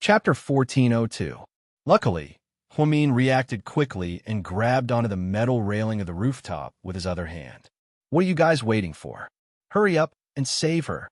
Chapter 1402. Luckily, Huamin reacted quickly and grabbed onto the metal railing of the rooftop with his other hand. What are you guys waiting for? Hurry up and save her.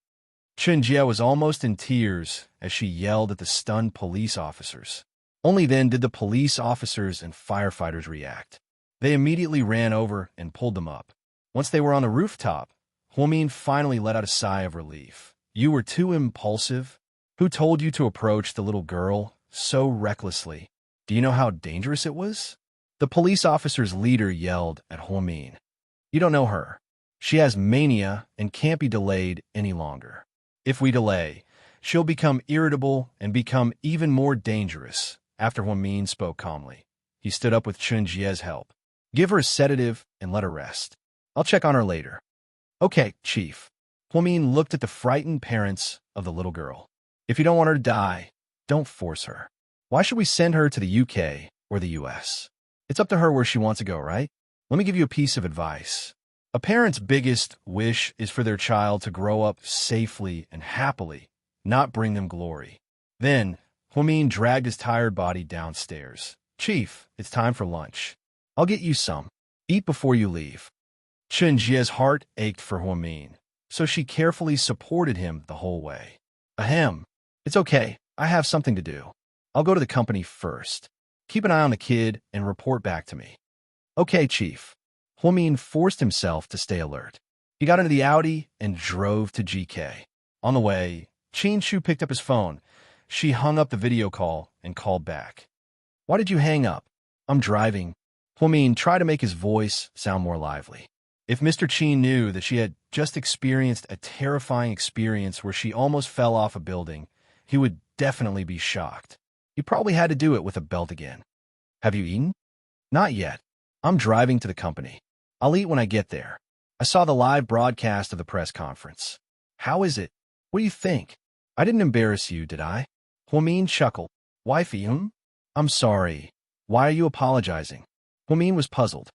Chunjie was almost in tears as she yelled at the stunned police officers. Only then did the police officers and firefighters react. They immediately ran over and pulled them up. Once they were on the rooftop, Huamin finally let out a sigh of relief. You were too impulsive. Who told you to approach the little girl so recklessly? Do you know how dangerous it was? The police officer's leader yelled at Huamin. You don't know her. She has mania and can't be delayed any longer. If we delay, she'll become irritable and become even more dangerous. After Huamin spoke calmly, he stood up with Chunjie's help. Give her a sedative and let her rest. I'll check on her later. Okay, Chief. Huamin looked at the frightened parents of the little girl. If you don't want her to die, don't force her. Why should we send her to the UK or the US? It's up to her where she wants to go, right? Let me give you a piece of advice. A parent's biggest wish is for their child to grow up safely and happily, not bring them glory. Then, Huamin dragged his tired body downstairs. Chief, it's time for lunch. I'll get you some. Eat before you leave. Chunjie's heart ached for Huamin, so she carefully supported him the whole way. Ahem. It's okay. I have something to do. I'll go to the company first. Keep an eye on the kid and report back to me. Okay, Chief. Huamin forced himself to stay alert. He got into the Audi and drove to GK. On the way, Shu picked up his phone. She hung up the video call and called back. Why did you hang up? I'm driving. Huamin tried to make his voice sound more lively. If Mr. Qin knew that she had just experienced a terrifying experience where she almost fell off a building, he would definitely be shocked. He probably had to do it with a belt again. Have you eaten? Not yet. I'm driving to the company. I'll eat when I get there. I saw the live broadcast of the press conference. How is it? What do you think? I didn't embarrass you, did I? Huamin chuckled. Wifey, I'm sorry. Why are you apologizing? Huamin was puzzled.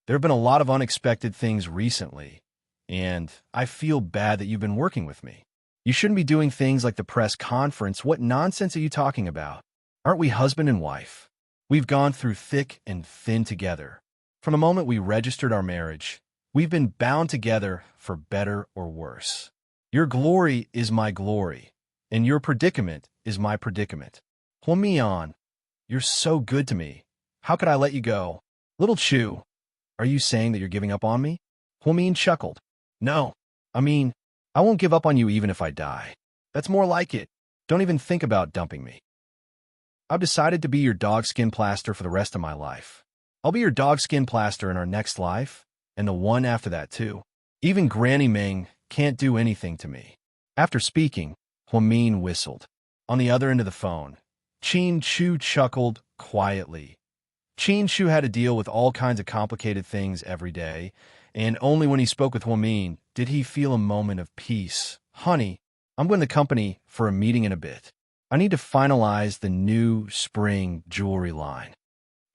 There have been a lot of unexpected things recently, and I feel bad that you've been working with me. You shouldn't be doing things like the press conference. What nonsense are you talking about? Aren't we husband and wife? We've gone through thick and thin together. From the moment we registered our marriage, we've been bound together for better or worse. Your glory is my glory, and your predicament is my predicament. Huamian, you're so good to me. How could I let you go? Little Chu, are you saying that you're giving up on me? Huamin chuckled. No, I mean, I won't give up on you even if I die. That's more like it. Don't even think about dumping me. I've decided to be your dog skin plaster for the rest of my life. I'll be your dog skin plaster in our next life, and the one after that too. Even Granny Ming can't do anything to me. After speaking, Huamin whistled. On the other end of the phone, Chu chuckled quietly. Chu had to deal with all kinds of complicated things every day, and only when he spoke with Huamin did he feel a moment of peace. Honey, I'm going to the company for a meeting in a bit. I need to finalize the new spring jewelry line.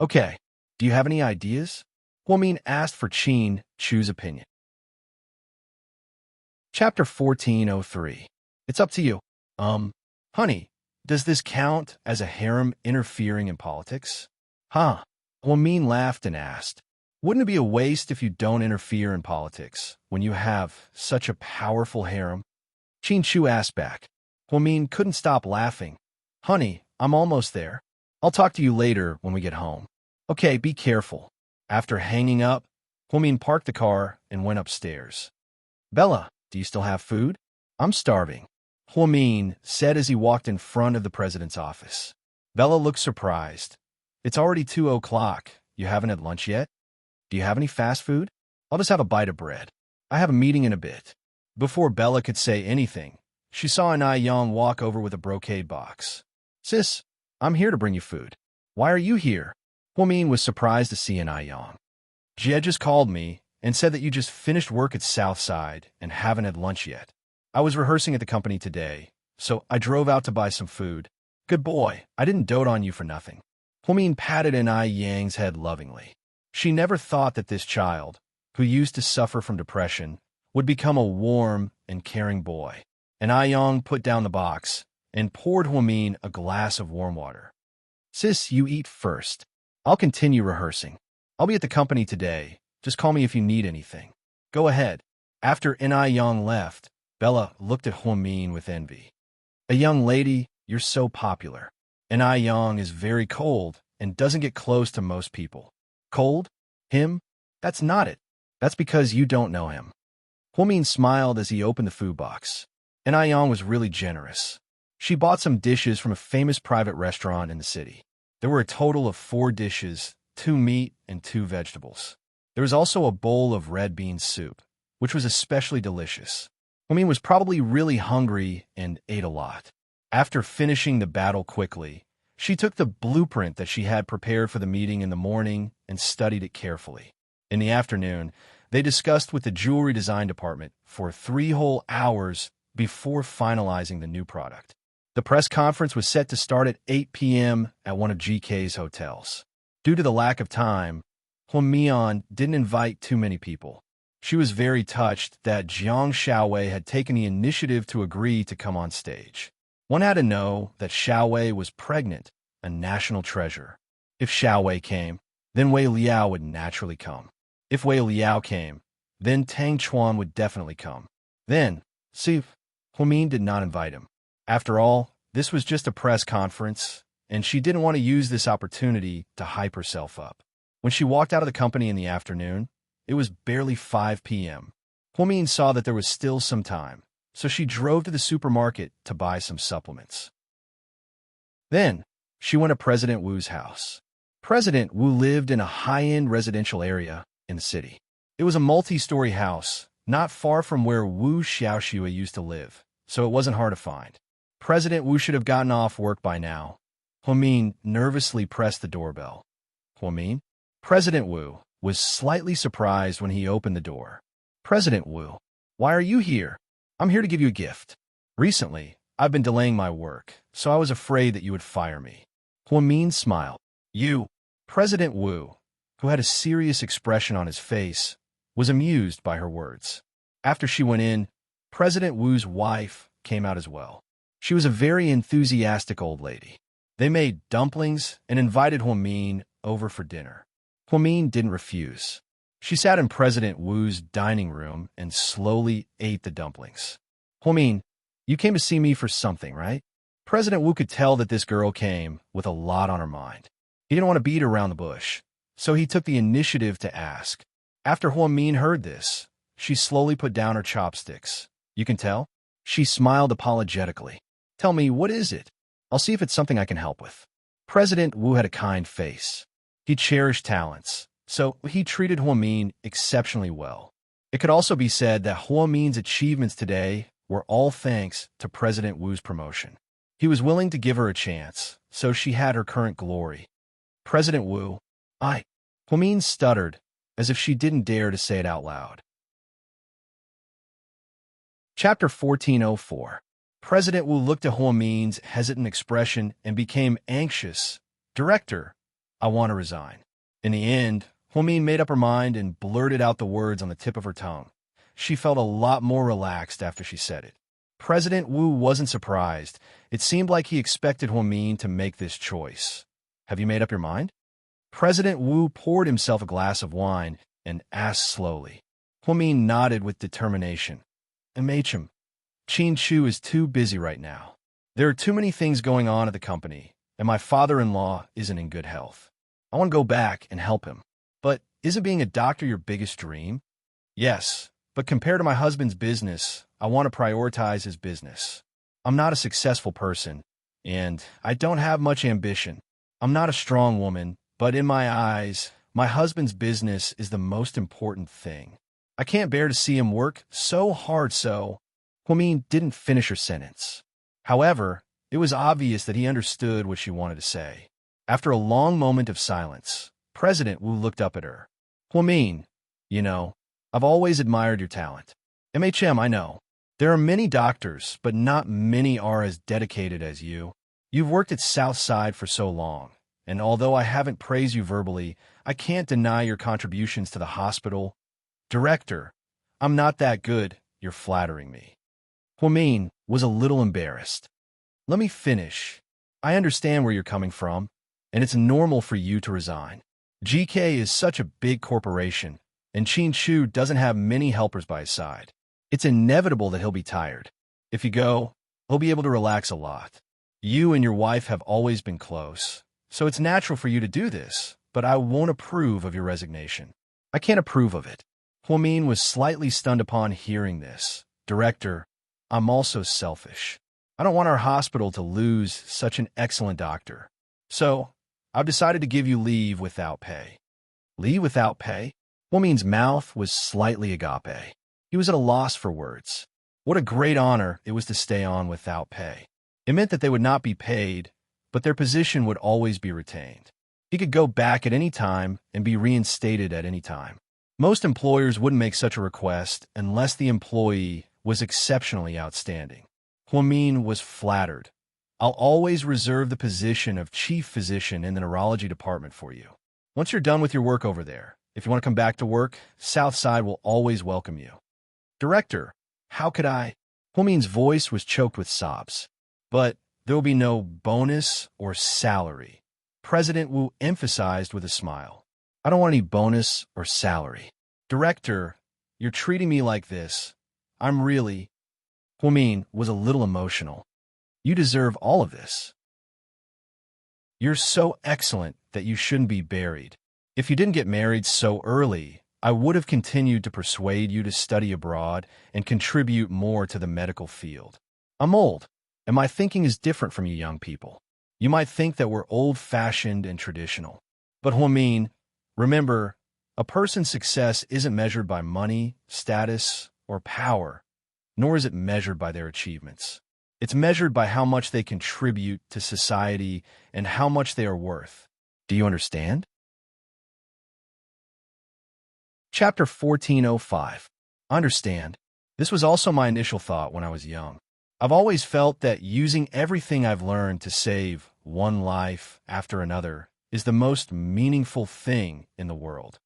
Okay, do you have any ideas? Huamin asked for Chu's opinion. Chapter 1403. It's up to you. Honey, does this count as a harem interfering in politics? Huh? Huamin laughed and asked, wouldn't it be a waste if you don't interfere in politics when you have such a powerful harem? Chu asked back. Huamin couldn't stop laughing. Honey, I'm almost there. I'll talk to you later when we get home. Okay, be careful. After hanging up, Huamin parked the car and went upstairs. Bella, do you still have food? I'm starving, Huamin said as he walked in front of the president's office. Bella looked surprised. It's already 2 o'clock. You haven't had lunch yet? Do you have any fast food? I'll just have a bite of bread. I have a meeting in a bit. Before Bella could say anything, she saw an Yong walk over with a brocade box. Sis, I'm here to bring you food. Why are you here? Huamin was surprised to see an Yong. Jie just called me and said that you just finished work at Southside and haven't had lunch yet. I was rehearsing at the company today, so I drove out to buy some food. Good boy, I didn't dote on you for nothing. Huamin patted an Yang's head lovingly. She never thought that this child, who used to suffer from depression, would become a warm and caring boy. And Yang put down the box and poured Huamin a glass of warm water. Sis, you eat first. I'll continue rehearsing. I'll be at the company today. Just call me if you need anything. Go ahead. After Yang left, Bella looked at Huamin with envy. A young lady, you're so popular. Yang is very cold and doesn't get close to most people. Cold? Him? That's not it. That's because you don't know him. Huamin smiled as he opened the food box. Yang was really generous. She bought some dishes from a famous private restaurant in the city. There were a total of 4 dishes, 2 meat and 2 vegetables. There was also a bowl of red bean soup, which was especially delicious. Huamin was probably really hungry and ate a lot. After finishing the battle quickly, she took the blueprint that she had prepared for the meeting in the morning and studied it carefully. In the afternoon, they discussed with the jewelry design department for 3 whole hours before finalizing the new product. The press conference was set to start at 8 p.m. at one of GK's hotels. Due to the lack of time, Huamian didn't invite too many people. She was very touched that Jiang Xiaowei had taken the initiative to agree to come on stage. One had to know that Xiaowei was pregnant, a national treasure. If Xiaowei came, then Wei Liao would naturally come. If Wei Liao came, then Tang Chuan would definitely come. Then, see, Huamin did not invite him. After all, this was just a press conference, and she didn't want to use this opportunity to hype herself up. When she walked out of the company in the afternoon, it was barely 5 p.m. Huamin saw that there was still some time, so she drove to the supermarket to buy some supplements. Then, she went to President Wu's house. President Wu lived in a high-end residential area in the city. It was a multi-story house, not far from where Wu Xiaoxue used to live, so it wasn't hard to find. President Wu should have gotten off work by now. Huamin nervously pressed the doorbell. Huamin? President Wu was slightly surprised when he opened the door. President Wu, why are you here? I'm here to give you a gift. Recently, I've been delaying my work, so I was afraid that you would fire me. Huamin smiled. You, President Wu, who had a serious expression on his face, was amused by her words. After she went in, President Wu's wife came out as well. She was a very enthusiastic old lady. They made dumplings and invited Huamin over for dinner. Huamin didn't refuse. She sat in President Wu's dining room and slowly ate the dumplings. Huamin, you came to see me for something, right? President Wu could tell that this girl came with a lot on her mind. He didn't want to beat around the bush, so he took the initiative to ask. After Huamin heard this, she slowly put down her chopsticks. You can tell? She smiled apologetically. Tell me, what is it? I'll see if it's something I can help with. President Wu had a kind face. He cherished talents, so he treated Huamin exceptionally well. It could also be said that Huamin's achievements today were all thanks to President Wu's promotion. He was willing to give her a chance, so she had her current glory. President Wu, Huamin stuttered, as if she didn't dare to say it out loud. Chapter 1404. President Wu looked at Huamin's hesitant expression and became anxious. Director, I want to resign. In the end, Huamin made up her mind and blurted out the words on the tip of her tongue. She felt a lot more relaxed after she said it. President Wu wasn't surprised. It seemed like he expected Huamin to make this choice. Have you made up your mind? President Wu poured himself a glass of wine and asked slowly. Huamin nodded with determination. MHM, Qin Chu is too busy right now. There are too many things going on at the company, and my father-in-law isn't in good health. I want to go back and help him. But isn't being a doctor your biggest dream? Yes, but compared to my husband's business, I want to prioritize his business. I'm not a successful person, and I don't have much ambition. I'm not a strong woman, but in my eyes, my husband's business is the most important thing. I can't bear to see him work so hard so. Huamin didn't finish her sentence. However, it was obvious that he understood what she wanted to say. After a long moment of silence, President Wu looked up at her. Huamin, you know, I've always admired your talent. MHM, I know. There are many doctors, but not many are as dedicated as you. You've worked at Southside for so long, and although I haven't praised you verbally, I can't deny your contributions to the hospital. Director, I'm not that good. You're flattering me. Huamin was a little embarrassed. Let me finish. I understand where you're coming from, and it's normal for you to resign. GK is such a big corporation, and Qin Chu doesn't have many helpers by his side. It's inevitable that he'll be tired. If you go, he'll be able to relax a lot. You and your wife have always been close, so it's natural for you to do this, but I won't approve of your resignation. I can't approve of it. Huamin was slightly stunned upon hearing this. Director, I'm also selfish. I don't want our hospital to lose such an excellent doctor. So, I've decided to give you leave without pay. Leave without pay? Huamin's mouth was slightly agape. He was at a loss for words. What a great honor it was to stay on without pay. It meant that they would not be paid, but their position would always be retained. He could go back at any time and be reinstated at any time. Most employers wouldn't make such a request unless the employee was exceptionally outstanding. Huamin was flattered. I'll always reserve the position of chief physician in the neurology department for you. Once you're done with your work over there, if you want to come back to work, Southside will always welcome you. Director, how could I? Huamin's voice was choked with sobs. But there will be no bonus or salary. President Wu emphasized with a smile. I don't want any bonus or salary. Director, you're treating me like this. I'm really... Huamin was a little emotional. You deserve all of this. You're so excellent that you shouldn't be buried. If you didn't get married so early, I would have continued to persuade you to study abroad and contribute more to the medical field. I'm old, and my thinking is different from you young people. You might think that we're old-fashioned and traditional. But Huamin, remember, a person's success isn't measured by money, status, or power, nor is it measured by their achievements. It's measured by how much they contribute to society and how much they are worth. Do you understand? Chapter 1405. Understand. This was also my initial thought when I was young. I've always felt that using everything I've learned to save one life after another is the most meaningful thing in the world.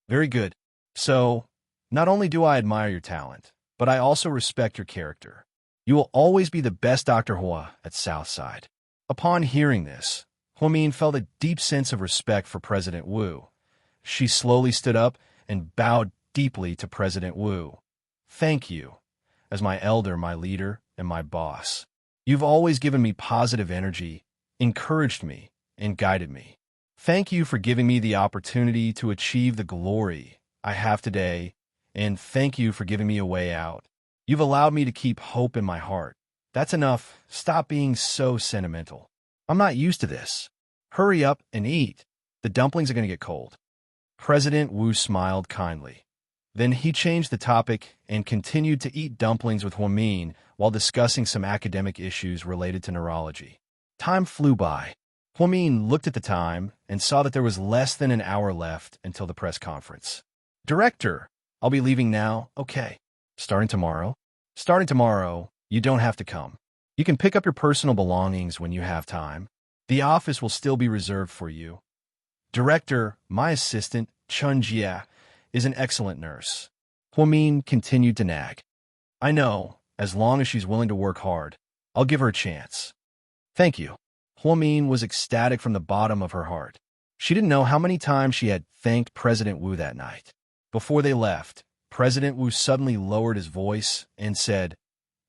Very good. So, not only do I admire your talent, but I also respect your character. You will always be the best Dr. Hua at Southside. Upon hearing this, Huamin felt a deep sense of respect for President Wu. She slowly stood up and bowed deeply to President Wu. Thank you, as my elder, my leader, and my boss. You've always given me positive energy, encouraged me, and guided me. Thank you for giving me the opportunity to achieve the glory I have today, and thank you for giving me a way out. You've allowed me to keep hope in my heart. That's enough. Stop being so sentimental. I'm not used to this. Hurry up and eat. The dumplings are going to get cold. President Wu smiled kindly. Then he changed the topic and continued to eat dumplings with Huamin while discussing some academic issues related to neurology. Time flew by. Huamin looked at the time and saw that there was less than an hour left until the press conference. Director, I'll be leaving now. Okay. Starting tomorrow? Starting tomorrow, you don't have to come. You can pick up your personal belongings when you have time. The office will still be reserved for you. Director, my assistant, Chun Jia, is an excellent nurse. Huamin continued to nag. I know, as long as she's willing to work hard, I'll give her a chance. Thank you. Huamin was ecstatic from the bottom of her heart. She didn't know how many times she had thanked President Wu that night. Before they left, President Wu suddenly lowered his voice and said,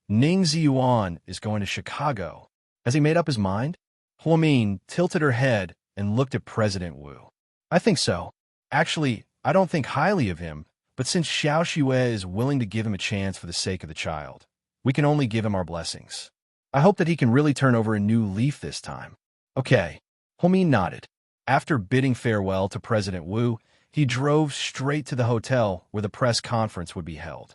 Ning Ziyuan is going to Chicago. Has he made up his mind? Huamin tilted her head and looked at President Wu. I think so. Actually, I don't think highly of him, but since Xiao Xue is willing to give him a chance for the sake of the child, we can only give him our blessings. I hope that he can really turn over a new leaf this time. Okay. Huamin nodded. After bidding farewell to President Wu, he drove straight to the hotel where the press conference would be held.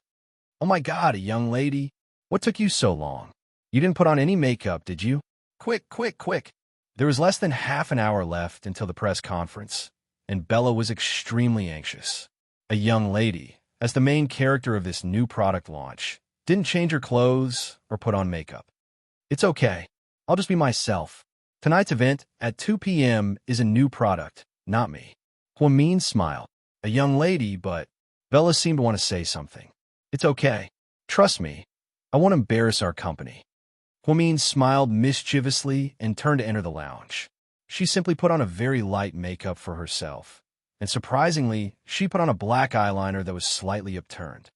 Oh my God, a young lady. What took you so long? You didn't put on any makeup, did you? Quick, quick, quick. There was less than half an hour left until the press conference, and Bella was extremely anxious. A young lady, as the main character of this new product launch, didn't change her clothes or put on makeup. It's okay. I'll just be myself. Tonight's event at 2 p.m. is a new product, not me. Huamin smiled. A young lady, but Bella seemed to want to say something. It's okay. Trust me. I won't embarrass our company. Huamin smiled mischievously and turned to enter the lounge. She simply put on a very light makeup for herself, and surprisingly, she put on a black eyeliner that was slightly upturned.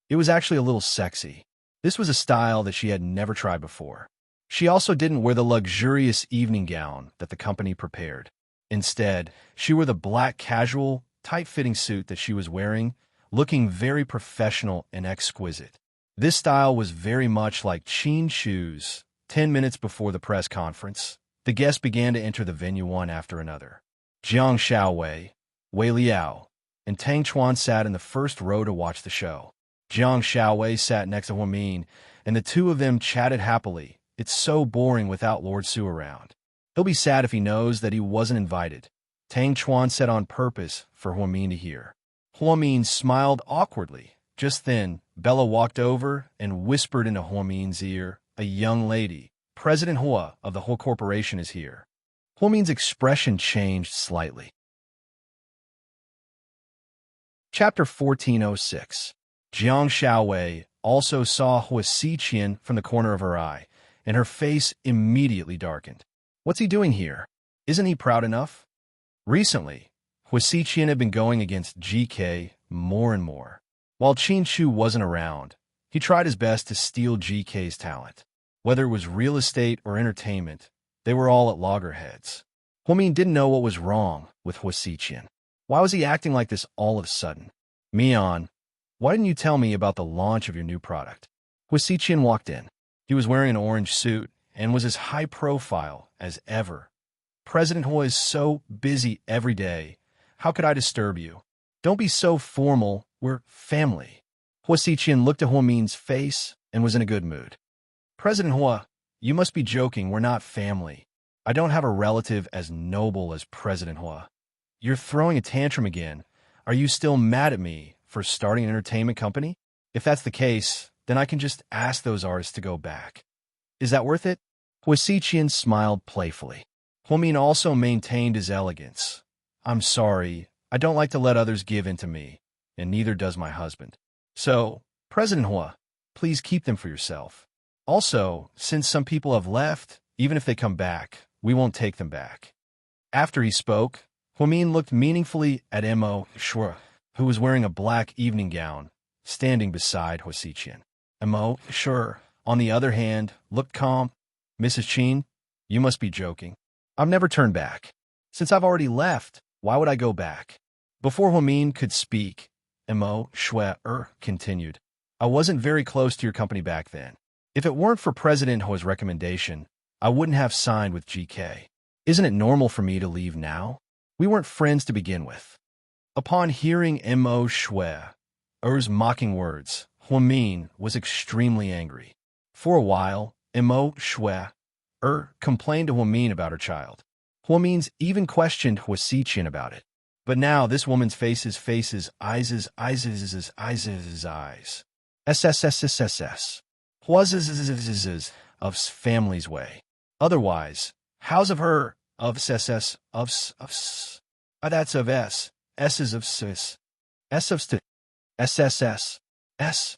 It was actually a little sexy. This was a style that she had never tried before. She also didn't wear the luxurious evening gown that the company prepared. Instead, she wore the black casual, tight-fitting suit that she was wearing, looking very professional and exquisite. This style was very much like Qin Shu's. 10 minutes before the press conference, the guests began to enter the venue one after another. Jiang Xiaowei, Wei Liao, and Tang Chuan sat in the first row to watch the show. Jiang Xiaowei sat next to Huamin, and the two of them chatted happily. It's so boring without Lord Su around. He'll be sad if he knows that he wasn't invited. Tang Chuan said on purpose for Huamin to hear. Huamin smiled awkwardly. Just then, Bella walked over and whispered into Huamin's ear, "A young lady, President Hua of the whole corporation is here." Huamin's expression changed slightly. Chapter 1406. Jiang Xiaowei also saw Hua Xiqian from the corner of her eye, and her face immediately darkened. What's he doing here? Isn't he proud enough? Recently, Hua Xiqian had been going against GK more and more. While Qin Shu wasn't around, he tried his best to steal GK's talent. Whether it was real estate or entertainment, they were all at loggerheads. Huamin didn't know what was wrong with Hua Xiqian. Why was he acting like this all of a sudden? Mian, why didn't you tell me about the launch of your new product? Hua Xiqian walked in. He was wearing an orange suit and was as high profile as ever. President Hua is so busy every day. How could I disturb you? Don't be so formal. We're family. Hua Xiqian looked at Huamin's face and was in a good mood. President Hua, you must be joking. We're not family. I don't have a relative as noble as President Hua. You're throwing a tantrum again. Are you still mad at me for starting an entertainment company? If that's the case, then I can just ask those artists to go back. Is that worth it? Hua Xiqian smiled playfully. Huamin also maintained his elegance. I'm sorry, I don't like to let others give in to me, and neither does my husband. So, President Hua, please keep them for yourself. Also, since some people have left, even if they come back, we won't take them back. After he spoke, Huamin looked meaningfully at Mo Shui, who was wearing a black evening gown, standing beside Hua Xiqian. Mo Shui, on the other hand, looked calm. Mrs. Qin, you must be joking. I've never turned back. Since I've already left, why would I go back? Before Huamin could speak, Mo Shui continued. I wasn't very close to your company back then. If it weren't for President Hua's recommendation, I wouldn't have signed with GK. Isn't it normal for me to leave now? We weren't friends to begin with. Upon hearing Mo Shui's mocking words, Huamin was extremely angry. For a while, Mo Shui complained to Huamin about her child. Huamin's even questioned Hua Xiqian about it. But now this woman's eyes. Hua's of family's way. Otherwise, how's of her, of ss, that's of s, s's of sis, s of st, sss, s,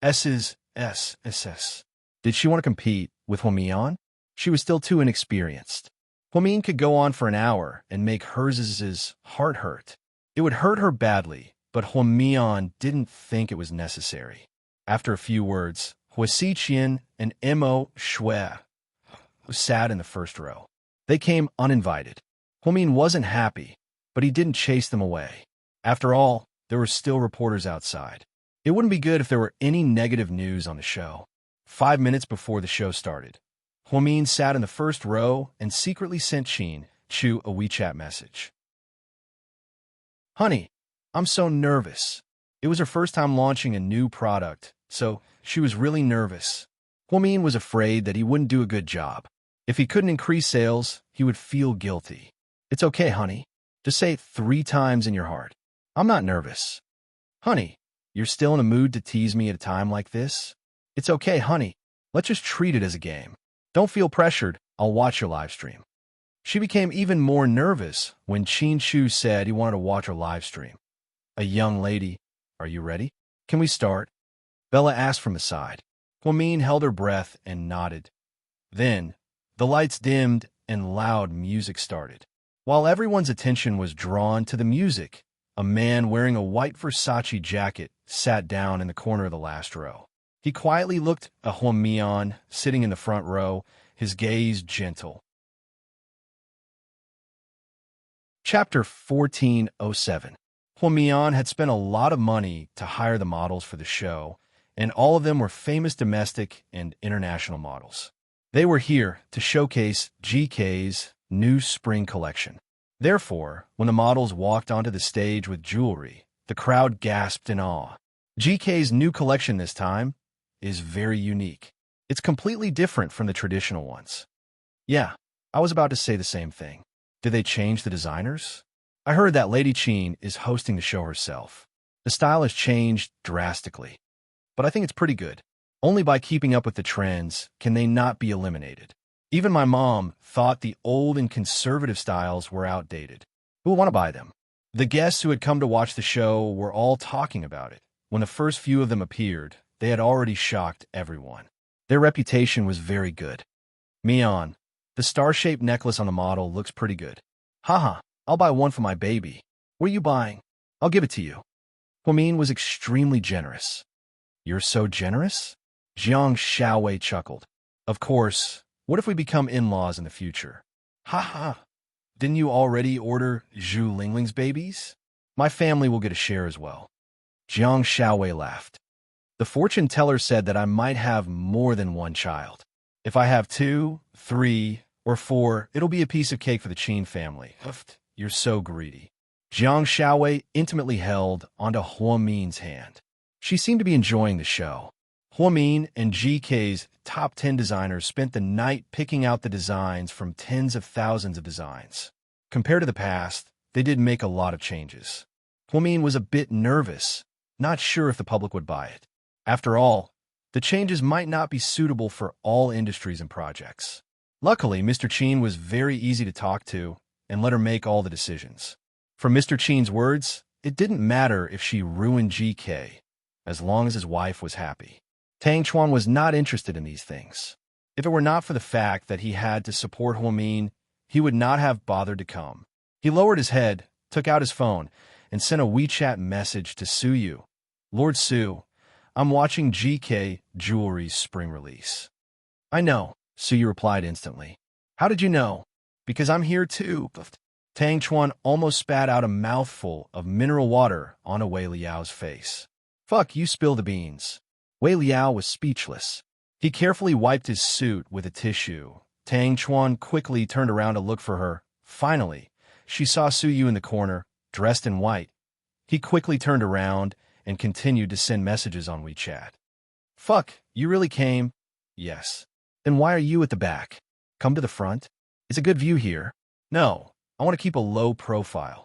s's, s, ss. Did she want to compete with Huamian? She was still too inexperienced. Huamin could go on for an hour and make hers' heart hurt. It would hurt her badly, but Huamian didn't think it was necessary. After a few words, Hua Xiqian and Mo Shui sat in the first row. They came uninvited. Huamin wasn't happy, but he didn't chase them away. After all, there were still reporters outside. It wouldn't be good if there were any negative news on the show. 5 minutes before the show started, Huamin sat in the first row and secretly sent Qin Chu a WeChat message. Honey, I'm so nervous. It was her first time launching a new product, so she was really nervous. Huamin was afraid that he wouldn't do a good job. If he couldn't increase sales, he would feel guilty. It's okay, honey. Just say it 3 times in your heart. I'm not nervous. Honey, you're still in a mood to tease me at a time like this? It's okay, honey. Let's just treat it as a game. Don't feel pressured. I'll watch your live stream. She became even more nervous when Qin Shu said he wanted to watch her live stream. A young lady, are you ready? Can we start? Bella asked from the side. Huamin held her breath and nodded. Then, the lights dimmed and loud music started. While everyone's attention was drawn to the music, a man wearing a white Versace jacket sat down in the corner of the last row. He quietly looked at Huamian, sitting in the front row, his gaze gentle. Chapter 1407. Huamian had spent a lot of money to hire the models for the show, and all of them were famous domestic and international models. They were here to showcase GK's new spring collection. Therefore, when the models walked onto the stage with jewelry, the crowd gasped in awe. GK's new collection this time is very unique. It's completely different from the traditional ones. Yeah, I was about to say the same thing. Did they change the designers? I heard that Lady Qin is hosting the show herself. The style has changed drastically. But I think it's pretty good. Only by keeping up with the trends can they not be eliminated. Even my mom thought the old and conservative styles were outdated. Who would want to buy them? The guests who had come to watch the show were all talking about it. When the first few of them appeared, they had already shocked everyone. Their reputation was very good. Mian, the star-shaped necklace on the model looks pretty good. Haha, I'll buy one for my baby. What are you buying? I'll give it to you. Huamin was extremely generous. You're so generous? Jiang Xiaowei chuckled. Of course, what if we become in-laws in the future? Haha, didn't you already order Zhu Lingling's babies? My family will get a share as well. Jiang Xiaowei laughed. The fortune teller said that I might have more than one child. If I have 2, 3, or 4, it'll be a piece of cake for the Qin family. You're so greedy. Jiang Xiaowei intimately held onto Huamin's hand. She seemed to be enjoying the show. Huamin and GK's top 10 designers spent the night picking out the designs from tens of thousands of designs. Compared to the past, they did make a lot of changes. Huamin was a bit nervous, not sure if the public would buy it. After all, the changes might not be suitable for all industries and projects. Luckily, Mr. Qin was very easy to talk to and let her make all the decisions. From Mr. Qin's words, it didn't matter if she ruined GK, as long as his wife was happy. Tang Chuan was not interested in these things. If it were not for the fact that he had to support Huamin, he would not have bothered to come. He lowered his head, took out his phone, and sent a WeChat message to Su Yu. Lord Su, I'm watching GK Jewelry's spring release. I know, Su Yu replied instantly. How did you know? Because I'm here too. Tang Chuan almost spat out a mouthful of mineral water onto Wei Liao's face. Fuck, you spill the beans. Wei Liao was speechless. He carefully wiped his suit with a tissue. Tang Chuan quickly turned around to look for her. Finally, she saw Su Yu in the corner, dressed in white. He quickly turned around and continued to send messages on WeChat. Fuck, you really came? Yes. Then why are you at the back? Come to the front. It's a good view here. No, I want to keep a low profile.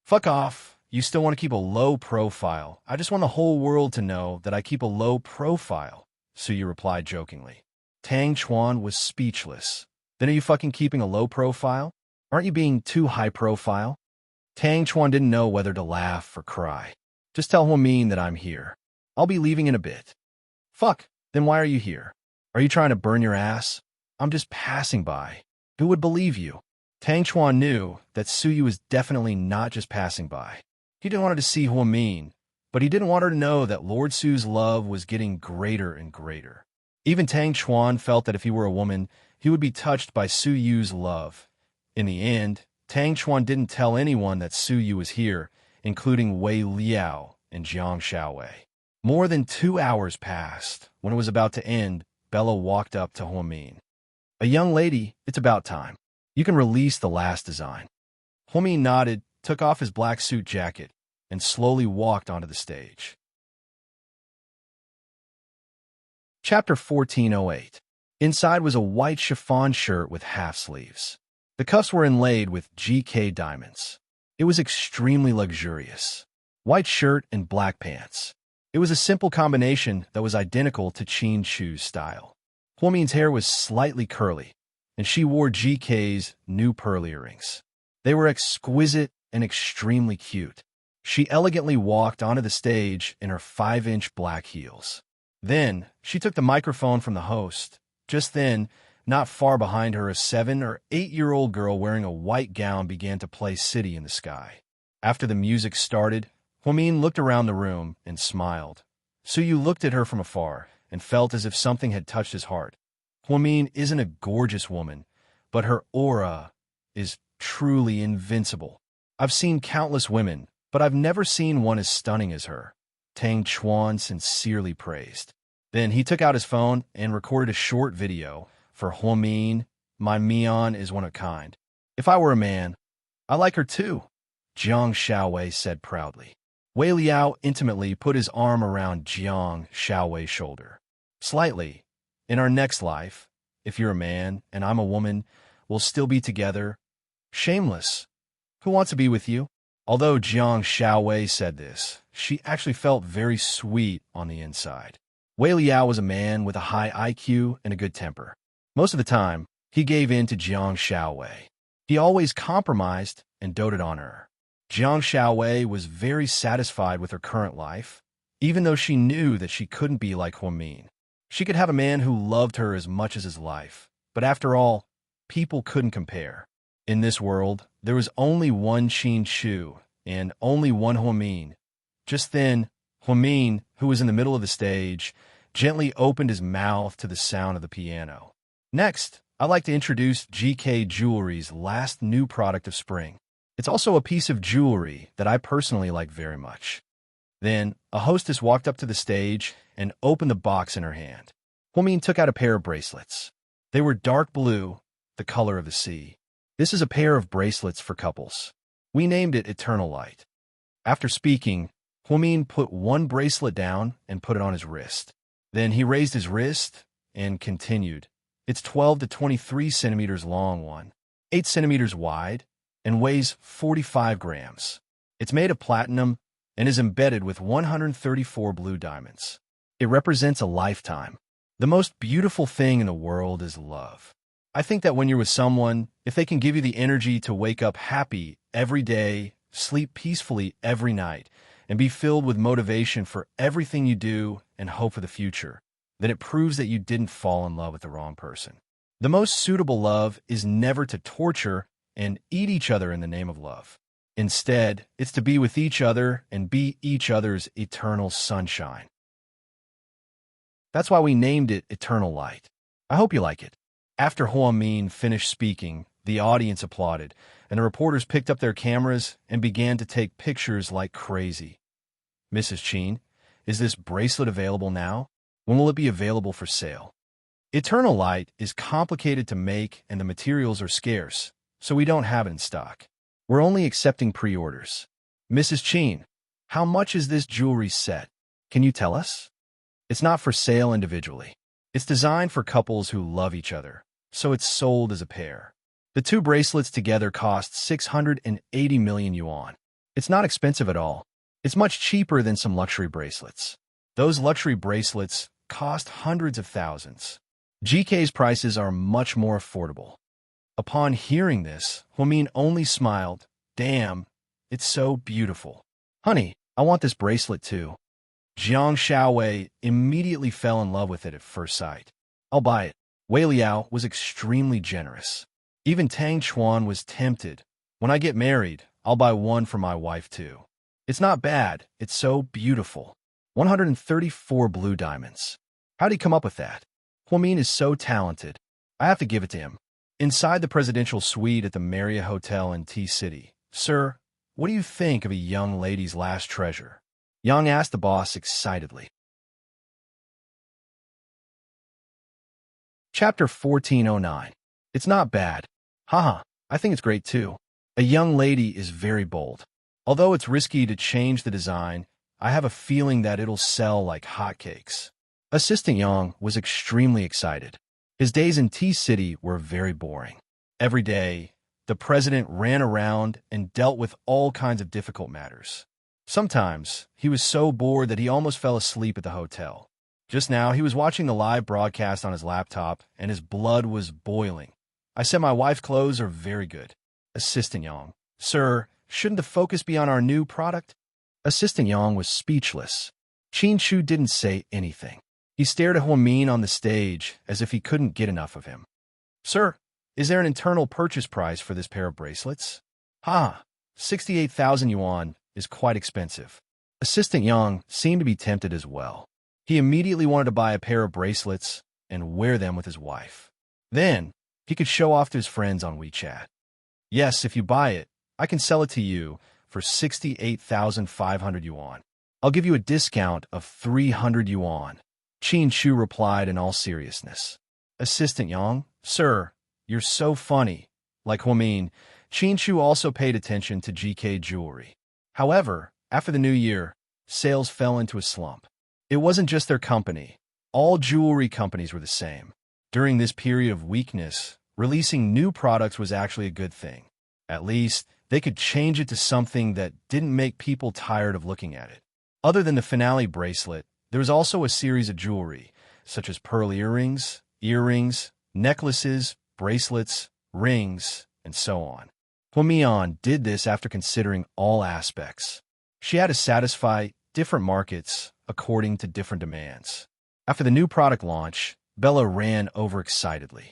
Fuck off. You still want to keep a low profile. I just want the whole world to know that I keep a low profile, Su Yu replied jokingly. Tang Chuan was speechless. Then are you fucking keeping a low profile? Aren't you being too high profile? Tang Chuan didn't know whether to laugh or cry. Just tell Huamin that I'm here. I'll be leaving in a bit. Fuck, then why are you here? Are you trying to burn your ass? I'm just passing by. Who would believe you? Tang Chuan knew that Su Yu was definitely not just passing by. He didn't want to see Huamin, but he didn't want her to know that Lord Su's love was getting greater and greater. Even Tang Chuan felt that if he were a woman, he would be touched by Su Yu's love. In the end, Tang Chuan didn't tell anyone that Su Yu was here, including Wei Liao and Jiang Xiaowei. More than 2 hours passed. When it was about to end, Bella walked up to Huamin. A young lady, it's about time. You can release the last design. Huamin nodded, took off his black suit jacket, and slowly walked onto the stage. Chapter 1408. Inside was a white chiffon shirt with half sleeves. The cuffs were inlaid with GK diamonds. It was extremely luxurious. White shirt and black pants. It was a simple combination that was identical to Qin Chu's style. Huamin's hair was slightly curly, and she wore GK's new pearl earrings. They were exquisite and extremely cute. She elegantly walked onto the stage in her 5-inch black heels. Then, she took the microphone from the host. Just then, not far behind her, a 7 or 8-year-old girl wearing a white gown began to play City in the Sky. After the music started, Hwamin looked around the room and smiled. Suyu looked at her from afar and felt as if something had touched his heart. Hwamin isn't a gorgeous woman, but her aura is truly invincible. I've seen countless women, but I've never seen one as stunning as her, Tang Chuan sincerely praised. Then he took out his phone and recorded a short video. For Hwamin, my Mian is one of a kind. If I were a man, I like her too, Jiang Xiaowei said proudly. Wei Liao intimately put his arm around Jiang Xiaowei's shoulder. Slightly, in our next life, if you're a man and I'm a woman, we'll still be together. Shameless. Who wants to be with you? Although Jiang Xiaowei said this, she actually felt very sweet on the inside. Wei Liao was a man with a high IQ and a good temper. Most of the time, he gave in to Jiang Xiaowei. He always compromised and doted on her. Jiang Xiaowei was very satisfied with her current life, even though she knew that she couldn't be like Hwamin. She could have a man who loved her as much as his life, but after all, people couldn't compare. In this world, there was only one Qin Chu and only one Hwamin. Just then, Hwamin, who was in the middle of the stage, gently opened his mouth to the sound of the piano. Next, I'd like to introduce GK Jewelry's last new product of spring. It's also a piece of jewelry that I personally like very much. Then, a hostess walked up to the stage and opened the box in her hand. Hwamin took out a pair of bracelets. They were dark blue, the color of the sea. This is a pair of bracelets for couples. We named it Eternal Light. After speaking, Hwamin put one bracelet down and put it on his wrist. Then he raised his wrist and continued. It's 12 to 23 centimeters long, 8 centimeters wide, and weighs 45 grams. It's made of platinum and is embedded with 134 blue diamonds. It represents a lifetime. The most beautiful thing in the world is love. I think that when you're with someone, if they can give you the energy to wake up happy every day, sleep peacefully every night, and be filled with motivation for everything you do and hope for the future, then it proves that you didn't fall in love with the wrong person. The most suitable love is never to torture and eat each other in the name of love. Instead, it's to be with each other and be each other's eternal sunshine. That's why we named it Eternal Light. I hope you like it. After Hwamin finished speaking, the audience applauded, and the reporters picked up their cameras and began to take pictures like crazy. Mrs. Qin, is this bracelet available now? When will it be available for sale? Eternal Light is complicated to make and the materials are scarce, so we don't have it in stock. We're only accepting pre-orders. Mrs. Qin, how much is this jewelry set? Can you tell us? It's not for sale individually. It's designed for couples who love each other, so it's sold as a pair. The two bracelets together cost 680 million yuan. It's not expensive at all. It's much cheaper than some luxury bracelets. Those luxury bracelets cost hundreds of thousands. GK's prices are much more affordable. Upon hearing this, Hwamin only smiled. Damn, it's so beautiful. Honey, I want this bracelet too. Jiang Xiaowei immediately fell in love with it at first sight. I'll buy it. Wei Liao was extremely generous. Even Tang Chuan was tempted. When I get married, I'll buy one for my wife too. It's not bad. It's so beautiful. 134 blue diamonds. How'd he come up with that? Hwamin is so talented. I have to give it to him. Inside the presidential suite at the Marriott Hotel in T-City. Sir, what do you think of a young lady's last treasure? Yang asked the boss excitedly. Chapter 1409. It's not bad. Haha, I think it's great too. A young lady is very bold. Although it's risky to change the design, I have a feeling that it'll sell like hotcakes. Assistant Yang was extremely excited. His days in T-City were very boring. Every day, the president ran around and dealt with all kinds of difficult matters. Sometimes, he was so bored that he almost fell asleep at the hotel. Just now, he was watching the live broadcast on his laptop, and his blood was boiling. I said my wife's clothes are very good. Assistant Yang. Sir, shouldn't the focus be on our new product? Assistant Yang was speechless. Qin Chu didn't say anything. He stared at Huamin on the stage as if he couldn't get enough of him. Sir, is there an internal purchase price for this pair of bracelets? 68,000 yuan is quite expensive. Assistant Yang seemed to be tempted as well. He immediately wanted to buy a pair of bracelets and wear them with his wife. Then, he could show off to his friends on WeChat. Yes, if you buy it, I can sell it to you for 68,500 yuan. I'll give you a discount of 300 yuan. Qin Shu replied in all seriousness. Assistant Yang, sir, you're so funny. Like Huamin, Qin Shu also paid attention to GK jewelry. However, after the new year, sales fell into a slump. It wasn't just their company. All jewelry companies were the same. During this period of weakness, releasing new products was actually a good thing. At least, they could change it to something that didn't make people tired of looking at it. Other than the finale bracelet, there was also a series of jewelry, such as pearl earrings, necklaces, bracelets, rings, and so on. Huamian did this after considering all aspects. She had to satisfy different markets according to different demands. After the new product launch, Bella ran overexcitedly.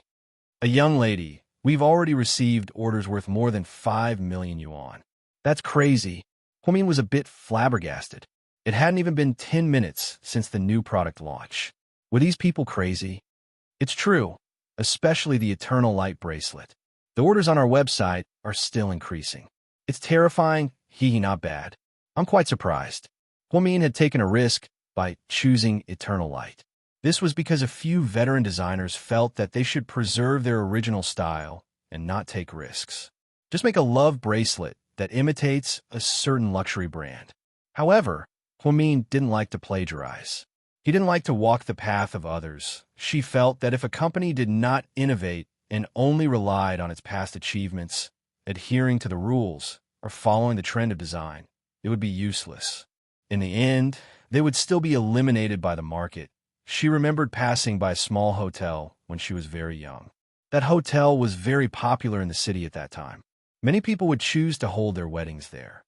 A young lady, we've already received orders worth more than 5 million yuan. That's crazy. Huamin was a bit flabbergasted. It hadn't even been 10 minutes since the new product launch. Were these people crazy? It's true, especially the Eternal Light bracelet. The orders on our website are still increasing. It's terrifying, not bad. I'm quite surprised. Huamin had taken a risk by choosing Eternal Light. This was because a few veteran designers felt that they should preserve their original style and not take risks. Just make a love bracelet that imitates a certain luxury brand. However, Huamin didn't like to plagiarize. He didn't like to walk the path of others. She felt that if a company did not innovate and only relied on its past achievements, adhering to the rules, or following the trend of design, it would be useless. In the end, they would still be eliminated by the market. She remembered passing by a small hotel when she was very young. That hotel was very popular in the city at that time. Many people would choose to hold their weddings there.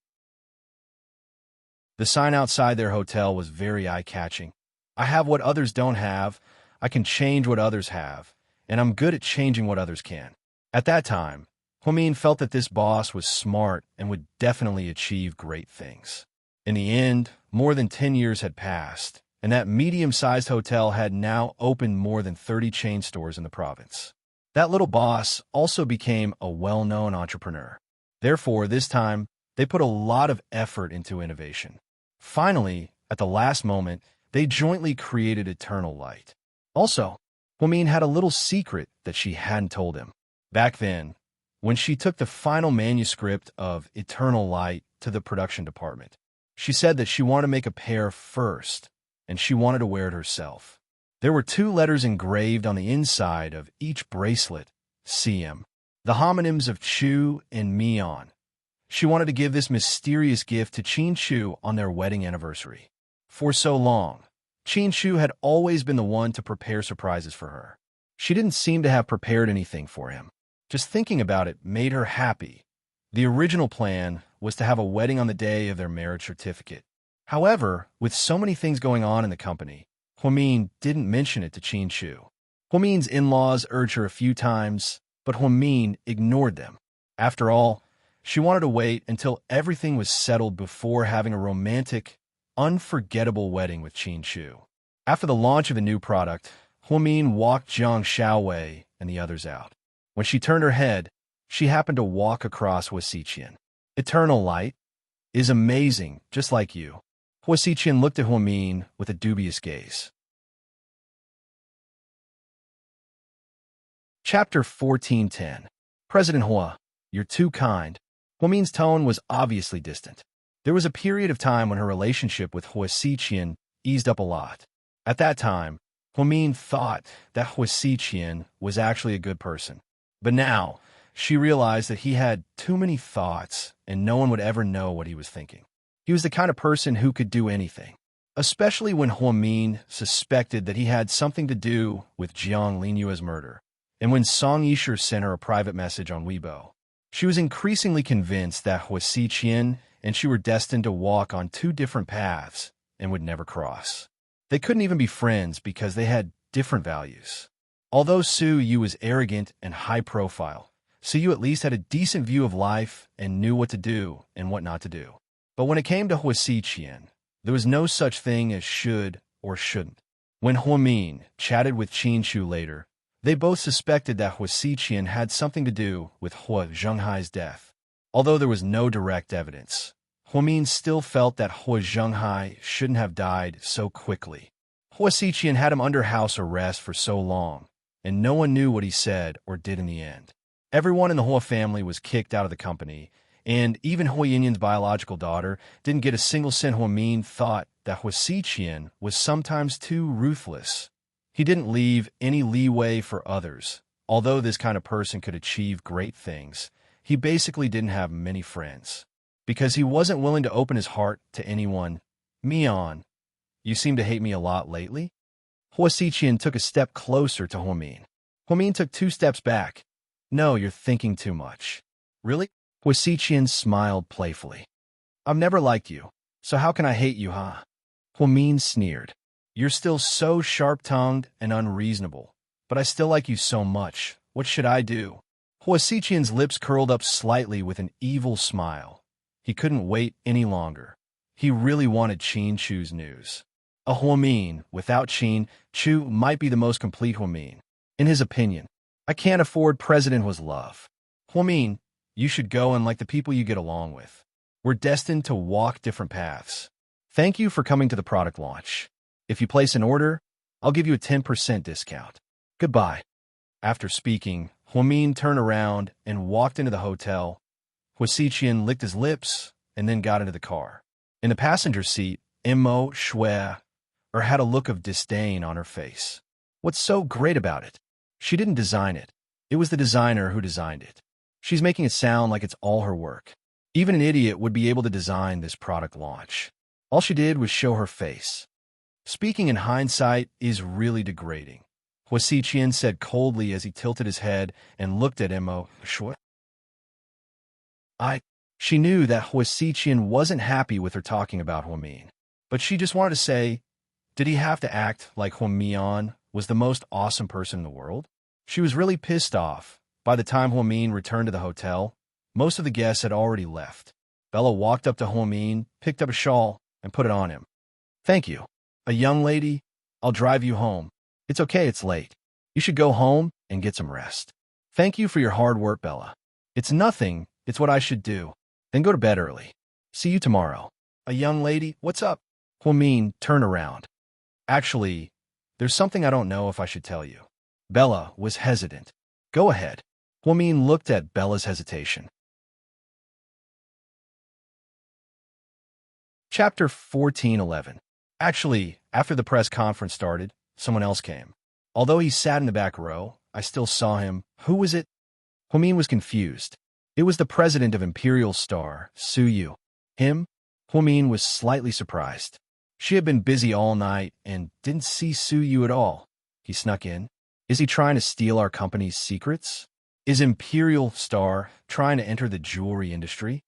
The sign outside their hotel was very eye-catching. I have what others don't have, I can change what others have, and I'm good at changing what others can. At that time, Huamin felt that this boss was smart and would definitely achieve great things. In the end, more than 10 years had passed, and that medium-sized hotel had now opened more than 30 chain stores in the province. That little boss also became a well-known entrepreneur. Therefore, this time, they put a lot of effort into innovation. Finally, at the last moment, they jointly created Eternal Light. Also, Huamin had a little secret that she hadn't told him. Back then, when she took the final manuscript of Eternal Light to the production department, she said that she wanted to make a pair first, and she wanted to wear it herself. There were 2 letters engraved on the inside of each bracelet, CM, the homonyms of Chu and Mian. She wanted to give this mysterious gift to Qin Shu on their wedding anniversary. For so long, Qin Shu had always been the one to prepare surprises for her. She didn't seem to have prepared anything for him. Just thinking about it made her happy. The original plan was to have a wedding on the day of their marriage certificate. However, with so many things going on in the company, Huamin didn't mention it to Qin Shu. Huamin's in-laws urged her a few times, but Huamin ignored them. After all, she wanted to wait until everything was settled before having a romantic, unforgettable wedding with Qin Shu. After the launch of the new product, Huamin walked Jiang Xiaowei and the others out. When she turned her head, she happened to walk across Hua Xiqian. Eternal Light is amazing, just like you. Hua Xiqian looked at Huamin with a dubious gaze. Chapter 1410. President Hua, you're too kind. Huamin's tone was obviously distant. There was a period of time when her relationship with Hua Xiqian eased up a lot. At that time, Huamin thought that Hua Xiqian was actually a good person. But now, she realized that he had too many thoughts and no one would ever know what he was thinking. He was the kind of person who could do anything, especially when Huamin suspected that he had something to do with Jiang Linyue's murder, and when Song Yisher sent her a private message on Weibo. She was increasingly convinced that Hua Xiqian and she were destined to walk on 2 different paths and would never cross. They couldn't even be friends because they had different values. Although Su Yu was arrogant and high profile, Su Yu at least had a decent view of life and knew what to do and what not to do. But when it came to Hua Xiqian, there was no such thing as should or shouldn't. When Hua Min chatted with Qin Shu later, they both suspected that Hua Xiqian had something to do with Hua Zhenghai's death. Although there was no direct evidence, Hua Min still felt that Hua Zhenghai shouldn't have died so quickly. Hua Xiqian had him under house arrest for so long, and no one knew what he said or did in the end. Everyone in the Hua family was kicked out of the company, and even Hua Yinyan's biological daughter didn't get a single cent. Hua Min thought that Hua Xiqian was sometimes too ruthless. He didn't leave any leeway for others. Although this kind of person could achieve great things, he basically didn't have many friends. Because he wasn't willing to open his heart to anyone. Mian, you seem to hate me a lot lately? Hua Xiqian took a step closer to Hua Min. Hua Min took 2 steps back. No, you're thinking too much. Really? Hua Xiqian smiled playfully. I've never liked you, so how can I hate you, huh? Hua Min sneered. You're still so sharp-tongued and unreasonable, but I still like you so much. What should I do? Hua Xiqian's lips curled up slightly with an evil smile. He couldn't wait any longer. He really wanted Qin Chu's news. A Hua Min without Qin Chu might be the most complete Hua Min. In his opinion, I can't afford President Hua's love. Hua Min, you should go and like the people you get along with. We're destined to walk different paths. Thank you for coming to the product launch. If you place an order, I'll give you a 10% discount. Goodbye. After speaking, Hua Min turned around and walked into the hotel. Hua Xiqian licked his lips and then got into the car. In the passenger seat, Immo Shui had a look of disdain on her face. What's so great about it? She didn't design it. It was the designer who designed it. She's making it sound like it's all her work. Even an idiot would be able to design this product launch. All she did was show her face. Speaking in hindsight is really degrading, Hua Xiqian said coldly as he tilted his head and looked at Immo Shui. She knew that Hua Xiqian wasn't happy with her talking about Hua Min, but she just wanted to say, did he have to act like Hua Mian was the most awesome person in the world? She was really pissed off. By the time Hua Min returned to the hotel, most of the guests had already left. Bella walked up to Hua Min, picked up a shawl, and put it on him. Thank you. A young lady, I'll drive you home. It's okay, it's late. You should go home and get some rest. Thank you for your hard work, Bella. It's nothing, it's what I should do. Then go to bed early. See you tomorrow. A young lady, what's up? Hua Min turned around. Actually, there's something I don't know if I should tell you. Bella was hesitant. Go ahead. Hua Min looked at Bella's hesitation. Chapter 14:11. Actually, after the press conference started, someone else came. Although he sat in the back row, I still saw him. Who was it? Hua Min was confused. It was the president of Imperial Star, Su Yu. Him? Hua Min was slightly surprised. She had been busy all night and didn't see Su Yu at all. He snuck in. Is he trying to steal our company's secrets? Is Imperial Star trying to enter the jewelry industry?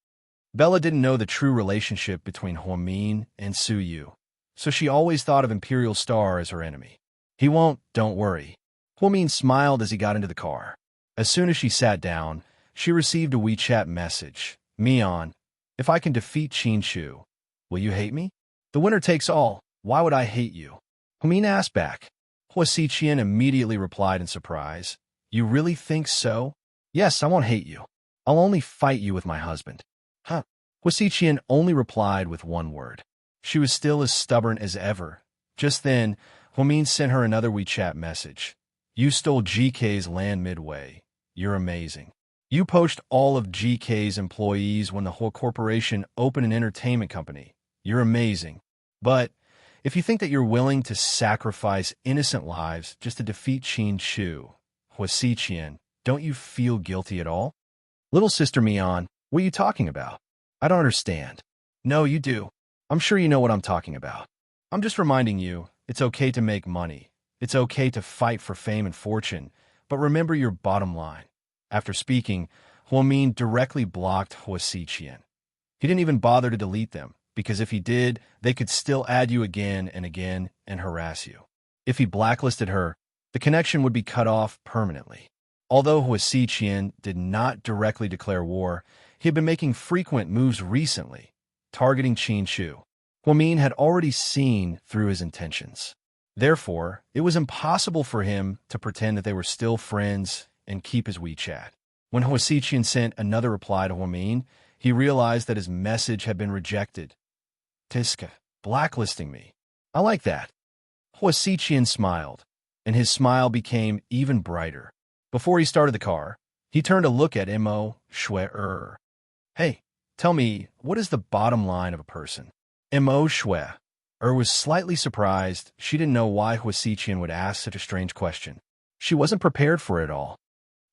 Bella didn't know the true relationship between Hua Min and Su Yu, so she always thought of Imperial Star as her enemy. He won't, don't worry. Hua Min smiled as he got into the car. As soon as she sat down, she received a WeChat message. Mian, if I can defeat Qin Shu, will you hate me? The winner takes all. Why would I hate you? Hua Min asked back. Hua Xiqian immediately replied in surprise. You really think so? Yes, I won't hate you. I'll only fight you with my husband. Huh? Hua Xiqian only replied with one word. She was still as stubborn as ever. Just then, Hua Min sent her another WeChat message. You stole GK's land midway. You're amazing. You poached all of GK's employees when the whole corporation opened an entertainment company. You're amazing. But if you think that you're willing to sacrifice innocent lives just to defeat Qin Shu, Hua Xiqian, don't you feel guilty at all? Little sister Mian, what are you talking about? I don't understand. No, you do. I'm sure you know what I'm talking about. I'm just reminding you, it's okay to make money. It's okay to fight for fame and fortune, but remember your bottom line. After speaking, Hua Min directly blocked Hua Xiqian. He didn't even bother to delete them, because if he did, they could still add you again and again and harass you. If he blacklisted her, the connection would be cut off permanently. Although Huasiqian did not directly declare war, he had been making frequent moves recently, targeting Qin Shu. Huamin had already seen through his intentions. Therefore, it was impossible for him to pretend that they were still friends and keep his WeChat. When Huasiqian sent another reply to Huamin, he realized that his message had been rejected. Tiska, blacklisting me. I like that. Huasiqian smiled, and his smile became even brighter. Before he started the car, he turned to look at Mo Shui. Hey, tell me, what is the bottom line of a person? Mo Shui was slightly surprised. She didn't know why Huasiqian would ask such a strange question. She wasn't prepared for it at all.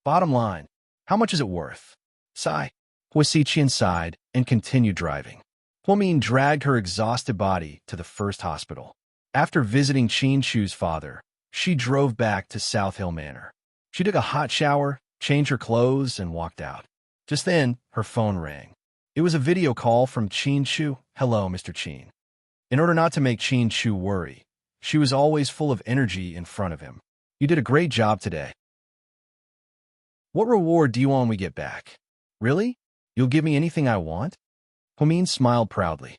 Bottom line, how much is it worth? Sigh. Huasiqian sighed and continued driving. Huamin dragged her exhausted body to the first hospital. After visiting Qin Shu's father, she drove back to South Hill Manor. She took a hot shower, changed her clothes, and walked out. Just then, her phone rang. It was a video call from Qin Shu. Hello, Mr. Qin. In order not to make Qin Shu worry, she was always full of energy in front of him. You did a great job today. What reward do you want when we get back? Really? You'll give me anything I want? Huamin smiled proudly.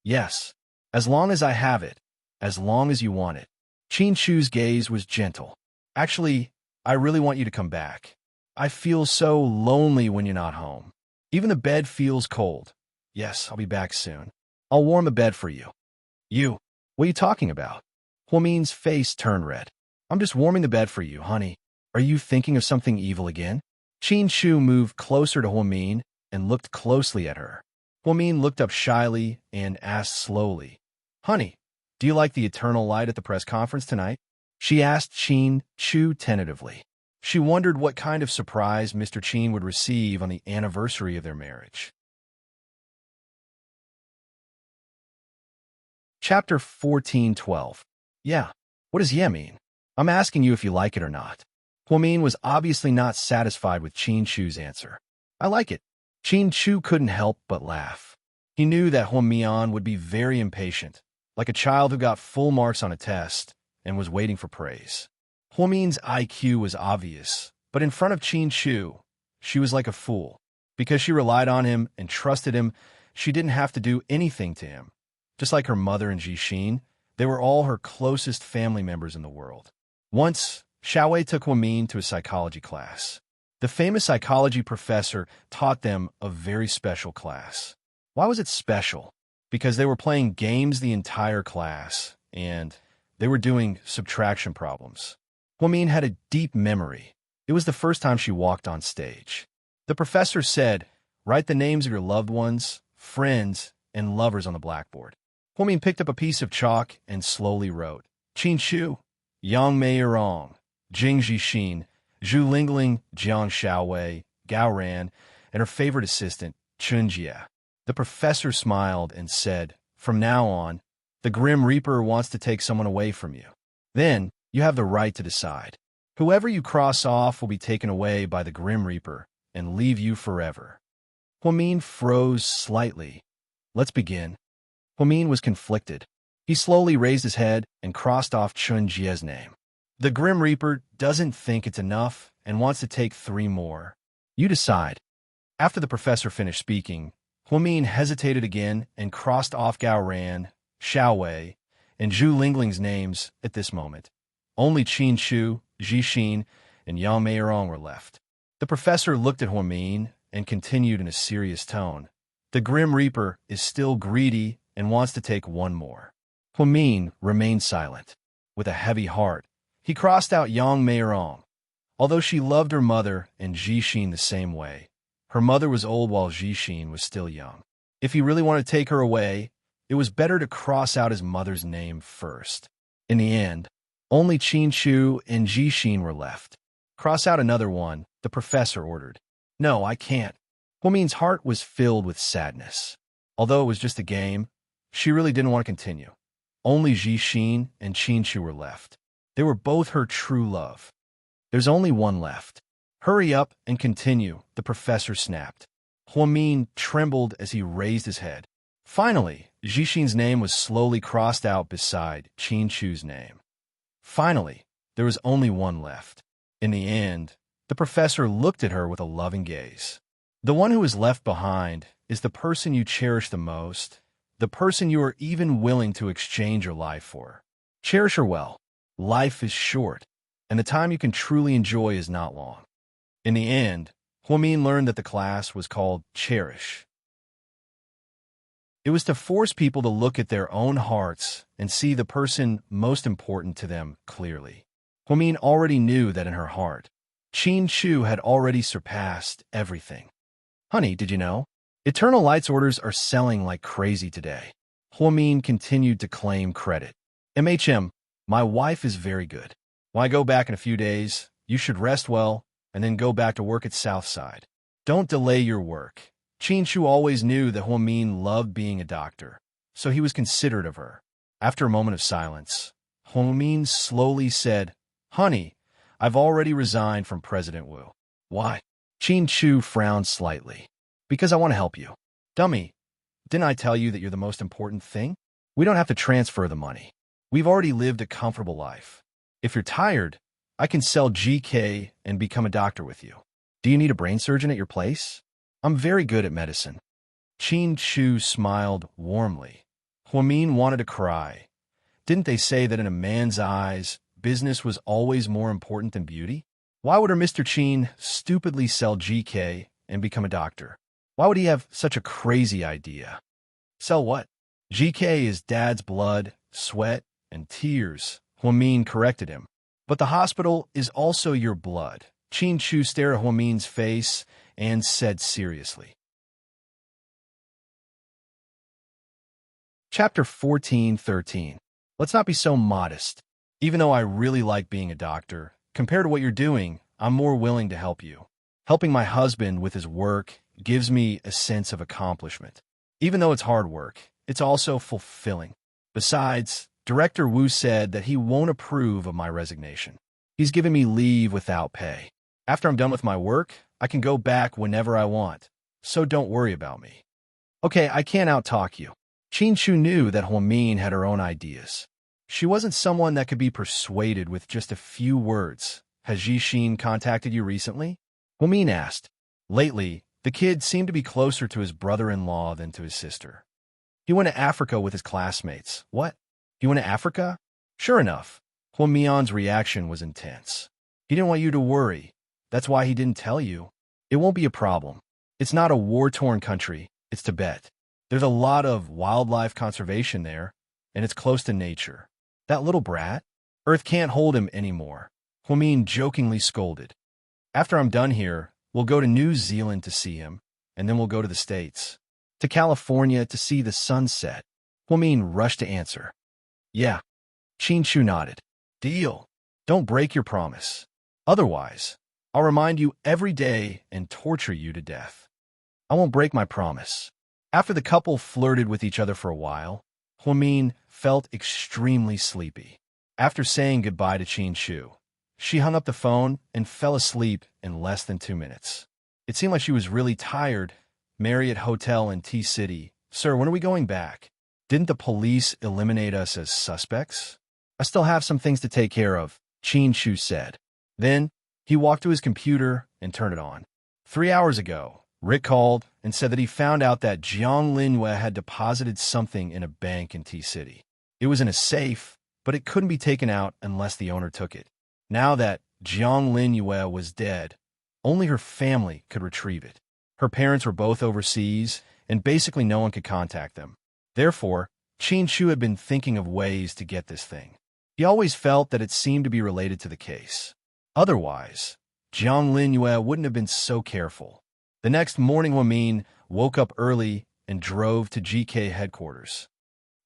Yes, as long as I have it, as long as you want it. Qin Shu's gaze was gentle. Actually, I really want you to come back. I feel so lonely when you're not home. Even the bed feels cold. Yes, I'll be back soon. I'll warm the bed for you. You? What are you talking about? Huamin's face turned red. I'm just warming the bed for you, honey. Are you thinking of something evil again? Qin Shu moved closer to Huamin and looked closely at her. Huamin looked up shyly and asked slowly, Honey, do you like the eternal light at the press conference tonight? She asked Qin Shu tentatively. She wondered what kind of surprise Mr. Qin would receive on the anniversary of their marriage. Chapter 14:12. Yeah, what does yeah mean? I'm asking you if you like it or not. Huamin was obviously not satisfied with Qin Shu's answer. I like it. Qin Shu couldn't help but laugh. He knew that Huamian would be very impatient, like a child who got full marks on a test and was waiting for praise. Huamin's IQ was obvious, but in front of Qin Shu, she was like a fool. Because she relied on him and trusted him, she didn't have to do anything to him. Just like her mother and Jixin, they were all her closest family members in the world. Once, Xiaowei took Huamin to a psychology class. The famous psychology professor taught them a very special class. Why was it special? Because they were playing games the entire class, and they were doing subtraction problems. Huamin had a deep memory. It was the first time she walked on stage. The professor said, write the names of your loved ones, friends, and lovers on the blackboard. Huamin picked up a piece of chalk and slowly wrote, Qin Shu, Yang Meirong, Jing Jixin, Zhu Lingling, Jiang Xiaowei, Gao Ran, and her favorite assistant, Chun Jia. The professor smiled and said, from now on, the Grim Reaper wants to take someone away from you. Then, you have the right to decide. Whoever you cross off will be taken away by the Grim Reaper and leave you forever. Huamin froze slightly. Let's begin. Huamin was conflicted. He slowly raised his head and crossed off Chun Jia's name. The Grim Reaper doesn't think it's enough and wants to take 3 more. You decide. After the professor finished speaking, Huamin hesitated again and crossed off Gao Ran, Xiaowei, and Zhu Lingling's names at this moment. Only Qin Shu, Jixin, and Yang Meirong were left. The professor looked at Huamin and continued in a serious tone. The Grim Reaper is still greedy and wants to take 1 more. Huamin remained silent. With a heavy heart, he crossed out Yang Meirong. Although she loved her mother and Jixin the same way, her mother was old while Jixin was still young. If he really wanted to take her away, it was better to cross out his mother's name first. In the end, only Qin Shu and Jixin were left. Cross out another one, the professor ordered. No, I can't. Huamin's heart was filled with sadness. Although it was just a game, she really didn't want to continue. Only Jixin and Qin Shu were left. They were both her true love. There's only one left. Hurry up and continue, the professor snapped. Huamin trembled as he raised his head. Finally, Jixin's name was slowly crossed out beside Qin Chu's name. Finally, there was only one left. In the end, the professor looked at her with a loving gaze. The one who is left behind is the person you cherish the most, the person you are even willing to exchange your life for. Cherish her well. Life is short, and the time you can truly enjoy is not long. In the end, Huamin learned that the class was called Cherish. It was to force people to look at their own hearts and see the person most important to them clearly. Huamin already knew that in her heart, Qin Chu had already surpassed everything. Honey, did you know? Eternal Light's orders are selling like crazy today. Huamin continued to claim credit. My wife is very good. When I go back in a few days, you should rest well and then go back to work at Southside. Don't delay your work. Qin Chu always knew that Huamin loved being a doctor, so he was considerate of her. After a moment of silence, Huamin slowly said, Honey, I've already resigned from President Wu. Why? Qin Chu frowned slightly. Because I want to help you. Dummy, didn't I tell you that you're the most important thing? We don't have to transfer the money. We've already lived a comfortable life. If you're tired, I can sell GK and become a doctor with you. Do you need a brain surgeon at your place? I'm very good at medicine. Qin Chu smiled warmly. Huamin wanted to cry. Didn't they say that in a man's eyes, business was always more important than beauty? Why would her Mr. Qin stupidly sell GK and become a doctor? Why would he have such a crazy idea? Sell what? GK is Dad's blood, sweat, and tears, Huamin corrected him. But the hospital is also your blood. Qin Chu stared at Huamin's face and said seriously. Chapter 14:13. Let's not be so modest. Even though I really like being a doctor, compared to what you're doing, I'm more willing to help you. Helping my husband with his work gives me a sense of accomplishment. Even though it's hard work, it's also fulfilling. Besides, Director Wu said that he won't approve of my resignation. He's given me leave without pay. After I'm done with my work, I can go back whenever I want, so don't worry about me. Okay, I can't out-talk you. Qin Chu knew that Huamin had her own ideas. She wasn't someone that could be persuaded with just a few words. Has Jixin contacted you recently? Huamin asked. Lately, the kid seemed to be closer to his brother-in-law than to his sister. He went to Africa with his classmates. What? He went to Africa? Sure enough, Huamin's reaction was intense. He didn't want you to worry. That's why he didn't tell you. It won't be a problem. It's not a war-torn country. It's Tibet. There's a lot of wildlife conservation there, and it's close to nature. That little brat? Earth can't hold him anymore. Huamin jokingly scolded. After I'm done here, we'll go to New Zealand to see him, and then we'll go to the States. To California to see the sunset. Huamin rushed to answer. Yeah. Qin Chu nodded. Deal. Don't break your promise. Otherwise, I'll remind you every day and torture you to death. I won't break my promise. After the couple flirted with each other for a while, Huamin felt extremely sleepy. After saying goodbye to Qin Chu, she hung up the phone and fell asleep in less than 2 minutes. It seemed like she was really tired. Marriott Hotel in T-City. Sir, when are we going back? Didn't the police eliminate us as suspects? I still have some things to take care of, Qin Chu said. Then, he walked to his computer and turned it on. 3 hours ago, Rick called and said that he found out that Jiang Linyue had deposited something in a bank in T-City. It was in a safe, but it couldn't be taken out unless the owner took it. Now that Jiang Linyue was dead, only her family could retrieve it. Her parents were both overseas, and basically no one could contact them. Therefore, Qin Chu had been thinking of ways to get this thing. He always felt that it seemed to be related to the case. Otherwise, Jiang Linyue wouldn't have been so careful. The next morning, Huamin woke up early and drove to GK headquarters.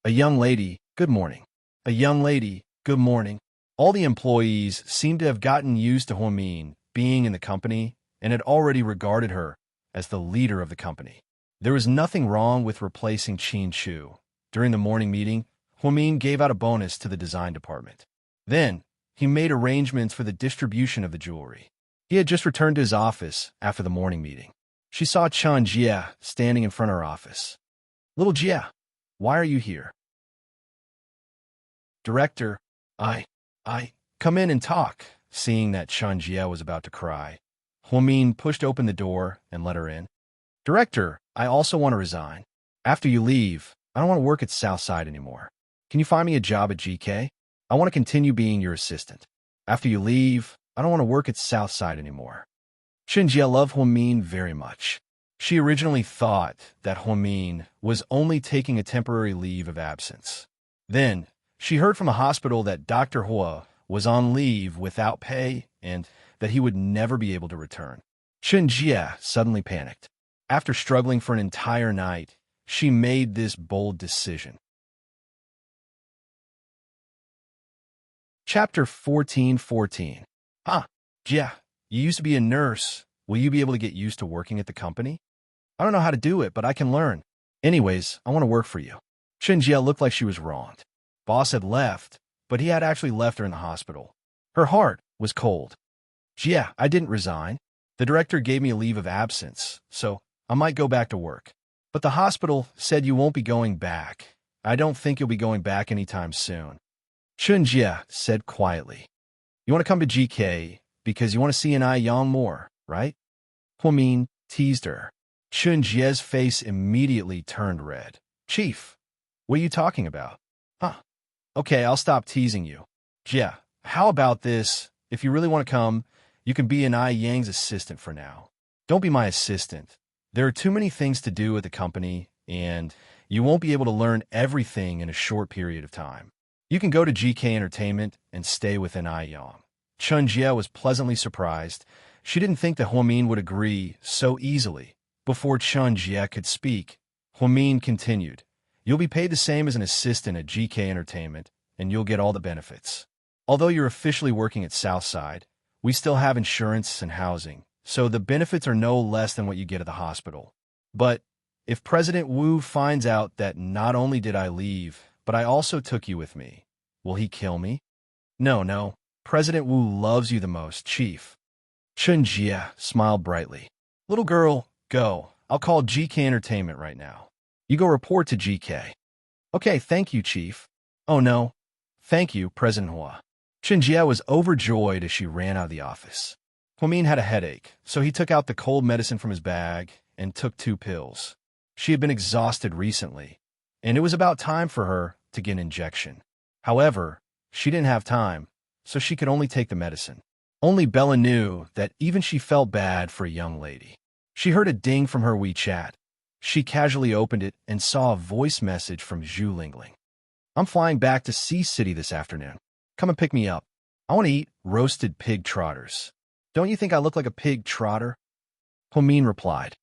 A young lady, good morning. A young lady, good morning. All the employees seemed to have gotten used to Huamin being in the company and had already regarded her as the leader of the company. There was nothing wrong with replacing Qin Chu. During the morning meeting, Huamin gave out a bonus to the design department. Then, he made arrangements for the distribution of the jewelry. He had just returned to his office after the morning meeting. She saw Chan Jie standing in front of her office. Little Jie, Why are you here? Director, I, I, come in and talk. Seeing that Chun Jie was about to cry, Huamin pushed open the door and let her in. Director, I also want to resign. After you leave, I don't want to work at Southside anymore. Can you find me a job at GK? I want to continue being your assistant. After you leave, I don't want to work at Southside anymore. Chun Jie loved Huamin very much. She originally thought that Huamin was only taking a temporary leave of absence. Then, she heard from a hospital that Dr. Hua was on leave without pay and that he would never be able to return. Chun Jie suddenly panicked. After struggling for an entire night, she made this bold decision. Chapter 14:14. Jie, you used to be a nurse. Will you be able to get used to working at the company? I don't know how to do it, but I can learn. Anyways, I want to work for you. Chun Jie looked like she was wronged. Boss had left, but he had actually left her in the hospital. Her heart was cold. Jie, I didn't resign. The director gave me a leave of absence, so I might go back to work. But the hospital said you won't be going back. I don't think you'll be going back anytime soon. Chun Jie said quietly. You want to come to GK because you want to see an Yang more, right? Huamin teased her. Chun Jie's face immediately turned red. Chief, what are you talking about? Okay, I'll stop teasing you. Jie, how about this? If you really want to come, you can be an Yang's assistant for now. Don't be my assistant. There are too many things to do at the company, and you won't be able to learn everything in a short period of time. You can go to GK Entertainment and stay with an Yang. Chun Jie was pleasantly surprised. She didn't think that Huamin would agree so easily. Before Chun Jie could speak, Huamin continued. You'll be paid the same as an assistant at GK Entertainment, and you'll get all the benefits. Although you're officially working at Southside, we still have insurance and housing, so the benefits are no less than what you get at the hospital. But if President Wu finds out that not only did I leave, but I also took you with me, will he kill me? No. President Wu loves you the most, Chief. Chun Jie smiled brightly. Little girl, go. I'll call GK Entertainment right now. You go report to GK. Okay, thank you, Chief. Oh no. Thank you, President Hua. Chun Jie was overjoyed as she ran out of the office. Huamin had a headache, so he took out the cold medicine from his bag and took 2 pills. She had been exhausted recently, and it was about time for her to get an injection. However, she didn't have time, so she could only take the medicine. Only Bella knew that even she felt bad for a young lady. She heard a ding from her WeChat. She casually opened it and saw a voice message from Zhu Lingling. I'm flying back to Sea City this afternoon. Come and pick me up. I want to eat roasted pig trotters. Don't you think I look like a pig trotter? Huamin replied.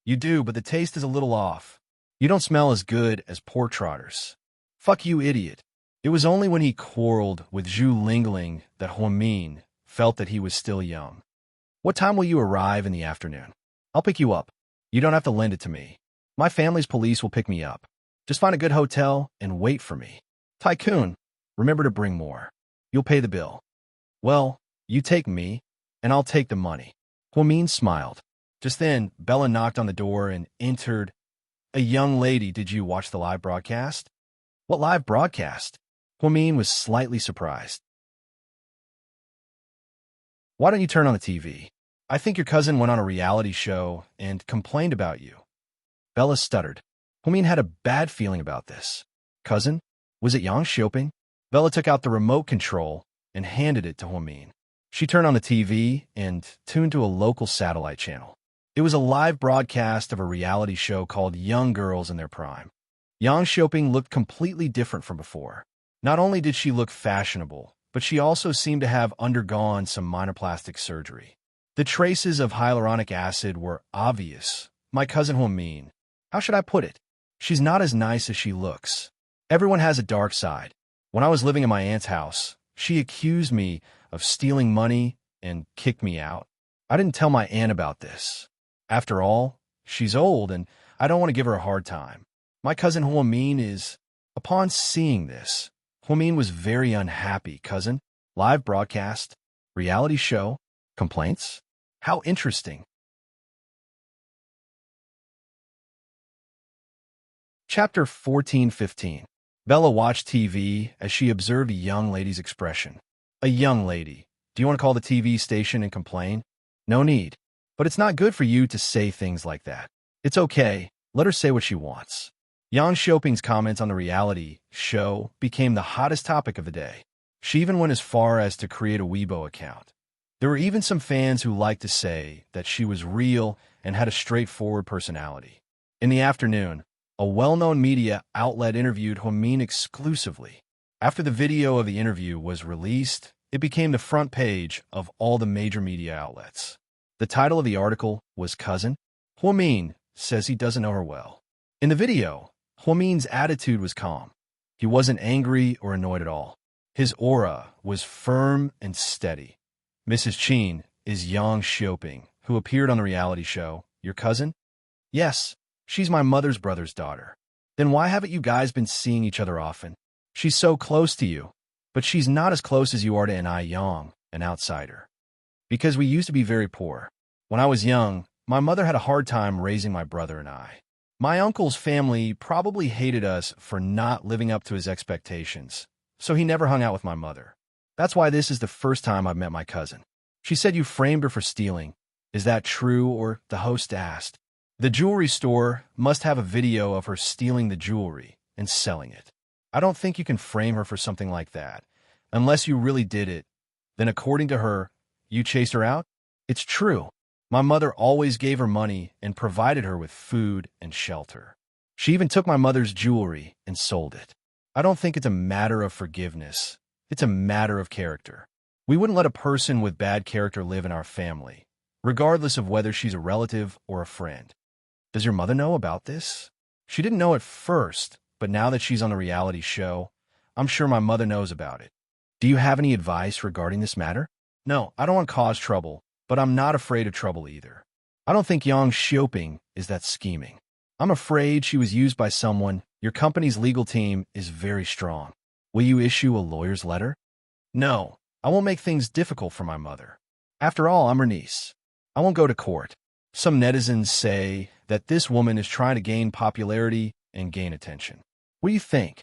You do, but the taste is a little off. You don't smell as good as pork trotters. Fuck you, idiot. It was only when he quarreled with Zhu Lingling that Huamin felt that he was still young. What time will you arrive in the afternoon? I'll pick you up. You don't have to lend it to me. My family's police will pick me up. Just find a good hotel and wait for me. Tycoon, remember to bring more. You'll pay the bill. Well, you take me, and I'll take the money. Huamin smiled. Just then, Bella knocked on the door and entered. A young lady, did you watch the live broadcast? What live broadcast? Huamin was slightly surprised. Why don't you turn on the TV? I think your cousin went on a reality show and complained about you. Bella stuttered. Huamin had a bad feeling about this. Cousin? Was it Yang Xiaoping? Bella took out the remote control and handed it to Huamin. She turned on the TV and tuned to a local satellite channel. It was a live broadcast of a reality show called Young Girls in Their Prime. Yang Xiaoping looked completely different from before. Not only did she look fashionable, but she also seemed to have undergone some minor plastic surgery. The traces of hyaluronic acid were obvious. My cousin Huamin. How should I put it? She's not as nice as she looks. Everyone has a dark side. When I was living in my aunt's house, she accused me of stealing money and kicked me out. I didn't tell my aunt about this. After all, she's old and I don't want to give her a hard time. My cousin Huamin is... Upon seeing this, Huamin was very unhappy. Cousin, live broadcast, reality show, complaints? How interesting. Chapter 14:15. Bella watched TV as she observed a young lady's expression. A young lady. Do you want to call the TV station and complain? No need. But it's not good for you to say things like that. It's okay. Let her say what she wants. Yang Xiaoping's comments on the reality show became the hottest topic of the day. She even went as far as to create a Weibo account. There were even some fans who liked to say that she was real and had a straightforward personality. In the afternoon, a well-known media outlet interviewed Huamin exclusively. After the video of the interview was released, it became the front page of all the major media outlets. The title of the article was Cousin. Huamin says he doesn't know her well. In the video, Huamin's attitude was calm. He wasn't angry or annoyed at all. His aura was firm and steady. Mrs. Qin is Yang Xiaoping, who appeared on the reality show. Your cousin? Yes, she's my mother's brother's daughter. Then why haven't you guys been seeing each other often? She's so close to you, but she's not as close as you are to Yang, an outsider. Because we used to be very poor. When I was young, my mother had a hard time raising my brother and I. My uncle's family probably hated us for not living up to his expectations, so he never hung out with my mother. That's why this is the first time I've met my cousin. She said you framed her for stealing. Is that true? Or the host asked. The jewelry store must have a video of her stealing the jewelry and selling it. I don't think you can frame her for something like that. Unless you really did it, then according to her, you chased her out? It's true. My mother always gave her money and provided her with food and shelter. She even took my mother's jewelry and sold it. I don't think it's a matter of forgiveness. It's a matter of character. We wouldn't let a person with bad character live in our family, regardless of whether she's a relative or a friend. Does your mother know about this? She didn't know at first, but now that she's on the reality show, I'm sure my mother knows about it. Do you have any advice regarding this matter? No, I don't want to cause trouble, but I'm not afraid of trouble either. I don't think Yang Xiaoping is that scheming. I'm afraid she was used by someone. Your company's legal team is very strong. Will you issue a lawyer's letter? No, I won't make things difficult for my mother. After all, I'm her niece. I won't go to court. Some netizens say that this woman is trying to gain popularity and gain attention. What do you think?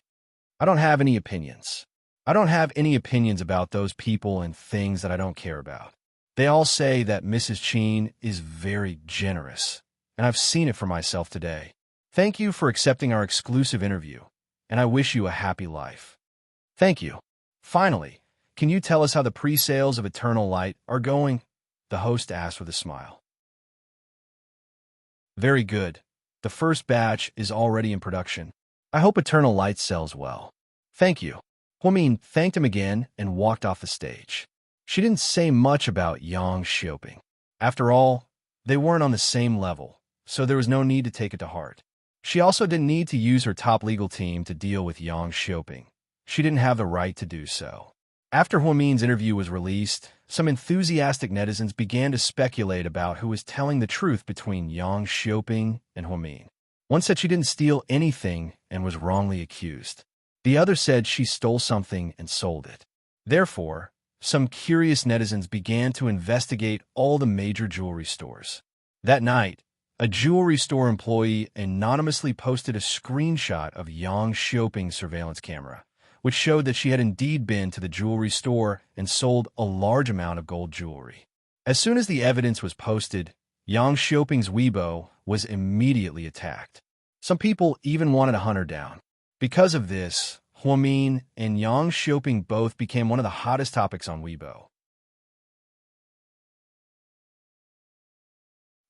I don't have any opinions. I don't have any opinions about those people and things that I don't care about. They all say that Mrs. Qin is very generous, and I've seen it for myself today. Thank you for accepting our exclusive interview, and I wish you a happy life. Thank you. Finally, can you tell us how the pre-sales of Eternal Light are going? The host asked with a smile. Very good. The first batch is already in production. I hope Eternal Light sells well. Thank you. Huamin thanked him again and walked off the stage. She didn't say much about Yang Xiaoping. After all, they weren't on the same level, so there was no need to take it to heart. She also didn't need to use her top legal team to deal with Yang Xiaoping. She didn't have the right to do so. After Huamin's interview was released, some enthusiastic netizens began to speculate about who was telling the truth between Yang Xiaoping and Huamin. One said she didn't steal anything and was wrongly accused. The other said she stole something and sold it. Therefore, some curious netizens began to investigate all the major jewelry stores. That night, a jewelry store employee anonymously posted a screenshot of Yang Xiaoping's surveillance camera, which showed that she had indeed been to the jewelry store and sold a large amount of gold jewelry. As soon as the evidence was posted, Yang Xiaoping's Weibo was immediately attacked. Some people even wanted to hunt her down. Because of this, Huamin and Yang Xiaoping both became one of the hottest topics on Weibo.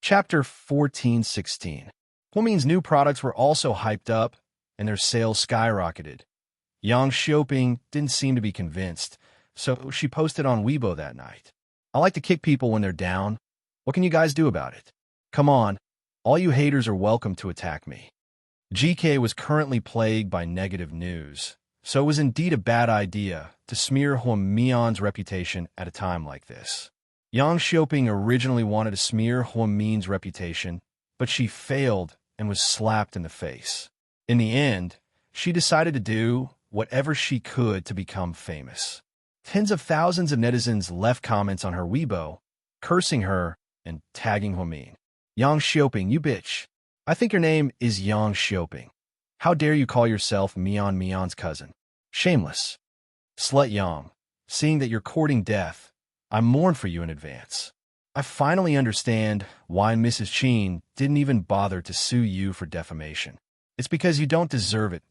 Chapter 14:16. Huamin's new products were also hyped up, and their sales skyrocketed. Yang Xiaoping didn't seem to be convinced, so she posted on Weibo that night. I like to kick people when they're down. What can you guys do about it? Come on, all you haters are welcome to attack me. GK was currently plagued by negative news, so it was indeed a bad idea to smear Huamin's reputation at a time like this. Yang Xiaoping originally wanted to smear Huamin's reputation, but she failed and was slapped in the face. In the end, she decided to do whatever she could to become famous. Tens of thousands of netizens left comments on her Weibo, cursing her and tagging Huamin. Yang Xiaoping, you bitch. I think your name is Yang Xiaoping. How dare you call yourself Mion's cousin? Shameless. Slut Yang, seeing that you're courting death, I mourn for you in advance. I finally understand why Mrs. Chin didn't even bother to sue you for defamation. It's because you don't deserve it.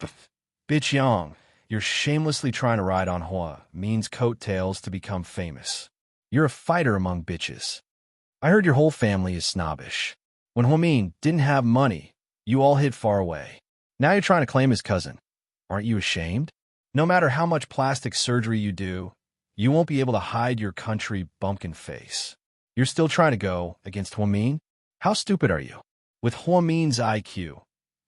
Bitch Yang, you're shamelessly trying to ride on Hua Min's coattails to become famous. You're a fighter among bitches. I heard your whole family is snobbish. When Hua Min didn't have money, you all hid far away. Now you're trying to claim his cousin. Aren't you ashamed? No matter how much plastic surgery you do, you won't be able to hide your country bumpkin face. You're still trying to go against Hua Min? How stupid are you? With Hua Min's IQ,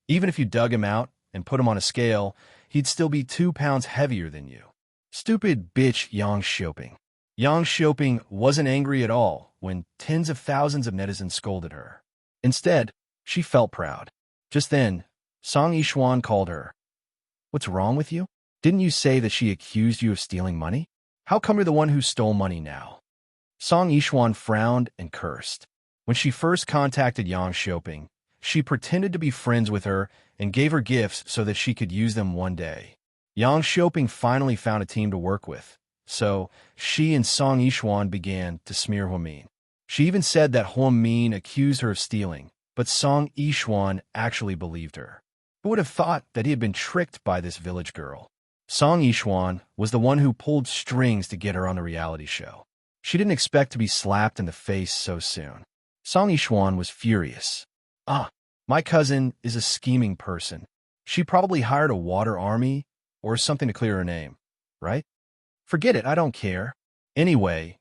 even if you dug him out and put him on a scale, he'd still be 2 pounds heavier than you. Stupid bitch Yang Xiaoping. Yang Xiaoping wasn't angry at all when tens of thousands of netizens scolded her. Instead, she felt proud. Just then, Song Yishuan called her. What's wrong with you? Didn't you say that she accused you of stealing money? How come you're the one who stole money now? Song Yishuan frowned and cursed. When she first contacted Yang Xiaoping, she pretended to be friends with her and gave her gifts so that she could use them one day. Yang Xiaoping finally found a team to work with, so she and Song Yishuan began to smear Hua Min. She even said that Hua Min accused her of stealing, but Song Yishuan actually believed her. Who would have thought that he had been tricked by this village girl? Song Yishuan was the one who pulled strings to get her on the reality show. She didn't expect to be slapped in the face so soon. Song Yishuan was furious. My cousin is a scheming person. She probably hired a water army or something to clear her name, right? Forget it, I don't care. Anyway,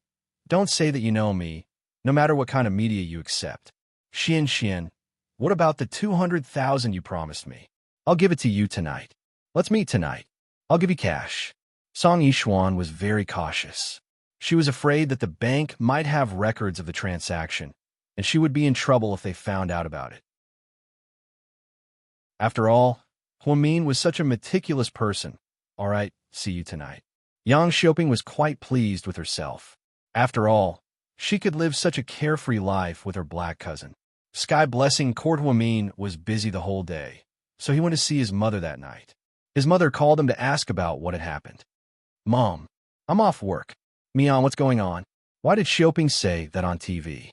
don't say that you know me, no matter what kind of media you accept. Xian, what about the 200,000 you promised me? I'll give it to you tonight. Let's meet tonight. I'll give you cash. Song Yishuan was very cautious. She was afraid that the bank might have records of the transaction, and she would be in trouble if they found out about it. After all, Hua Min was such a meticulous person. All right, see you tonight. Yang Xiaoping was quite pleased with herself. After all, she could live such a carefree life with her black cousin. Sky Blessing Court Hua Min was busy the whole day, so he went to see his mother that night. His mother called him to ask about what had happened. Mom, I'm off work. Mian, what's going on? Why did Xiaoping say that on TV?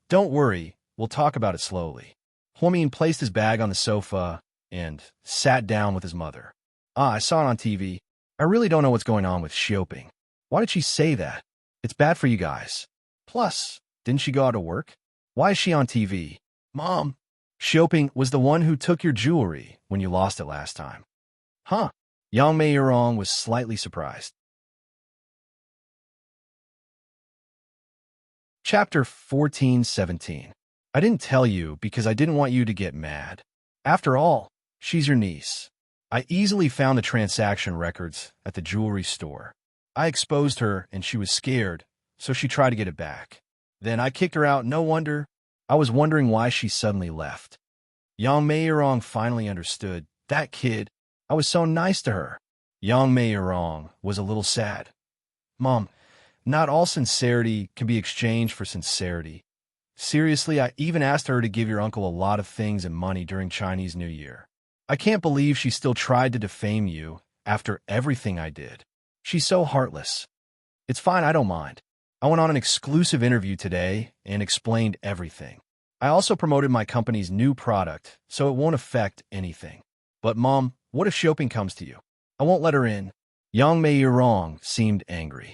Don't worry, we'll talk about it slowly. Hua Min placed his bag on the sofa and sat down with his mother. I saw it on TV. I really don't know what's going on with Xiaoping. Why did she say that? It's bad for you guys. Plus, didn't she go out to work? Why is she on TV? Mom, Xiaoping was the one who took your jewelry when you lost it last time. Huh? Yang Meiyerong was slightly surprised. Chapter 14-17. I didn't tell you because I didn't want you to get mad. After all, she's your niece. I easily found the transaction records at the jewelry store. I exposed her and she was scared, so she tried to get it back. Then I kicked her out. No wonder. I was wondering why she suddenly left. Yang Meiyerong finally understood. That kid. I was so nice to her. Yang Meiyerong was a little sad. Mom, not all sincerity can be exchanged for sincerity. Seriously, I even asked her to give your uncle a lot of things and money during Chinese New Year. I can't believe she still tried to defame you after everything I did. She's so heartless. It's fine, I don't mind. I went on an exclusive interview today and explained everything. I also promoted my company's new product, so it won't affect anything. But Mom, what if Xiaoping comes to you? I won't let her in. Yang Meiyerong seemed angry.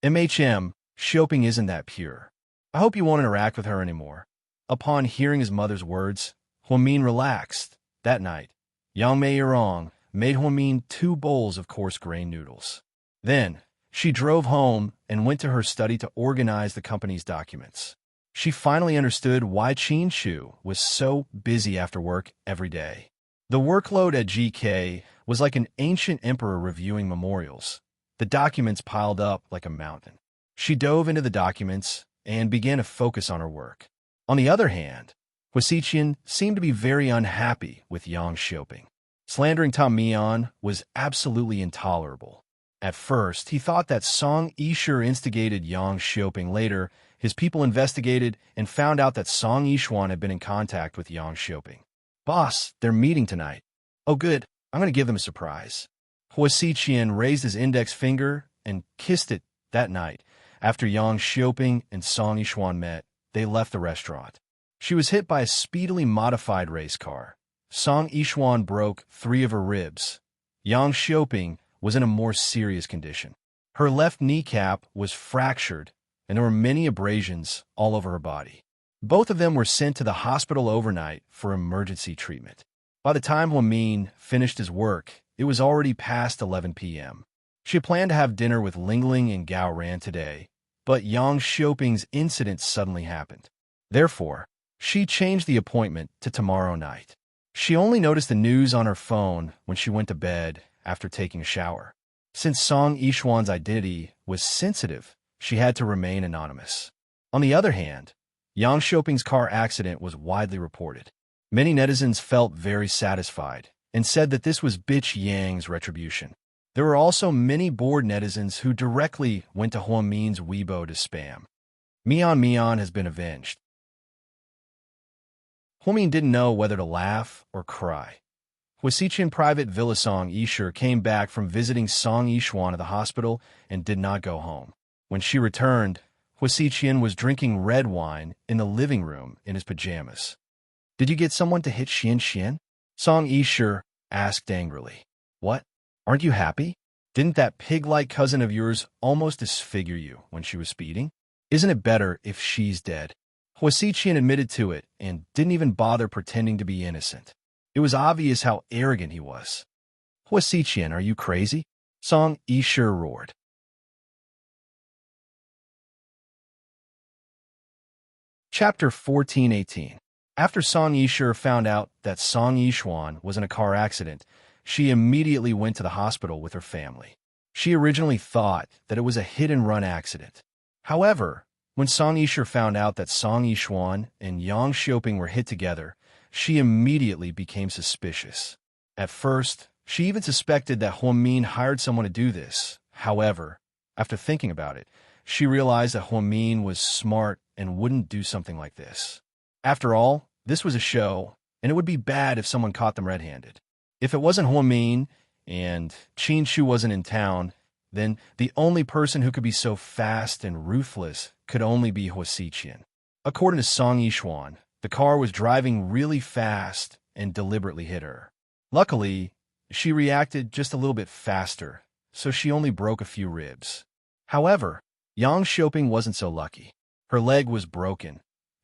Xiaoping isn't that pure. I hope you won't interact with her anymore. Upon hearing his mother's words, Hua Min relaxed. That night, Yang Meiyerong made Hua Min 2 bowls of coarse grain noodles. Then, she drove home and went to her study to organize the company's documents. She finally understood why Qin Shu was so busy after work every day. The workload at GK was like an ancient emperor reviewing memorials. The documents piled up like a mountain. She dove into the documents and began to focus on her work. On the other hand, Hua Xiqian seemed to be very unhappy with Yang Xiaoping. Slandering Tom Mian was absolutely intolerable. At first, he thought that Song Yishu instigated Yang Xiaoping. Later, his people investigated and found out that Song Yishuan had been in contact with Yang Xiaoping. Boss, they're meeting tonight. Oh good, I'm going to give them a surprise. Huasi Qian raised his index finger and kissed it that night. After Yang Xiaoping and Song Yishuan met, they left the restaurant. She was hit by a speedily modified race car. Song Yishuan broke 3 of her ribs. Yang Xiaoping was in a more serious condition. Her left kneecap was fractured, and there were many abrasions all over her body. Both of them were sent to the hospital overnight for emergency treatment. By the time Huamin finished his work, it was already past 11 p.m. She had planned to have dinner with Lingling and Gao Ran today, but Yang Xiaoping's incident suddenly happened. Therefore, she changed the appointment to tomorrow night. She only noticed the news on her phone when she went to bed after taking a shower. Since Song Yishuan's identity was sensitive, she had to remain anonymous. On the other hand, Yang Xiaoping's car accident was widely reported. Many netizens felt very satisfied and said that this was Bitch Yang's retribution. There were also many bored netizens who directly went to Huamin's Weibo to spam. Mian has been avenged. Huamin didn't know whether to laugh or cry. Huasiqian Private Villa Song Yishu came back from visiting Song Yishuan at the hospital and did not go home. When she returned, Huasiqian was drinking red wine in the living room in his pajamas. Did you get someone to hit Xian? Song Yishu asked angrily. What? Aren't you happy? Didn't that pig-like cousin of yours almost disfigure you when she was speeding? Isn't it better if she's dead? Huasiqian admitted to it and didn't even bother pretending to be innocent. It was obvious how arrogant he was. Huasiqian, are you crazy? Song Yishu roared. Chapter 14:18. After Song Yishu found out that Song Yishuan was in a car accident, she immediately went to the hospital with her family. She originally thought that it was a hit-and-run accident. However, when Song Yishu found out that Song Yishuan and Yang Xiaoping were hit together, she immediately became suspicious. At first, she even suspected that Huamin hired someone to do this. However, after thinking about it, she realized that Huamin was smart and wouldn't do something like this. After all, this was a show, and it would be bad if someone caught them red-handed. If it wasn't Huamin and Qin Shu wasn't in town, then the only person who could be so fast and ruthless could only be Huasiqian. According to Song Yishuan, the car was driving really fast and deliberately hit her. Luckily, she reacted just a little bit faster, so she only broke a few ribs. However, Yang Xiaoping wasn't so lucky. Her leg was broken,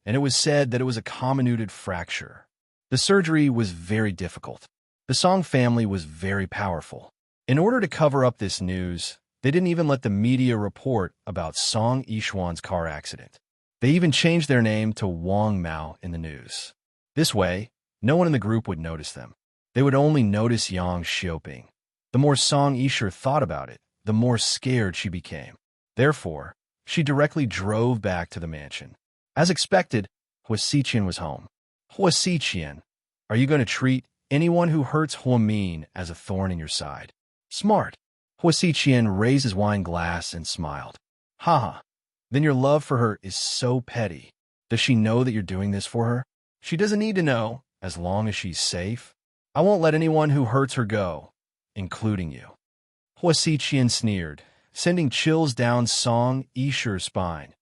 and it was said that it was a comminuted fracture. The surgery was very difficult. The Song family was very powerful. In order to cover up this news, they didn't even let the media report about Song Yishuan's car accident. They even changed their name to Wang Mao in the news. This way, no one in the group would notice them. They would only notice Yang Xiaoping. The more Song Yishu thought about it, the more scared she became. Therefore, she directly drove back to the mansion. As expected, Huasiqian was home. Huasiqian, are you going to treat anyone who hurts Huamin as a thorn in your side? Smart. Huasiqian raised his wine glass and smiled. Haha, then your love for her is so petty. Does she know that you're doing this for her? She doesn't need to know, as long as she's safe. I won't let anyone who hurts her go, including you. Huasiqian sneered, sending chills down Song Yishu's spine.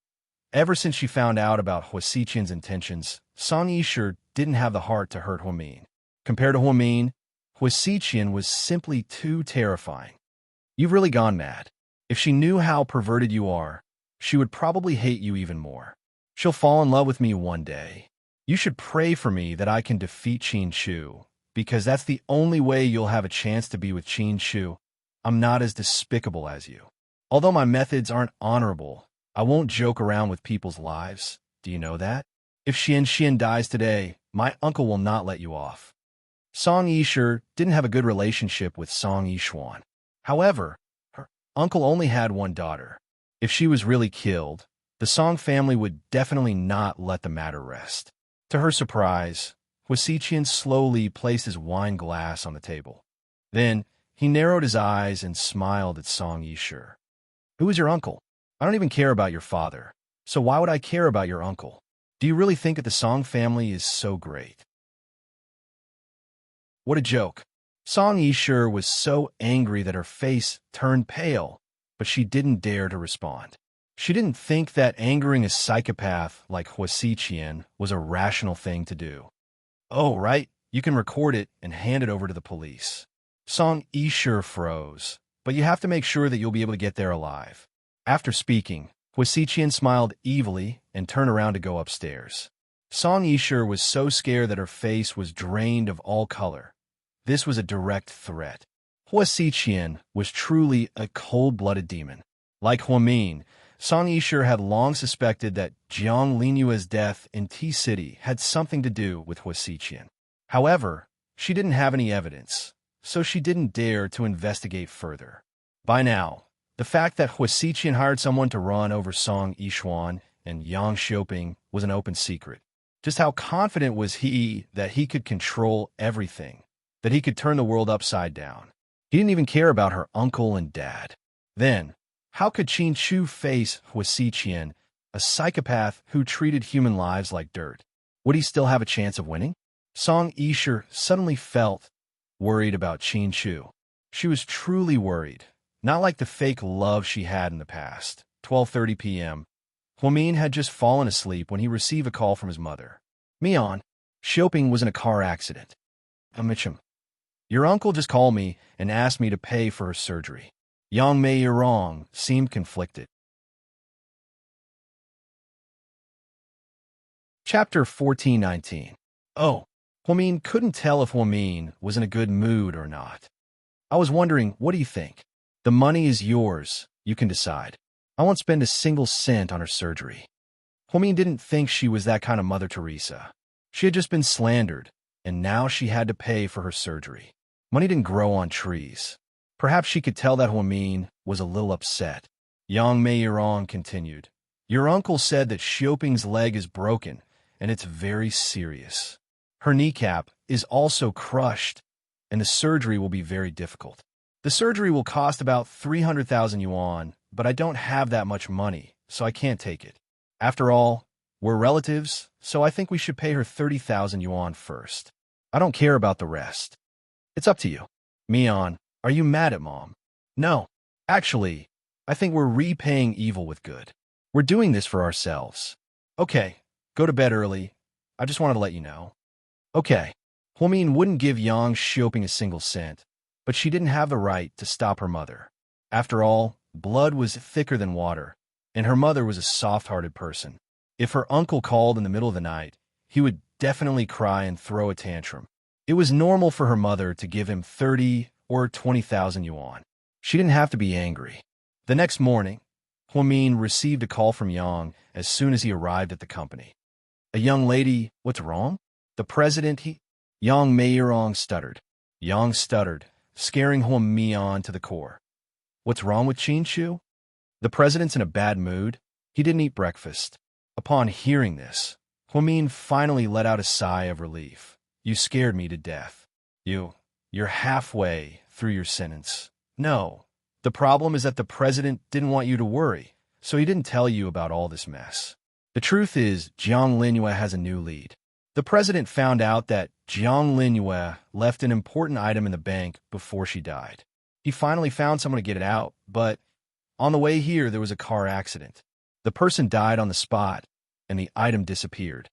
Ever since she found out about Huasiqian's intentions, Song Yishu didn't have the heart to hurt Huamin. Compared to Huamin, Huasiqian was simply too terrifying. You've really gone mad. If she knew how perverted you are, she would probably hate you even more. She'll fall in love with me one day. You should pray for me that I can defeat Qin Shu, because that's the only way you'll have a chance to be with Qin Shu. I'm not as despicable as you. Although my methods aren't honorable, I won't joke around with people's lives. Do you know that? If Xian dies today, my uncle will not let you off. Song Yishu didn't have a good relationship with Song Yishuan. However, her uncle only had one daughter. If she was really killed, the Song family would definitely not let the matter rest. To her surprise, Huasiqian slowly placed his wine glass on the table. Then, he narrowed his eyes and smiled at Song Yishu. Who is your uncle? I don't even care about your father, so why would I care about your uncle? Do you really think that the Song family is so great? What a joke. Song Yishur was so angry that her face turned pale, but she didn't dare to respond. She didn't think that angering a psychopath like Hua Xiqian was a rational thing to do. Oh, right, you can record it and hand it over to the police. Song Yishur froze, but you have to make sure that you'll be able to get there alive. After speaking, Hua Xiqian smiled evilly and turned around to go upstairs. Song Yishur was so scared that her face was drained of all color. This was a direct threat. Hua Xiqian was truly a cold-blooded demon. Like Huamin, Song Yishur had long suspected that Jiang Linyue's death in T-City had something to do with Hua Xiqian. However, she didn't have any evidence, so she didn't dare to investigate further. By now, the fact that Hua Xiqian hired someone to run over Song Yishuan and Yang Xiuping was an open secret. Just how confident was he that he could control everything, that he could turn the world upside down? He didn't even care about her uncle and dad. Then, how could Qin Chu face Hua Xiqian, a psychopath who treated human lives like dirt? Would he still have a chance of winning? Song Yishur suddenly felt worried about Qin Chu. She was truly worried, not like the fake love she had in the past. 12:30 p.m. Huamin had just fallen asleep when he received a call from his mother. Mian, Xiuping was in a car accident. Amicham, your uncle just called me and asked me to pay for her surgery. Yang Mei Yirong seemed conflicted. Chapter 14:19. Oh, Huamin couldn't tell if Huamin was in a good mood or not. I was wondering, what do you think? The money is yours. You can decide. I won't spend a single cent on her surgery. Huamin didn't think she was that kind of Mother Teresa. She had just been slandered, and now she had to pay for her surgery. Money didn't grow on trees. Perhaps she could tell that Huamin was a little upset. Yang Mei Yirong continued. Your uncle said that Xiuping's leg is broken, and it's very serious. Her kneecap is also crushed, and the surgery will be very difficult. The surgery will cost about 300,000 yuan, but I don't have that much money, so I can't take it. After all, we're relatives, so I think we should pay her 30,000 yuan first. I don't care about the rest. It's up to you. Mian, are you mad at Mom? No. Actually, I think we're repaying evil with good. We're doing this for ourselves. Okay, go to bed early. I just wanted to let you know. Okay. Huamin wouldn't give Yang Xiuping a single cent, but she didn't have the right to stop her mother. After all, blood was thicker than water, and her mother was a soft-hearted person. If her uncle called in the middle of the night, he would definitely cry and throw a tantrum. It was normal for her mother to give him 30 or 20,000 yuan. She didn't have to be angry. The next morning, Huamin received a call from Yang as soon as he arrived at the company. A young lady, what's wrong? The president, Yang Mei Yirong stuttered. Yang stuttered, scaring Huamian to the core. What's wrong with Qin Chu? The president's in a bad mood. He didn't eat breakfast. Upon hearing this, Huamin finally let out a sigh of relief. You scared me to death. You're halfway through your sentence. No, the problem is that the president didn't want you to worry, so he didn't tell you about all this mess. The truth is, Jiang Linyue has a new lead. The president found out that Jiang Linyue left an important item in the bank before she died. He finally found someone to get it out, but on the way here, there was a car accident. The person died on the spot, and the item disappeared.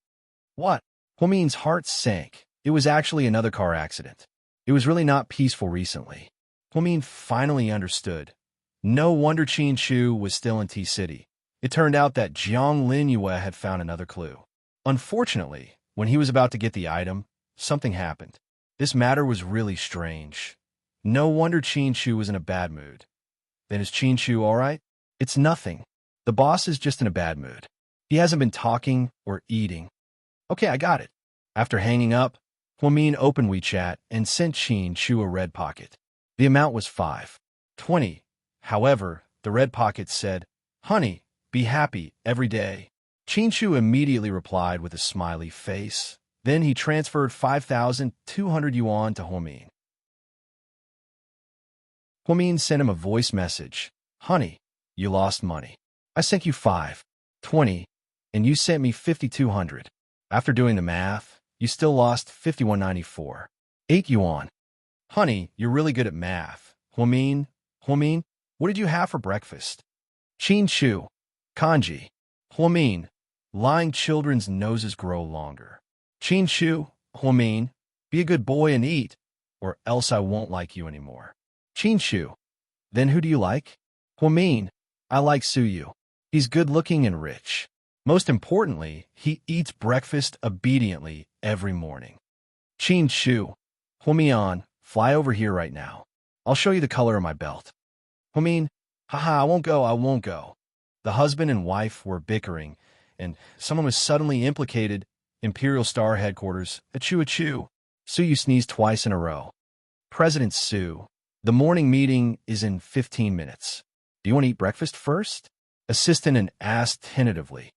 What? Huamin's heart sank. It was actually another car accident. It was really not peaceful recently. Huamin finally understood. No wonder Qin Chu was still in T-City. It turned out that Jiang Linyue had found another clue. Unfortunately, when he was about to get the item, something happened. This matter was really strange. No wonder Qin Chu was in a bad mood. Then is Qin Chu all right? It's nothing. The boss is just in a bad mood. He hasn't been talking or eating. Okay, I got it. After hanging up, Huamin opened WeChat and sent Qin Chu a red pocket. The amount was 5.20. However, the red pocket said, Honey, be happy every day. Qin Chu immediately replied with a smiley face. Then he transferred 5,200 yuan to Huamin. Huamin sent him a voice message. Honey, you lost money. I sent you 5.20, and you sent me 5,200. After doing the math, you still lost 51.94. 8 yuan. Honey, you're really good at math. Huamin, what did you have for breakfast? Chin Chu. Kanji. Huamin, lying children's noses grow longer. Chin Chu. Huamin, be a good boy and eat, or else I won't like you anymore. Chin Chu. Then who do you like? Huamin, I like Suyu. He's good-looking and rich. Most importantly, he eats breakfast obediently every morning. Chin Chu. Huamian, fly over here right now. I'll show you the color of my belt. Huamin, haha, I won't go. The husband and wife were bickering, and someone was suddenly implicated. Imperial Star Headquarters, achoo. Suyu sneezed twice in a row. President Su, the morning meeting is in 15 minutes. Do you want to eat breakfast first? Assistant asked tentatively.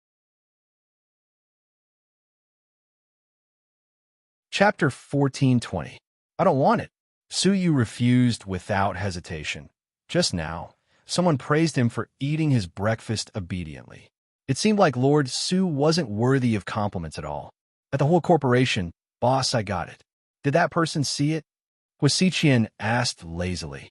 Chapter 14:20. I don't want it. Suyu refused without hesitation. Just now, someone praised him for eating his breakfast obediently. It seemed like Lord Su wasn't worthy of compliments at all. At the whole corporation, boss, I got it. Did that person see it? Huasiqian asked lazily.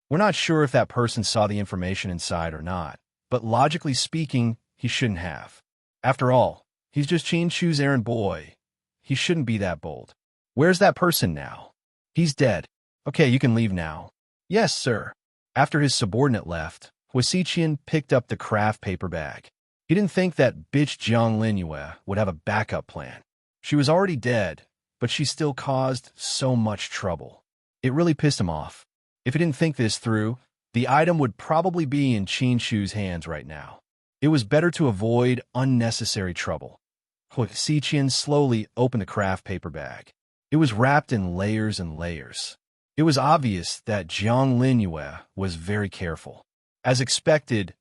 We're not sure if that person saw the information inside or not, but logically speaking, he shouldn't have. After all, he's just Chin Chu's errand boy. He shouldn't be that bold. Where's that person now? He's dead. Okay, you can leave now. Yes, sir. After his subordinate left, Huasiqian picked up the craft paper bag. He didn't think that bitch Jiang Linyue would have a backup plan. She was already dead, but she still caused so much trouble. It really pissed him off. If he didn't think this through, the item would probably be in Chin Chu's hands right now. It was better to avoid unnecessary trouble. Huasiqian slowly opened the craft paper bag. It was wrapped in layers and layers. It was obvious that Jiang Linyue was very careful. As expected,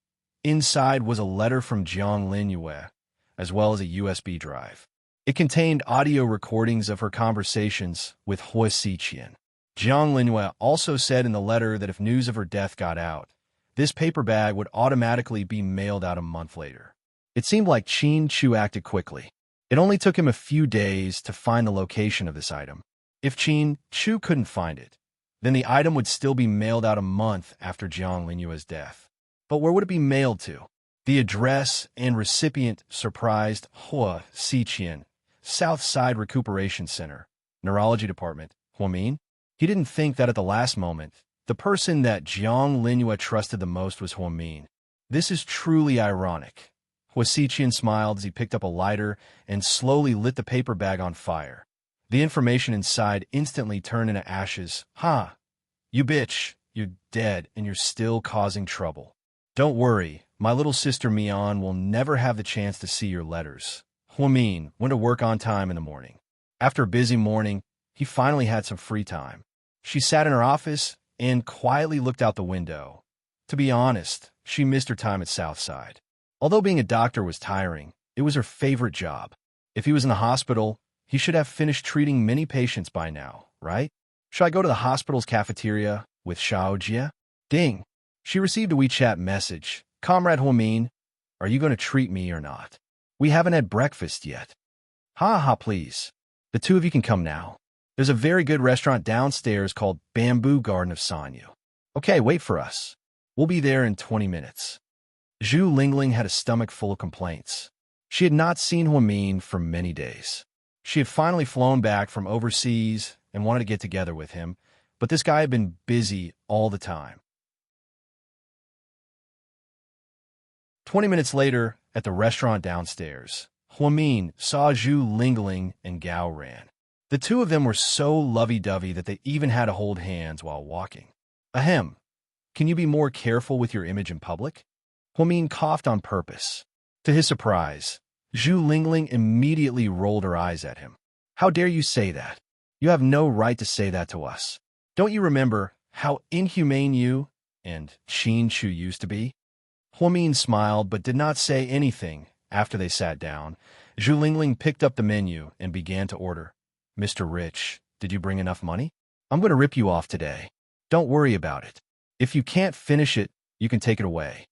inside was a letter from Jiang Linyue, as well as a USB drive. It contained audio recordings of her conversations with Huasiqian. Jiang Linyue also said in the letter that if news of her death got out, this paper bag would automatically be mailed out a month later. It seemed like Chin Chu acted quickly. It only took him a few days to find the location of this item. If Chin Chu couldn't find it, then the item would still be mailed out a month after Jiang Linyue's death. But where would it be mailed to? The address and recipient surprised Huasiqian. South Side Recuperation Center, Neurology Department. Huamin? He didn't think that at the last moment, the person that Jiang Linyue trusted the most was Huamin. This is truly ironic. Huasiqian smiled as he picked up a lighter and slowly lit the paper bag on fire. The information inside instantly turned into ashes. Ha! You bitch, you're dead and you're still causing trouble. Don't worry, my little sister Mian will never have the chance to see your letters. Huamin went to work on time in the morning. After a busy morning, he finally had some free time. She sat in her office and quietly looked out the window. To be honest, she missed her time at Southside. Although being a doctor was tiring, it was her favorite job. If he was in the hospital, he should have finished treating many patients by now, right? Should I go to the hospital's cafeteria with Xiao Jie? Ding! She received a WeChat message. Comrade Huamin, are you going to treat me or not? We haven't had breakfast yet. Ha ha, please. The two of you can come now. There's a very good restaurant downstairs called Bamboo Garden of Sanyu. Okay, wait for us. We'll be there in 20 minutes. Zhu Lingling had a stomach full of complaints. She had not seen Huamin for many days. She had finally flown back from overseas and wanted to get together with him, but this guy had been busy all the time. 20 minutes later, at the restaurant downstairs, Huamin saw Zhu Lingling and Gao Ran. The two of them were so lovey-dovey that they even had to hold hands while walking. Ahem, can you be more careful with your image in public? Huamin coughed on purpose. To his surprise, Zhu Lingling immediately rolled her eyes at him. How dare you say that? You have no right to say that to us. Don't you remember how inhumane you and Chin Chu used to be? Huamin smiled but did not say anything. After they sat down, Zhu Lingling picked up the menu and began to order. Mr. Rich, did you bring enough money? I'm going to rip you off today. Don't worry about it. If you can't finish it, you can take it away.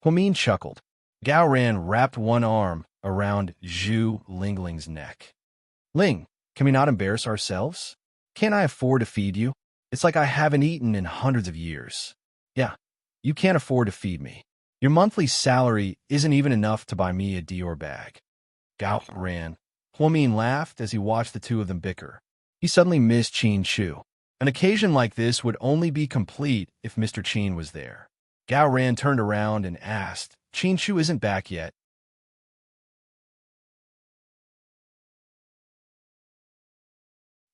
Huamin chuckled. Gao Ran wrapped one arm around Zhu Lingling's neck. Ling, can we not embarrass ourselves? Can't I afford to feed you? It's like I haven't eaten in hundreds of years. Yeah, you can't afford to feed me. Your monthly salary isn't even enough to buy me a Dior bag. Gao ran. Huamin laughed as he watched the two of them bicker. He suddenly missed Qin Chu. An occasion like this would only be complete if Mr. Qin was there. Gao Ran turned around and asked, Qin Chu isn't back yet.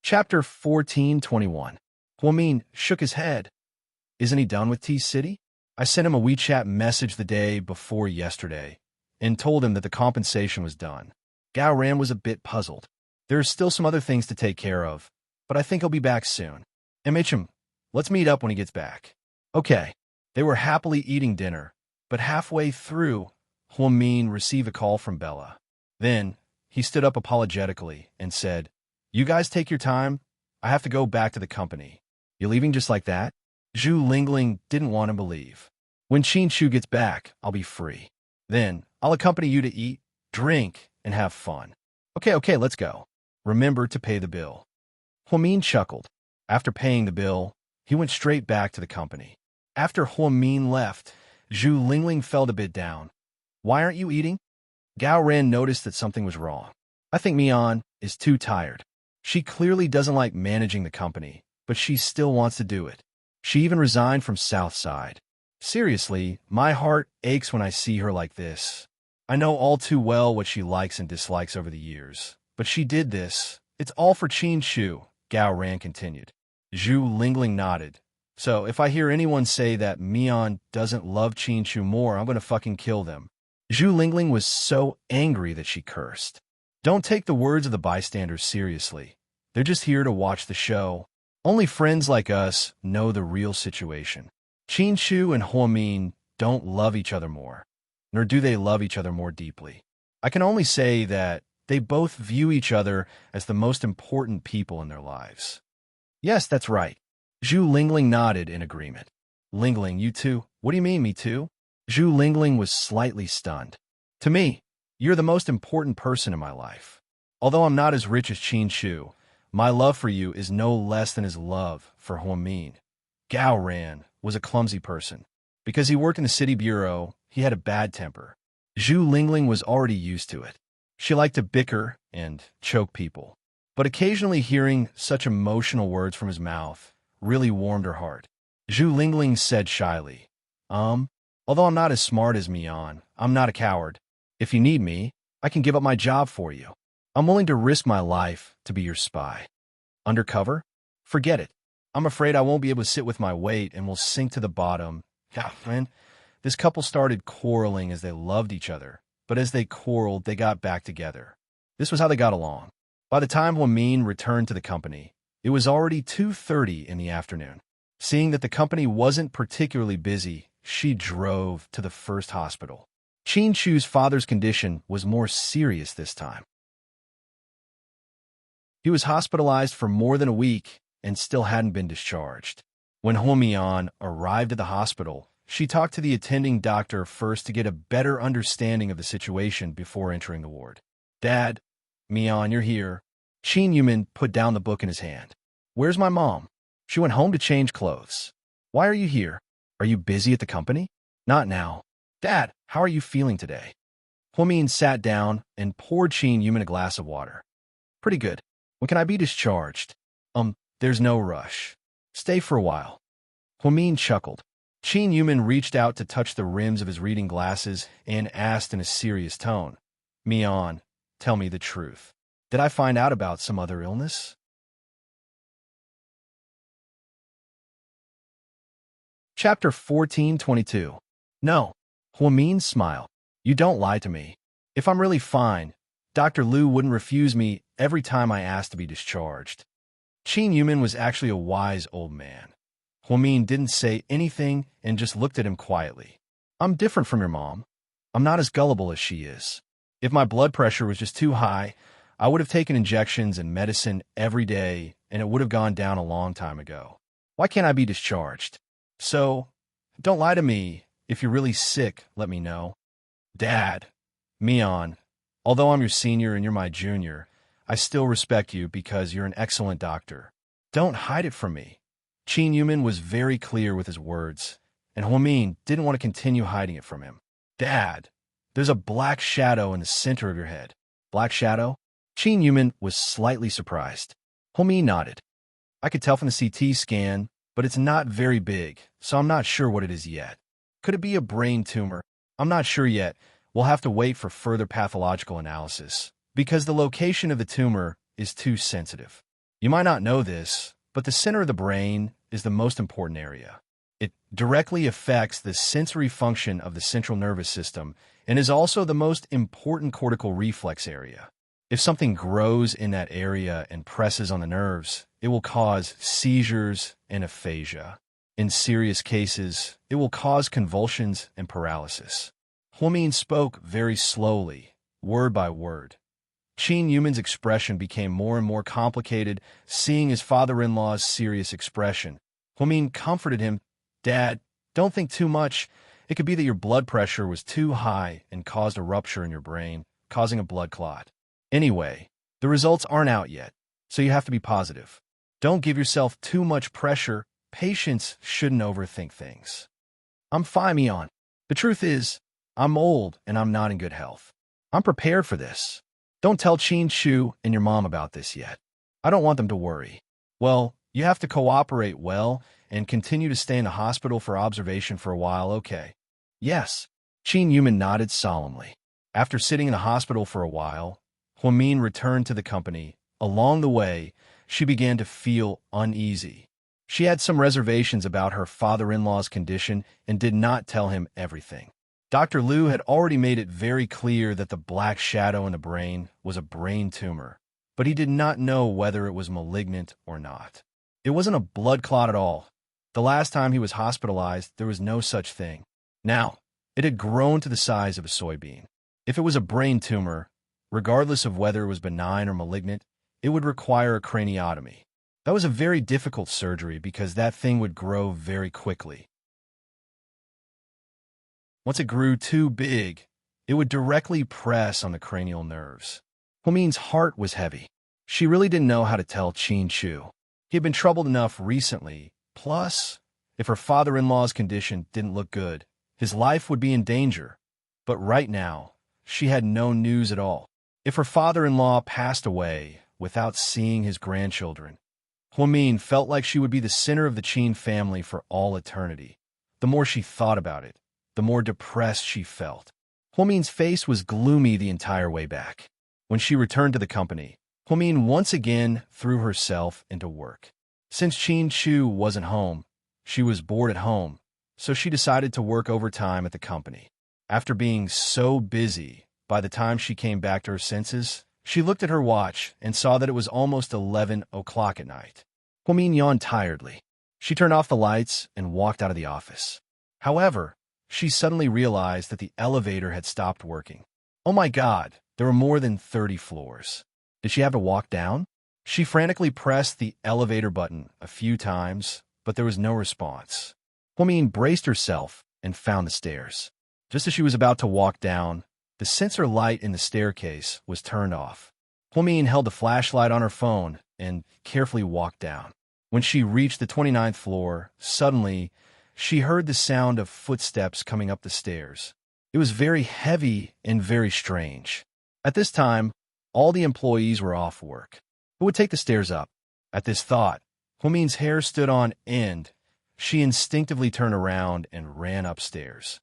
Chapter 1421. Huamin shook his head. Isn't he done with T-City? I sent him a WeChat message the day before yesterday and told him that the compensation was done. Gao Ran was a bit puzzled. There are still some other things to take care of, but I think he'll be back soon. MHM, let's meet up when he gets back. Okay. They were happily eating dinner, but halfway through, Huamin received a call from Bella. Then, he stood up apologetically and said, You guys take your time. I have to go back to the company. You're leaving just like that? Zhu Lingling didn't want him to leave. When Qin Chu gets back, I'll be free. Then, I'll accompany you to eat, drink, and have fun. Okay, let's go. Remember to pay the bill. Huamin chuckled. After paying the bill, he went straight back to the company. After Huamin left, Zhu Lingling felt a bit down. Why aren't you eating? Gao Ran noticed that something was wrong. I think Mian is too tired. She clearly doesn't like managing the company, but she still wants to do it. She even resigned from Southside. Seriously, my heart aches when I see her like this. I know all too well what she likes and dislikes over the years, but she did this. It's all for Qin Chu, Gao Ran continued. Zhu Lingling nodded. So if I hear anyone say that Mian doesn't love Qin Chu more, I'm going to fucking kill them. Zhu Lingling was so angry that she cursed. Don't take the words of the bystanders seriously. They're just here to watch the show. Only friends like us know the real situation. Qin Chu and Huamin don't love each other more, nor do they love each other more deeply. I can only say that they both view each other as the most important people in their lives. Yes, that's right. Zhu Lingling nodded in agreement. Lingling, you too? What do you mean, me too? Zhu Lingling was slightly stunned. To me, you're the most important person in my life. Although I'm not as rich as Qin Chu, my love for you is no less than his love for Huamin. Gao Ran was a clumsy person. Because he worked in the city bureau, he had a bad temper. Zhu Lingling was already used to it. She liked to bicker and choke people. But occasionally hearing such emotional words from his mouth really warmed her heart. Zhu Lingling said shyly, although I'm not as smart as Mian, I'm not a coward. If you need me, I can give up my job for you. I'm willing to risk my life to be your spy. Undercover? Forget it. I'm afraid I won't be able to sit with my weight and will sink to the bottom. Yeah, friend. This couple started quarreling as they loved each other, but as they quarreled, they got back together. This was how they got along. By the time Huamin returned to the company, it was already 2:30 in the afternoon. Seeing that the company wasn't particularly busy, she drove to the first hospital. Qin Chu's father's condition was more serious this time. He was hospitalized for more than a week and still hadn't been discharged. When Huamian arrived at the hospital, she talked to the attending doctor first to get a better understanding of the situation before entering the ward. Dad, Mian, you're here. Qin Yumin put down the book in his hand. Where's my mom? She went home to change clothes. Why are you here? Are you busy at the company? Not now. Dad, how are you feeling today? Huamin sat down and poured Qin Yumin a glass of water. Pretty good. When can I be discharged? There's no rush. Stay for a while. Huamin chuckled. Qin Yumin reached out to touch the rims of his reading glasses and asked in a serious tone, Mian, tell me the truth. Did I find out about some other illness? Chapter 1422. No. Huamin smiled. You don't lie to me. If I'm really fine, Dr. Liu wouldn't refuse me every time I asked to be discharged. Qin Yumin was actually a wise old man. Huamin didn't say anything and just looked at him quietly. I'm different from your mom. I'm not as gullible as she is. If my blood pressure was just too high, I would have taken injections and medicine every day, and it would have gone down a long time ago. Why can't I be discharged? So, don't lie to me. If you're really sick, let me know. Dad, Mian, although I'm your senior and you're my junior, I still respect you because you're an excellent doctor. Don't hide it from me. Qin Yumin was very clear with his words, and Huamin didn't want to continue hiding it from him. Dad, there's a black shadow in the center of your head. Black shadow? Qin Yumin was slightly surprised. Huamin nodded. I could tell from the CT scan, but it's not very big, so I'm not sure what it is yet. Could it be a brain tumor? I'm not sure yet. We'll have to wait for further pathological analysis, because the location of the tumor is too sensitive. You might not know this, but the center of the brain is the most important area. It directly affects the sensory function of the central nervous system and is also the most important cortical reflex area. If something grows in that area and presses on the nerves, it will cause seizures and aphasia. In serious cases, it will cause convulsions and paralysis. Huamin spoke very slowly, word by word. Qin Yumin's expression became more and more complicated, seeing his father-in-law's serious expression. Huamin comforted him. Dad, don't think too much. It could be that your blood pressure was too high and caused a rupture in your brain, causing a blood clot. Anyway, the results aren't out yet, so you have to be positive. Don't give yourself too much pressure. Patients shouldn't overthink things. I'm fine, Mian. The truth is, I'm old and I'm not in good health. I'm prepared for this. Don't tell Qin Shu and your mom about this yet. I don't want them to worry. Well, you have to cooperate well and continue to stay in the hospital for observation for a while, okay? Yes. Qin Yumin nodded solemnly. After sitting in the hospital for a while, Huamin returned to the company. Along the way, she began to feel uneasy. She had some reservations about her father-in-law's condition and did not tell him everything. Dr. Liu had already made it very clear that the black shadow in the brain was a brain tumor, but he did not know whether it was malignant or not. It wasn't a blood clot at all. The last time he was hospitalized, there was no such thing. Now, it had grown to the size of a soybean. If it was a brain tumor, regardless of whether it was benign or malignant, it would require a craniotomy. That was a very difficult surgery because that thing would grow very quickly. Once it grew too big, it would directly press on the cranial nerves. Huamin's heart was heavy. She really didn't know how to tell Qin Shu. He had been troubled enough recently. Plus, if her father-in-law's condition didn't look good, his life would be in danger. But right now, she had no news at all. If her father-in-law passed away without seeing his grandchildren, Huamin felt like she would be the center of the Qin family for all eternity. The more she thought about it, the more depressed she felt. Huamin's face was gloomy the entire way back. When she returned to the company, Huamin once again threw herself into work. Since Qin Shu wasn't home, she was bored at home, so she decided to work overtime at the company. After being so busy, by the time she came back to her senses, she looked at her watch and saw that it was almost 11 o'clock at night. Huamin yawned tiredly. She turned off the lights and walked out of the office. However, she suddenly realized that the elevator had stopped working. Oh my God, there were more than 30 floors. Did she have to walk down? She frantically pressed the elevator button a few times, but there was no response. Huamin braced herself and found the stairs. Just as she was about to walk down, the sensor light in the staircase was turned off. Huamin held the flashlight on her phone and carefully walked down. When she reached the 29th floor, suddenly, she heard the sound of footsteps coming up the stairs. It was very heavy and very strange. At this time, all the employees were off work. Who would take the stairs up? At this thought, Huamin's hair stood on end. She instinctively turned around and ran upstairs.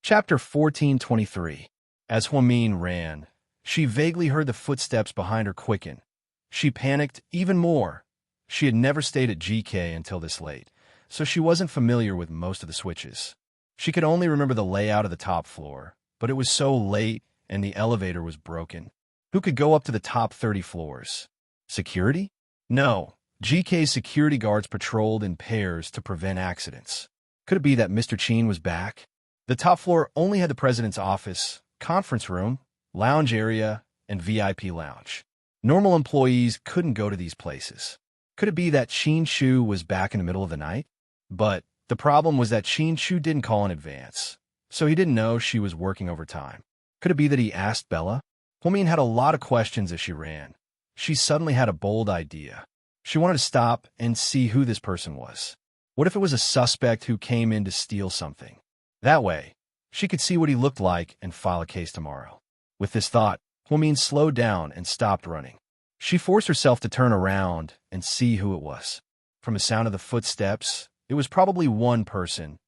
Chapter 1423. As Huamin ran, she vaguely heard the footsteps behind her quicken. She panicked even more. She had never stayed at GK until this late, so she wasn't familiar with most of the switches. She could only remember the layout of the top floor, but it was so late and the elevator was broken. Who could go up to the top 30 floors? Security? No. GK's security guards patrolled in pairs to prevent accidents. Could it be that Mr. Qin was back? The top floor only had the president's office, conference room, lounge area, and VIP lounge. Normal employees couldn't go to these places. Could it be that Qin Shu was back in the middle of the night? But the problem was that Qin Shu didn't call in advance, so he didn't know she was working overtime. Could it be that he asked Bella? Huamin had a lot of questions as she ran. she suddenly had a bold idea. She wanted to stop and see who this person was. What if it was a suspect who came in to steal something? That way, she could see what he looked like and file a case tomorrow. With this thought, Huamin slowed down and stopped running. She forced herself to turn around and see who it was. From the sound of the footsteps, it was probably one person,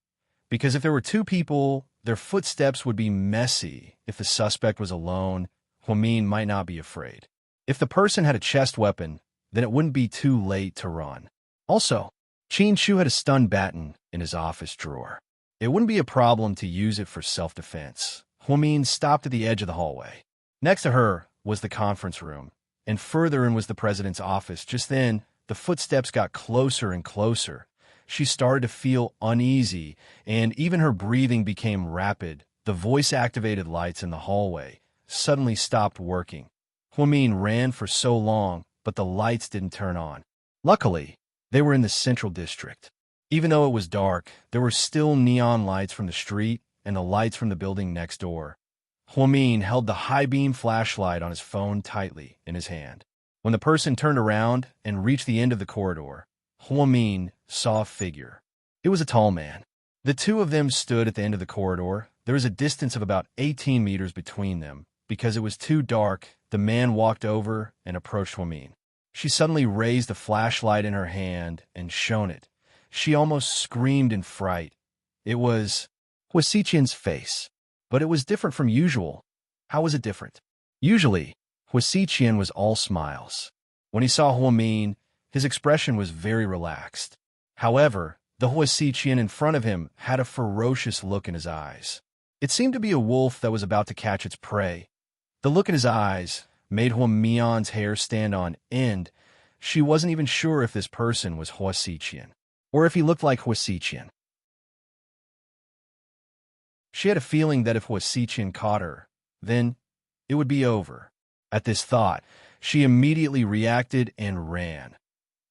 because if there were two people, their footsteps would be messy. If the suspect was alone, Huamin might not be afraid. If the person had a chest weapon, then it wouldn't be too late to run. Also, Qin Shu had a stun baton in his office drawer. It wouldn't be a problem to use it for self-defense. Huamin stopped at the edge of the hallway. Next to her was the conference room, and further in was the president's office. Just then, the footsteps got closer and closer. She started to feel uneasy, and even her breathing became rapid. The voice-activated lights in the hallway suddenly stopped working. Huamin ran for so long, but the lights didn't turn on. Luckily, they were in the central district. Even though it was dark, there were still neon lights from the street and the lights from the building next door. Huamin held the high-beam flashlight on his phone tightly in his hand. When the person turned around and reached the end of the corridor, Huamin saw a figure. It was a tall man. The two of them stood at the end of the corridor. There was a distance of about 18 meters between them. Because it was too dark, the man walked over and approached Huamin. She suddenly raised the flashlight in her hand and shone it. She almost screamed in fright. It was Hua Xiqian's face. But it was different from usual. How was it different? Usually, Hua Xiqian was all smiles. When he saw Huamin, his expression was very relaxed. However, the Hua Xiqian in front of him had a ferocious look in his eyes. It seemed to be a wolf that was about to catch its prey. The look in his eyes made Huamin's hair stand on end. She wasn't even sure if this person was Hua Xiqian, or if he looked like Hua Xiqian. She had a feeling that if Hua Xiqian caught her, then it would be over. At this thought, she immediately reacted and ran.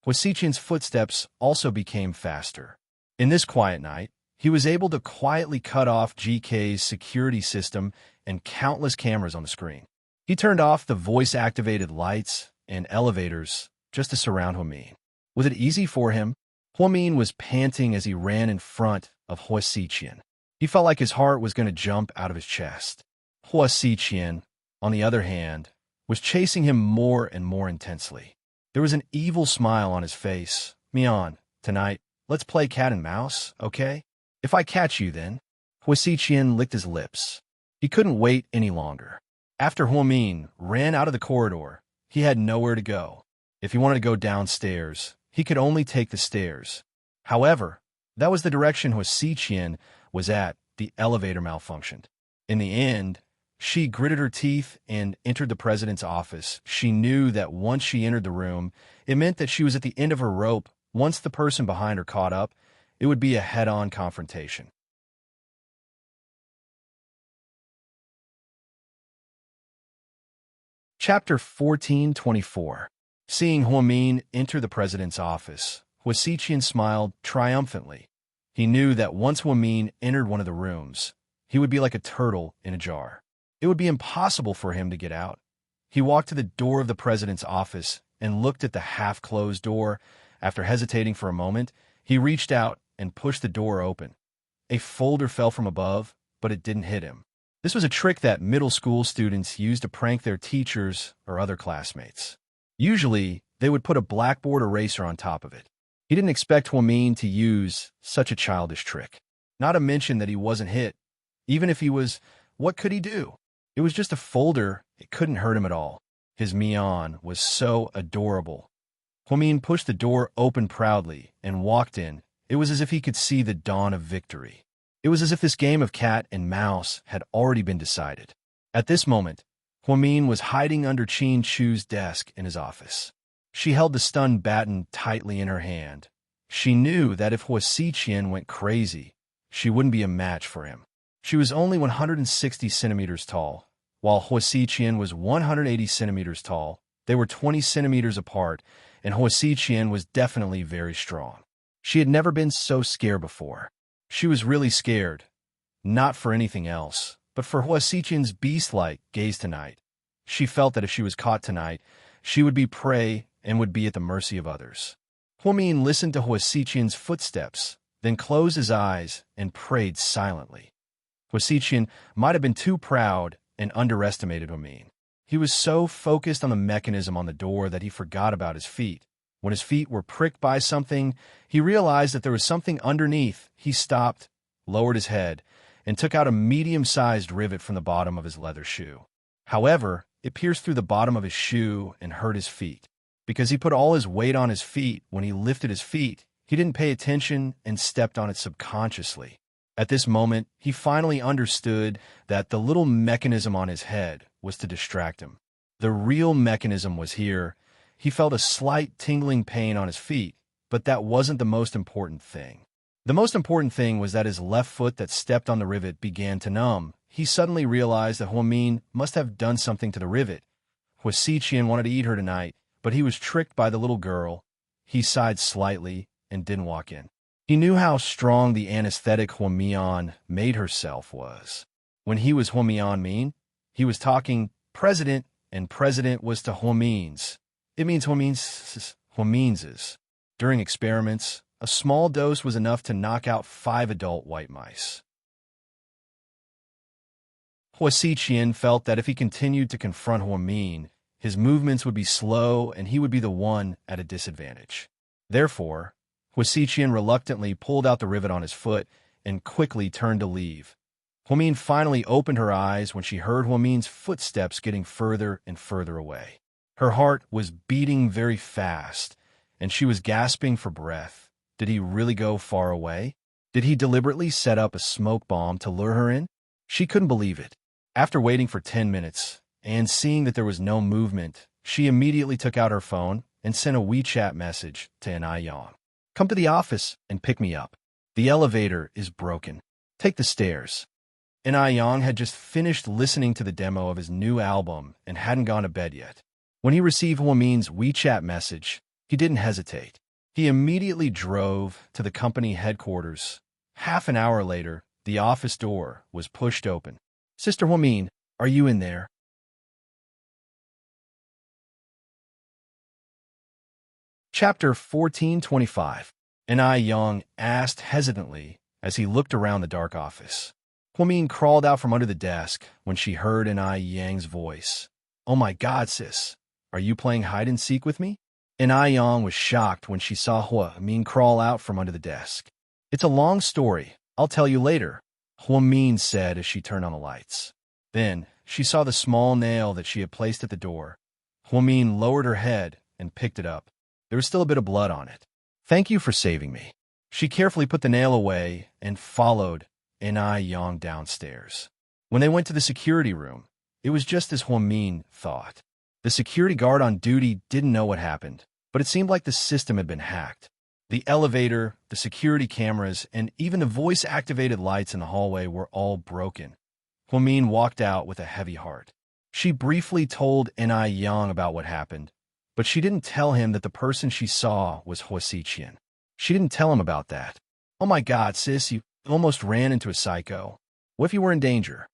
Hua Xiqian's footsteps also became faster. In this quiet night, he was able to quietly cut off GK's security system and countless cameras on the screen. He turned off the voice-activated lights and elevators just to surround Huamin. Was it easy for him? Huamin was panting as he ran in front of Hua Xiqian. He felt like his heart was going to jump out of his chest. Hua Xiqian, on the other hand, was chasing him more and more intensely. There was an evil smile on his face. "Mian, tonight, let's play cat and mouse, okay? If I catch you, then." Hua Xiqian licked his lips. He couldn't wait any longer. After Huamin ran out of the corridor, he had nowhere to go. If he wanted to go downstairs, he could only take the stairs. However, that was the direction Hua Xiqian was at. The elevator malfunctioned. In the end, she gritted her teeth and entered the president's office. She knew that once she entered the room, it meant that she was at the end of her rope. Once the person behind her caught up, it would be a head-on confrontation. Chapter 1424. Seeing Huamin enter the president's office, Hua Xiqian smiled triumphantly. He knew that once Huamin entered one of the rooms, he would be like a turtle in a jar. It would be impossible for him to get out. He walked to the door of the president's office and looked at the half-closed door. After hesitating for a moment, he reached out and pushed the door open. A folder fell from above, but it didn't hit him. This was a trick that middle school students used to prank their teachers or other classmates. Usually, they would put a blackboard eraser on top of it. He didn't expect Huamin to use such a childish trick. Not to mention that he wasn't hit. Even if he was, what could he do? It was just a folder. It couldn't hurt him at all. His Mian was so adorable. Huamin pushed the door open proudly and walked in. It was as if he could see the dawn of victory. It was as if this game of cat and mouse had already been decided. At this moment, Huamin was hiding under Qin Shu's desk in his office. She held the stun baton tightly in her hand. She knew that if Hua Xiqian went crazy, she wouldn't be a match for him. She was only 160 centimeters tall, while Hua Xiqian was 180 centimeters tall. They were 20 centimeters apart, and Hua Xiqian was definitely very strong. She had never been so scared before. She was really scared, not for anything else, but for Hua Xiqian's beast-like gaze tonight. She felt that if she was caught tonight, she would be prey and would be at the mercy of others. Huamin listened to Hua Xiqian's footsteps, then closed his eyes and prayed silently. Hua Xiqian might have been too proud and underestimated Huamin. He was so focused on the mechanism on the door that he forgot about his feet. When his feet were pricked by something, he realized that there was something underneath. He stopped, lowered his head, and took out a medium-sized rivet from the bottom of his leather shoe. However, it pierced through the bottom of his shoe and hurt his feet. Because he put all his weight on his feet, when he lifted his feet, he didn't pay attention and stepped on it subconsciously. At this moment, he finally understood that the little mechanism on his head was to distract him. The real mechanism was here. He felt a slight tingling pain on his feet, but that wasn't the most important thing. The most important thing was that his left foot that stepped on the rivet began to numb. He suddenly realized that Huamin must have done something to the rivet. Hua Xiqian wanted to eat her tonight, but he was tricked by the little girl. He sighed slightly and didn't walk in. He knew how strong the anesthetic Huamian made herself was. When he was Huamian, he was talking president, and president was to Huamins. It means Huaminses. During experiments, a small dose was enough to knock out 5 adult white mice. Hua Xiqian felt that if he continued to confront Huamin, his movements would be slow and he would be the one at a disadvantage. Therefore, Hua Xiqian reluctantly pulled out the rivet on his foot and quickly turned to leave. Huamin finally opened her eyes when she heard Huamin's footsteps getting further and further away. Her heart was beating very fast, and she was gasping for breath. Did he really go far away? Did he deliberately set up a smoke bomb to lure her in? She couldn't believe it. After waiting for 10 minutes and seeing that there was no movement, she immediately took out her phone and sent a WeChat message to Yang. Come to the office and pick me up. The elevator is broken. Take the stairs. Yang had just finished listening to the demo of his new album and hadn't gone to bed yet. When he received Huamin's WeChat message, he didn't hesitate. He immediately drove to the company headquarters. Half an hour later, the office door was pushed open. Sister Huamin, are you in there? Chapter 1425. Yang asked hesitantly as he looked around the dark office. Huamin crawled out from under the desk when she heard Yang's voice. Oh my God, sis. Are you playing hide-and-seek with me? Yang was shocked when she saw Huamin crawl out from under the desk. It's a long story. I'll tell you later, Huamin said as she turned on the lights. Then, she saw the small nail that she had placed at the door. Huamin lowered her head and picked it up. There was still a bit of blood on it. Thank you for saving me. She carefully put the nail away and followed Yang downstairs. When they went to the security room, it was just as Huamin thought. The security guard on duty didn't know what happened, but it seemed like the system had been hacked. The elevator, the security cameras, and even the voice-activated lights in the hallway were all broken. Huamin walked out with a heavy heart. She briefly told Yang about what happened, but she didn't tell him that the person she saw was Hua Xiqian. She didn't tell him about that. Oh my God, sis, you almost ran into a psycho. What if you were in danger?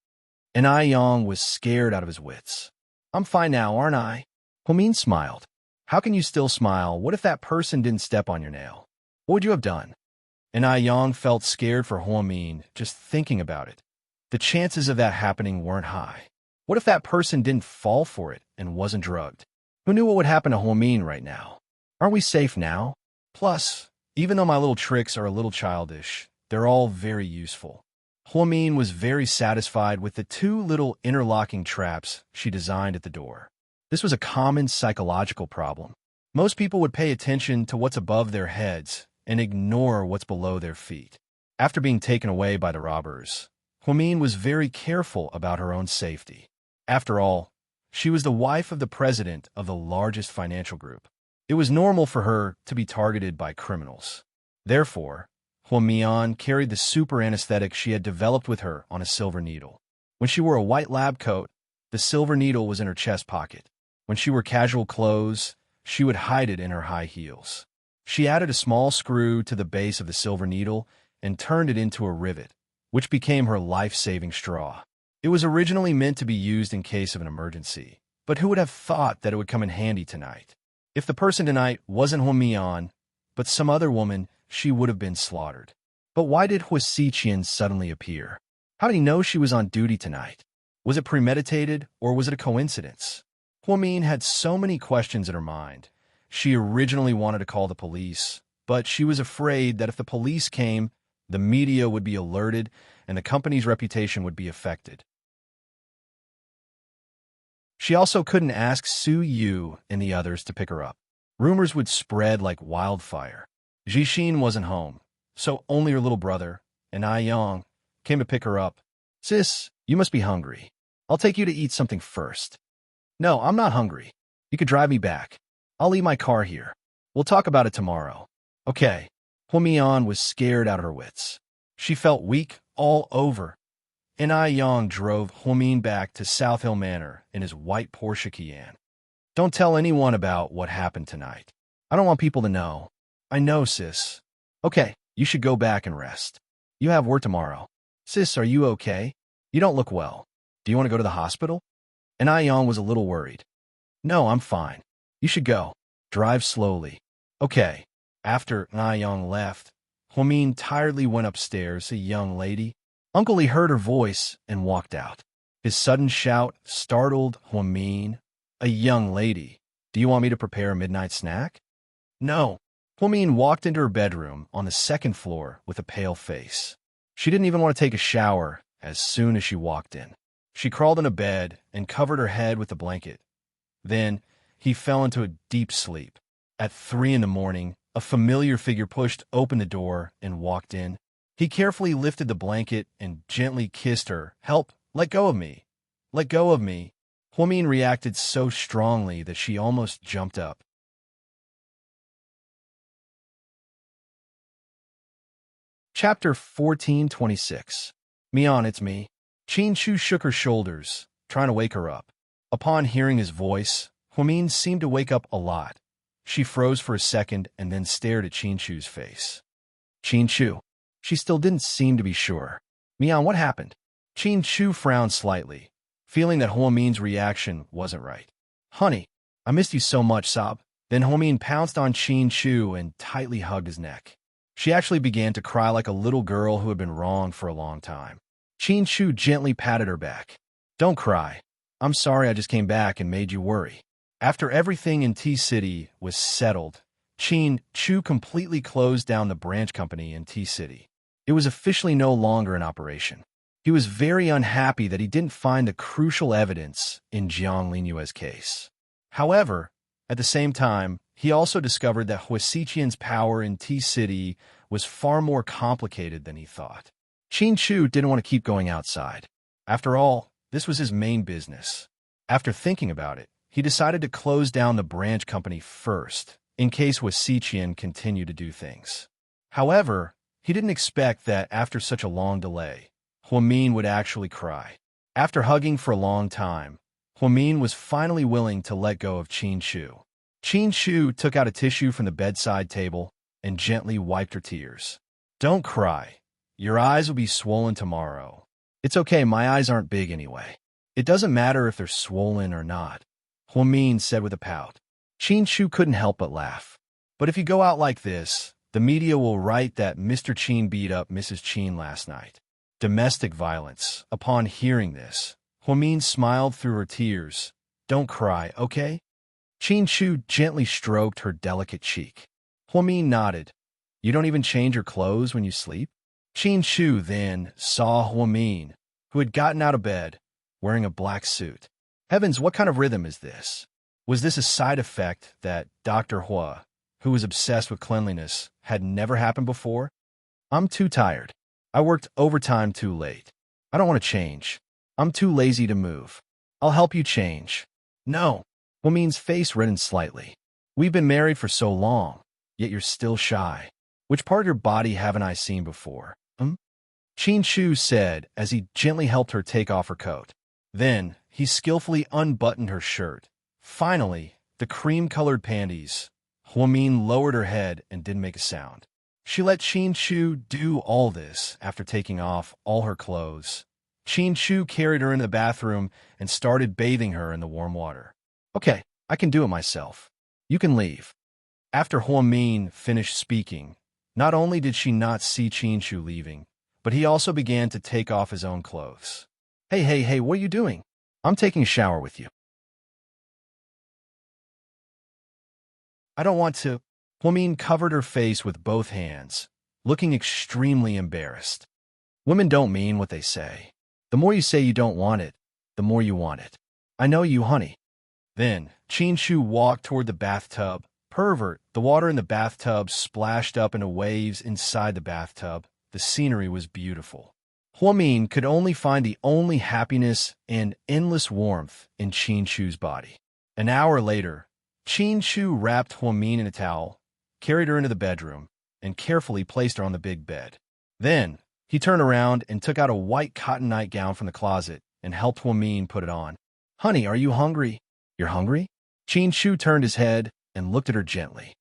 Yang was scared out of his wits. I'm fine now, aren't I? Huamin smiled. How can you still smile? What if that person didn't step on your nail? What would you have done? Yang felt scared for Huamin just thinking about it. The chances of that happening weren't high. What if that person didn't fall for it and wasn't drugged? Who knew what would happen to Huamin right now? Aren't we safe now? Plus, even though my little tricks are a little childish, they're all very useful. Huamin was very satisfied with the 2 little interlocking traps she designed at the door. This was a common psychological problem. Most people would pay attention to what's above their heads and ignore what's below their feet. After being taken away by the robbers, Huamin was very careful about her own safety. After all, she was the wife of the president of the largest financial group. It was normal for her to be targeted by criminals. Therefore, Huamian carried the super anesthetic she had developed with her on a silver needle. When she wore a white lab coat, the silver needle was in her chest pocket. When she wore casual clothes, she would hide it in her high heels. She added a small screw to the base of the silver needle and turned it into a rivet, which became her life-saving straw. It was originally meant to be used in case of an emergency, But who would have thought that it would come in handy tonight? If the person tonight wasn't Huamian, but some other woman, she would have been slaughtered. But why did Huasiqian suddenly appear? How did he know she was on duty tonight? Was it premeditated, or was it a coincidence? Huamin had so many questions in her mind. She originally wanted to call the police, but she was afraid that if the police came, the media would be alerted and the company's reputation would be affected. She also couldn't ask Su Yu and the others to pick her up. Rumors would spread like wildfire. Jixin wasn't home, so only her little brother, and Aiyang, came to pick her up. "Sis, you must be hungry. I'll take you to eat something first." "No, I'm not hungry. You could drive me back. I'll leave my car here. We'll talk about it tomorrow." "Okay." Huamian was scared out of her wits. She felt weak all over, and Aiyang drove Huamin back to South Hill Manor in his white Porsche Cayenne. "Don't tell anyone about what happened tonight. I don't want people to know." "I know, sis." "Okay, you should go back and rest. You have work tomorrow." "Sis, are you okay? You don't look well. Do you want to go to the hospital?" And Aiyang was a little worried. "No, I'm fine. You should go. Drive slowly." "Okay." After Aiyang left, Huamin tiredly went upstairs. "A young lady." Uncle Lee heard her voice and walked out. His sudden shout startled Huamin. "A young lady? Do you want me to prepare a midnight snack?" "No." Huamin walked into her bedroom on the second floor with a pale face. She didn't even want to take a shower as soon as she walked in. She crawled into bed and covered her head with a blanket. Then he fell into a deep sleep. At 3 a.m, a familiar figure pushed open the door and walked in. He carefully lifted the blanket and gently kissed her. "Help! Let go of me! Let go of me!" Huamin reacted so strongly that she almost jumped up. Chapter 1426. "Mian, it's me." Qin Chu shook her shoulders, trying to wake her up. Upon hearing his voice, Huamin seemed to wake up a lot. She froze for a second and then stared at Qin Chu's face. "Qin Chu." She still didn't seem to be sure. "Mian, what happened?" Qin Chu frowned slightly, feeling that Huamin's reaction wasn't right. "Honey, I missed you so much, Sob." Then Huamin pounced on Qin Chu and tightly hugged his neck. She actually began to cry like a little girl who had been wronged for a long time. Qin Chu gently patted her back. "Don't cry. I'm sorry I just came back and made you worry." After everything in T-City was settled, Qin Chu completely closed down the branch company in T-City. It was officially no longer in operation. He was very unhappy that he didn't find the crucial evidence in Jiang Linyue's case. However, at the same time, he also discovered that Huasiqian's power in T-City was far more complicated than he thought. Qin Chu didn't want to keep going outside. After all, this was his main business. After thinking about it, he decided to close down the branch company first, in case Huasiqian continued to do things. However, he didn't expect that after such a long delay, Huamin would actually cry. After hugging for a long time, Huamin was finally willing to let go of Qin Chu. Qin Chu took out a tissue from the bedside table and gently wiped her tears. "Don't cry. Your eyes will be swollen tomorrow." "It's okay, my eyes aren't big anyway." "It doesn't matter if they're swollen or not," Huamin said with a pout. Qin Chu couldn't help but laugh. "But if you go out like this, the media will write that Mr. Qin beat up Mrs. Qin last night. Domestic violence." Upon hearing this, Huamin smiled through her tears. "Don't cry, okay?" Qin Chu gently stroked her delicate cheek. Huamin nodded. "You don't even change your clothes when you sleep?" Qin Chu then saw Huamin, who had gotten out of bed, wearing a black suit. Heavens, what kind of rhythm is this? Was this a side effect that Dr. Hua, who was obsessed with cleanliness, had never happened before? "I'm too tired. I worked overtime too late. I don't want to change. I'm too lazy to move. I'll help you change." "No." Huamin's face reddened slightly. "We've been married for so long, yet you're still shy. Which part of your body haven't I seen before?" Qin Chu said as he gently helped her take off her coat. Then he skillfully unbuttoned her shirt. Finally, the cream-colored panties. Huamin lowered her head and didn't make a sound. She let Qin Chu do all this after taking off all her clothes. Qin Chu carried her into the bathroom and started bathing her in the warm water. Okay, I can do it myself. You can leave. After Huamin finished speaking, not only did she not see Qinshu leaving, but he also began to take off his own clothes. Hey, what are you doing? I'm taking a shower with you. I don't want to. Huamin covered her face with both hands, looking extremely embarrassed. Women don't mean what they say. The more you say you don't want it, the more you want it. I know you, honey. Then, Qinshu walked toward the bathtub. Pervert, the water in the bathtub splashed up into waves inside the bathtub. The scenery was beautiful. Huamin could only find the only happiness and endless warmth in Qinshu's body. An hour later, Qinshu wrapped Huamin in a towel, carried her into the bedroom, and carefully placed her on the big bed. Then, he turned around and took out a white cotton nightgown from the closet and helped Huamin put it on. Honey, are you hungry? You're hungry? Qinshu turned his head and looked at her gently.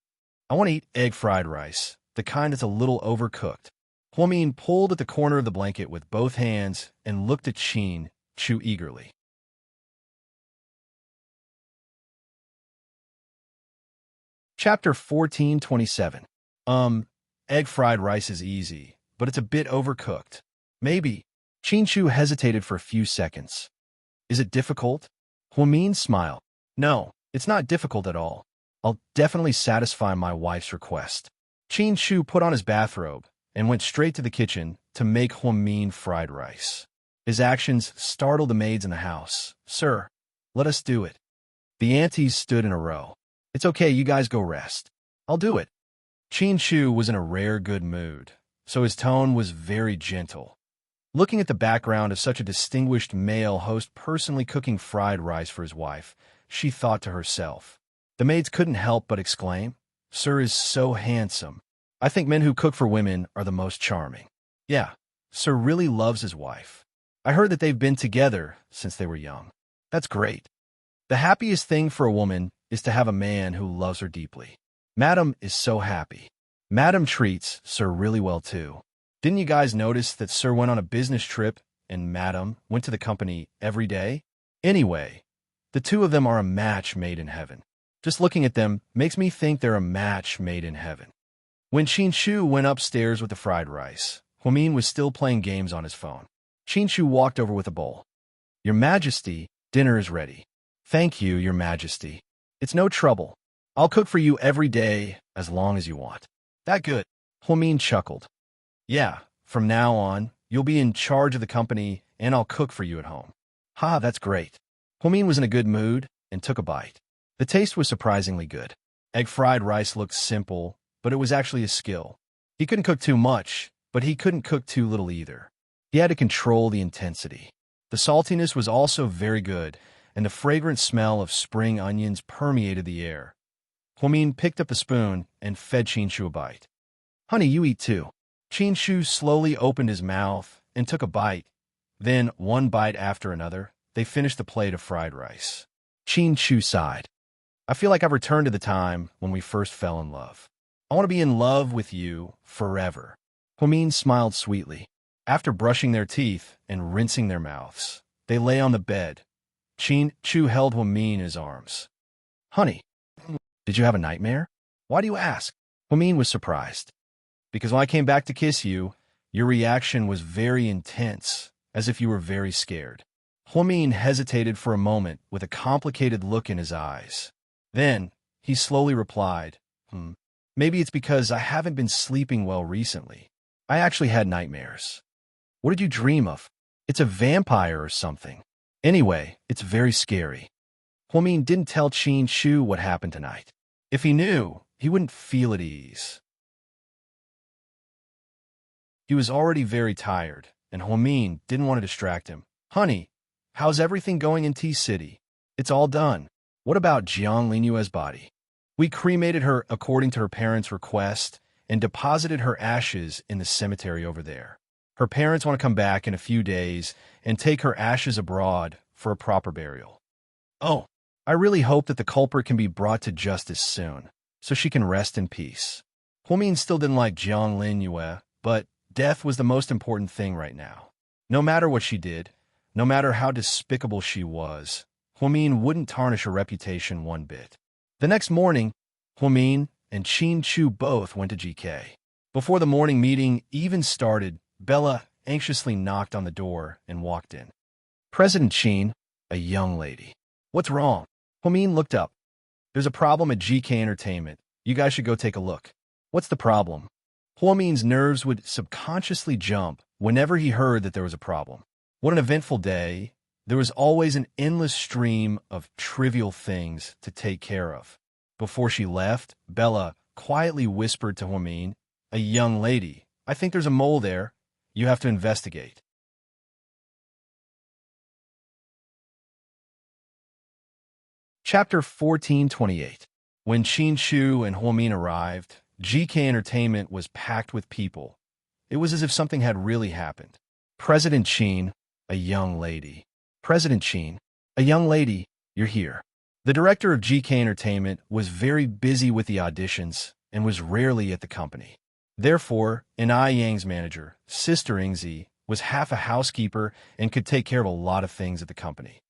I want to eat egg fried rice, the kind that's a little overcooked. Huamin pulled at the corner of the blanket with both hands and looked at Qinshu eagerly. Chapter 14:27. Egg fried rice is easy, but it's a bit overcooked. Maybe. Qinshu hesitated for a few seconds. Is it difficult? Huamin smiled. No, it's not difficult at all. I'll definitely satisfy my wife's request. Qinshu put on his bathrobe and went straight to the kitchen to make Huamin fried rice. His actions startled the maids in the house. Sir, let us do it. The aunties stood in a row. It's okay, you guys go rest. I'll do it. Qinshu was in a rare good mood, so his tone was very gentle. Looking at the background of such a distinguished male host personally cooking fried rice for his wife, she thought to herself. The maids couldn't help but exclaim, Sir is so handsome. I think men who cook for women are the most charming. Yeah, Sir really loves his wife. I heard that they've been together since they were young. That's great. The happiest thing for a woman is to have a man who loves her deeply. Madam is so happy. Madam treats Sir really well too. Didn't you guys notice that Sir went on a business trip and Madam went to the company every day? Anyway, the two of them are a match made in heaven. Just looking at them makes me think they're a match made in heaven. When Qinshu went upstairs with the fried rice, Huamin was still playing games on his phone. Qinshu walked over with a bowl. Your Majesty, dinner is ready. Thank you, Your Majesty. It's no trouble. I'll cook for you every day as long as you want. That good? Huamin chuckled. Yeah, from now on, you'll be in charge of the company and I'll cook for you at home. Ha, that's great. Huamin was in a good mood and took a bite. The taste was surprisingly good. Egg fried rice looked simple, but it was actually a skill. He couldn't cook too much, but he couldn't cook too little either. He had to control the intensity. The saltiness was also very good, and the fragrant smell of spring onions permeated the air. Huamin picked up the spoon and fed Qinshu a bite. Honey, you eat too. Qinshu slowly opened his mouth and took a bite. Then, one bite after another, they finished the plate of fried rice. Qinshu sighed. I feel like I've returned to the time when we first fell in love. I want to be in love with you forever. Huamin smiled sweetly. After brushing their teeth and rinsing their mouths, they lay on the bed. Qinshu held Huamin in his arms. Honey, did you have a nightmare? Why do you ask? Huamin was surprised. Because when I came back to kiss you, your reaction was very intense, as if you were very scared. Huamin hesitated for a moment with a complicated look in his eyes. Then, he slowly replied, Maybe it's because I haven't been sleeping well recently. I actually had nightmares. What did you dream of? It's a vampire or something. Anyway, it's very scary. Huamin didn't tell Qinshu what happened tonight. If he knew, he wouldn't feel at ease. He was already very tired, and Huamin didn't want to distract him. Honey, how's everything going in T-City? It's all done. What about Jiang Linyue's body? We cremated her according to her parents' request and deposited her ashes in the cemetery over there. Her parents want to come back in a few days and take her ashes abroad for a proper burial. Oh, I really hope that the culprit can be brought to justice soon, so she can rest in peace. Huamin still didn't like Jiang Linyue, but death was the most important thing right now. No matter what she did, no matter how despicable she was, Huamin wouldn't tarnish her reputation one bit. The next morning, Huamin and Qin Chu both went to GK. Before the morning meeting even started, Bella anxiously knocked on the door and walked in. President Qin, a young lady. What's wrong? Huamin looked up. There's a problem at GK Entertainment. You guys should go take a look. What's the problem? Huamin's nerves would subconsciously jump whenever he heard that there was a problem. What an eventful day. There was always an endless stream of trivial things to take care of. Before she left, Bella quietly whispered to Huamin, a young lady, I think there's a mole there. You have to investigate. Chapter 1428. When Qin Chu and Huamin arrived, GK Entertainment was packed with people. It was as if something had really happened. President Qin, a young lady. President Qin, a young lady, you're here. The director of GK Entertainment was very busy with the auditions and was rarely at the company. Therefore, Ai Yang's manager, Sister Ingzi, was half a housekeeper and could take care of a lot of things at the company.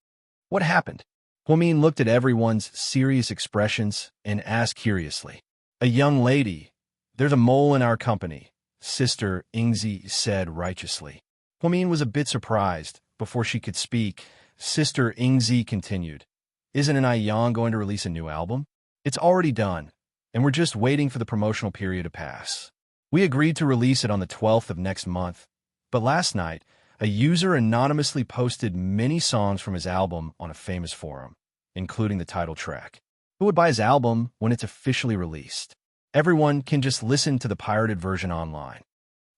What happened? Huamin looked at everyone's serious expressions and asked curiously. A young lady. There's a mole in our company, Sister Ingzi said righteously. Huamin was a bit surprised. Before she could speak, Sister Ingzi continued. Isn't Ai Yang going to release a new album? It's already done, and we're just waiting for the promotional period to pass. We agreed to release it on the 12th of next month, but last night, a user anonymously posted many songs from his album on a famous forum, including the title track. Who would buy his album when it's officially released? Everyone can just listen to the pirated version online.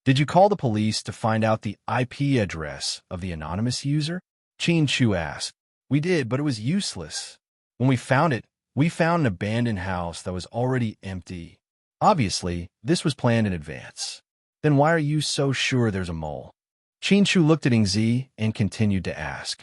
Did you call the police to find out the IP address of the anonymous user? Qin Chu asked. We did, but it was useless. When we found it, we found an abandoned house that was already empty. Obviously, this was planned in advance. Then why are you so sure there's a mole? Qin Chu looked at Ingzi and continued to ask.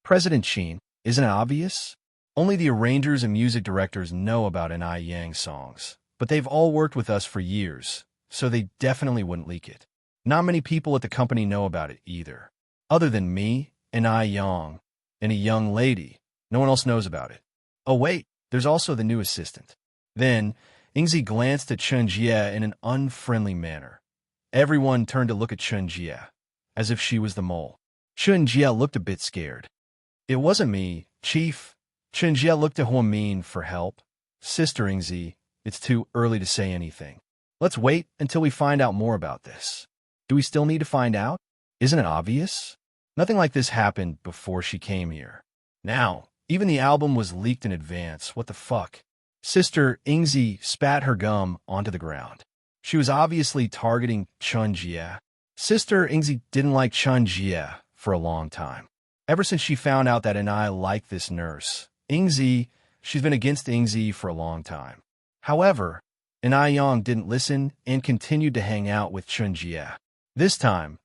President Qin, isn't it obvious? Only the arrangers and music directors know about Ai Yang songs, but they've all worked with us for years, so they definitely wouldn't leak it. Not many people at the company know about it either. Other than me, Ai Yang, and a young lady, no one else knows about it. Oh wait, there's also the new assistant. Then, Ingzi glanced at Chen Jie in an unfriendly manner. Everyone turned to look at Chen Jie, as if she was the mole. Chen Jie looked a bit scared. It wasn't me, Chief. Chen Jie looked at Huamin for help. Sister Ingzi, it's too early to say anything. Let's wait until we find out more about this. Do we still need to find out? Isn't it obvious? Nothing like this happened before she came here. Now, even the album was leaked in advance. What the fuck? Sister Ingzi spat her gum onto the ground. She was obviously targeting Chen Jie. Sister Ingzi didn't like Chen Jie for a long time. Ever since she found out that Ai liked this nurse, she's been against Ingzi for a long time. However, Ai Yang didn't listen and continued to hang out with Chen Jie. This time,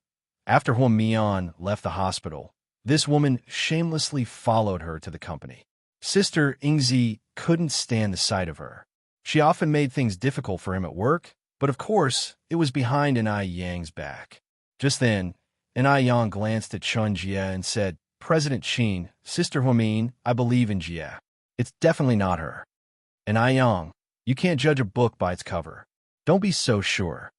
after Huamian left the hospital, this woman shamelessly followed her to the company. Sister Ingzi couldn't stand the sight of her. She often made things difficult for him at work, but of course, it was behind Ai Yang's back. Just then, Ai Yang glanced at Chen Jie and said, President Qin, Sister Huamin, I believe in Jie. It's definitely not her. Ai Yang, you can't judge a book by its cover. Don't be so sure.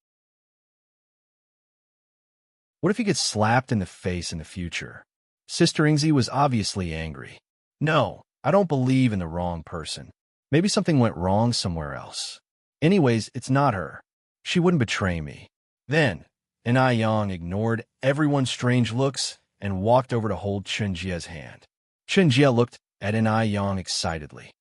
What if he gets slapped in the face in the future? Sister Ingzi was obviously angry. No, I don't believe in the wrong person. Maybe something went wrong somewhere else. Anyways, it's not her. She wouldn't betray me. Then, Ai Yang ignored everyone's strange looks and walked over to hold Chen Jie's hand. Chen Jie looked at Ai Yang excitedly.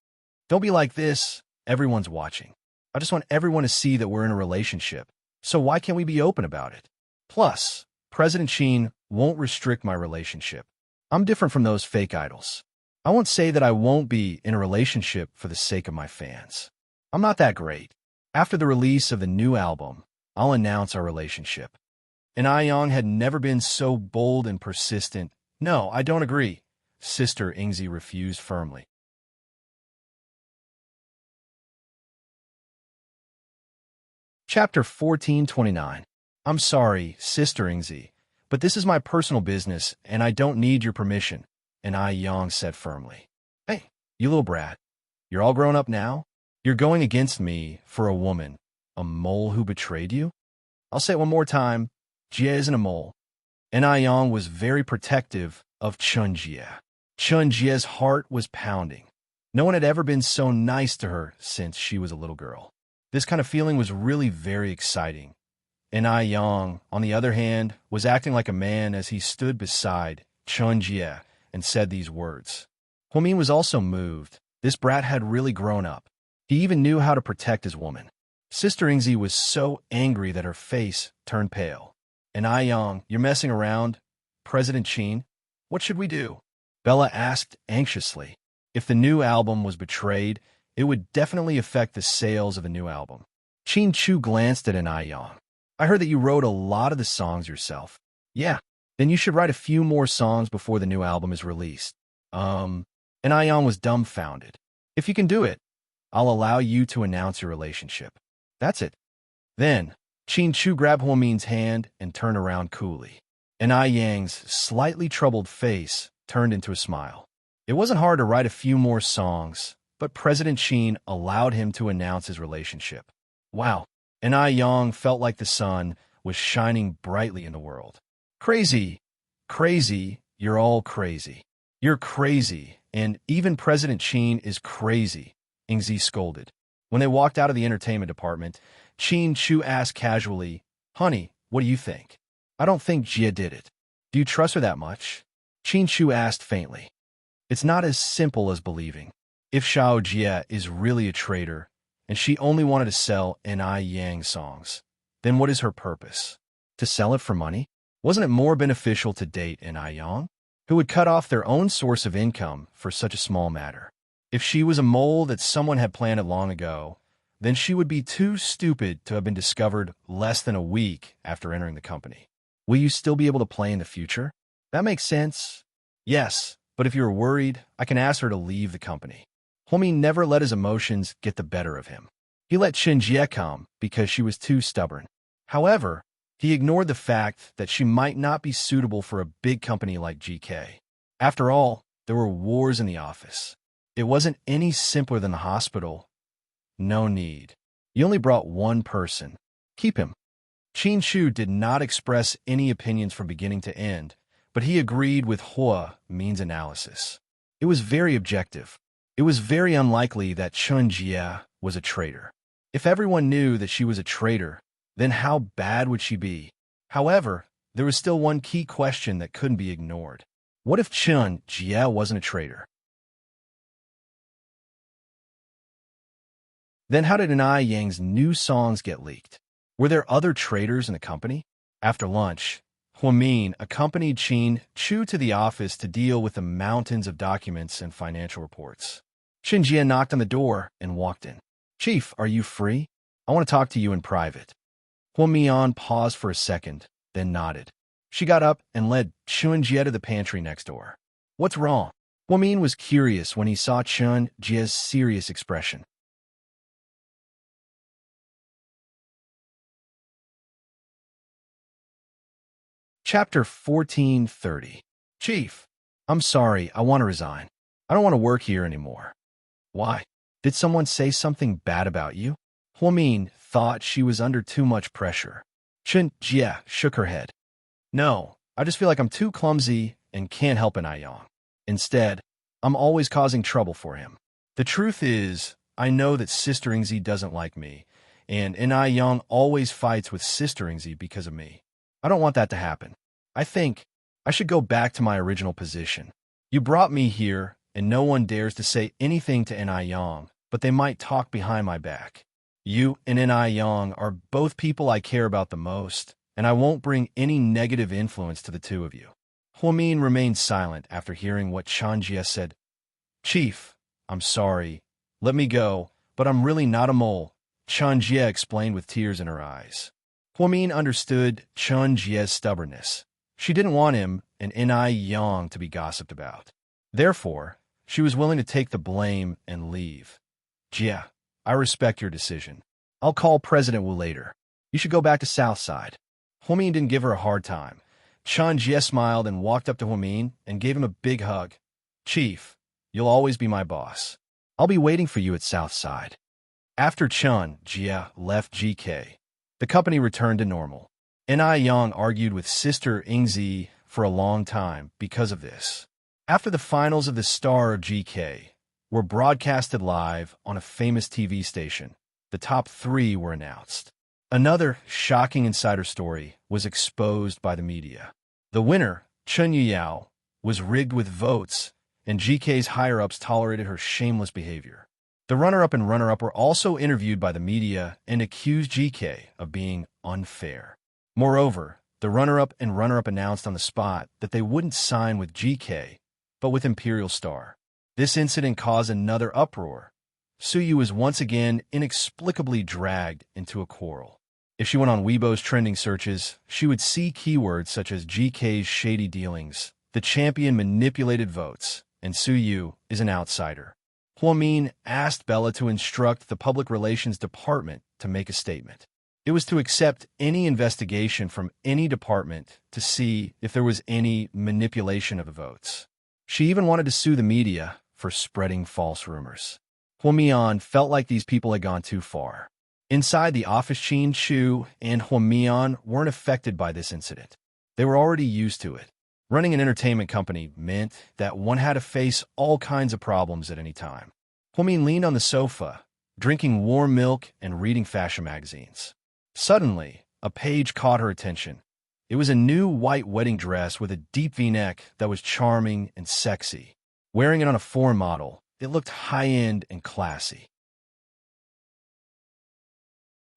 Don't be like this. Everyone's watching. I just want everyone to see that we're in a relationship. So why can't we be open about it? Plus, President Qin won't restrict my relationship. I'm different from those fake idols. I won't say that I won't be in a relationship for the sake of my fans. I'm not that great. After the release of the new album, I'll announce our relationship. Ai Yang had never been so bold and persistent. No, I don't agree. Sister Ingzi refused firmly. Chapter 1429. I'm sorry, Sister Ingzi, but this is my personal business and I don't need your permission, Ai Yang said firmly. You little brat. You're all grown up now? You're going against me for a woman, a mole who betrayed you? I'll say it one more time. Jie isn't a mole. And Yang was very protective of Chun Jie. Chun Jie's heart was pounding. No one had ever been so nice to her since she was a little girl. This kind of feeling was really very exciting. And Yang, on the other hand, was acting like a man as he stood beside Chun Jie and said these words. Huamin was also moved. This brat had really grown up. He even knew how to protect his woman. Sister Ingzi was so angry that her face turned pale. And Yang, you're messing around? President Qin, what should we do? Bella asked anxiously. If the new album was betrayed, it would definitely affect the sales of the new album. Qin Chu glanced at Yang. I heard that you wrote a lot of the songs yourself. Yeah, then you should write a few more songs before the new album is released. And Yang was dumbfounded. If you can do it, I'll allow you to announce your relationship. That's it. Then, Qin Chu grabbed Huamin's hand and turned around coolly. And Yang's slightly troubled face turned into a smile. It wasn't hard to write a few more songs, but President Qin allowed him to announce his relationship. Wow. And Yang felt like the sun was shining brightly in the world. Crazy. Crazy. You're all crazy. You're crazy. And even President Qin is crazy, Ingzi scolded. When they walked out of the entertainment department, Qin Chu asked casually, Honey, what do you think? I don't think Jia did it. Do you trust her that much? Qin Chu asked faintly. It's not as simple as believing. If Xiao Jia is really a traitor, and she only wanted to sell N.I. Yang songs, then what is her purpose? To sell it for money? Wasn't it more beneficial to date N.I. Yang, who would cut off their own source of income for such a small matter? If she was a mole that someone had planted long ago, then she would be too stupid to have been discovered less than a week after entering the company. Will you still be able to play in the future? That makes sense. Yes, but if you're worried, I can ask her to leave the company. Huamin never let his emotions get the better of him. He let Chen Jie come because she was too stubborn. However, he ignored the fact that she might not be suitable for a big company like GK. After all, there were wars in the office. It wasn't any simpler than the hospital. No need. You only brought one person. Keep him. Qin Chu did not express any opinions from beginning to end, but he agreed with Hua Min's analysis. It was very objective. It was very unlikely that Chun Jie was a traitor. If everyone knew that she was a traitor, then how bad would she be? However, there was still one key question that couldn't be ignored. What if Chun Jie wasn't a traitor? Then how did N.I. Yang's new songs get leaked? Were there other traitors in the company? After lunch, Huamin accompanied Qin Chu to the office to deal with the mountains of documents and financial reports. Qin Jie knocked on the door and walked in. Chief, are you free? I want to talk to you in private. Huamian paused for a second, then nodded. She got up and led Chun Jie to the pantry next door. What's wrong? Huamin was curious when he saw Chun Jie's serious expression. Chapter 1430. Chief, I'm sorry, I want to resign. I don't want to work here anymore. Why? Did someone say something bad about you? Huamin thought she was under too much pressure. Chun Jie shook her head. No, I just feel like I'm too clumsy and can't help an Yang. Instead, I'm always causing trouble for him. The truth is, I know that Sister Ingzi doesn't like me, and Yang always fights with Sister Ingzi because of me. I don't want that to happen. I think I should go back to my original position. You brought me here, and no one dares to say anything to Yang, but they might talk behind my back. You and Yang are both people I care about the most, and I won't bring any negative influence to the two of you. Huamin remained silent after hearing what Chun Jie said. Chief, I'm sorry. Let me go, but I'm really not a mole, Chun Jie explained with tears in her eyes. Huamin understood Chun Jie's stubbornness. She didn't want him and Yang to be gossiped about. Therefore, she was willing to take the blame and leave. Jie, I respect your decision. I'll call President Wu later. You should go back to Southside. Huamin didn't give her a hard time. Chun Jie smiled and walked up to Huamin and gave him a big hug. Chief, You'll always be my boss. I'll be waiting for you at Southside. After Chun Jia left GK, the company returned to normal. Ni Yang argued with sister Ingzi for a long time because of this. After the finals of the Star of GK were broadcasted live on a famous TV station, the top 3 were announced. Another shocking insider story was exposed by the media. The winner, Chun Yao, was rigged with votes, and GK's higher-ups tolerated her shameless behavior. The runner-up and runner-up were also interviewed by the media and accused GK of being unfair. Moreover, the runner-up and runner-up announced on the spot that they wouldn't sign with GK, but with Imperial Star. This incident caused another uproar. Suyu was once again inexplicably dragged into a quarrel. If she went on Weibo's trending searches, she would see keywords such as GK's shady dealings, the champion manipulated votes, and Suyu is an outsider. Huamin asked Bella to instruct the public relations department to make a statement. It was to accept any investigation from any department to see if there was any manipulation of the votes. She even wanted to sue the media for spreading false rumors. Huamian felt like these people had gone too far. Inside the office, Qin Chu and Huamian weren't affected by this incident. They were already used to it. Running an entertainment company meant that one had to face all kinds of problems at any time. Huamian leaned on the sofa, drinking warm milk and reading fashion magazines. Suddenly, a page caught her attention. It was a new white wedding dress with a deep V-neck that was charming and sexy. Wearing it on a foreign model, it looked high-end and classy.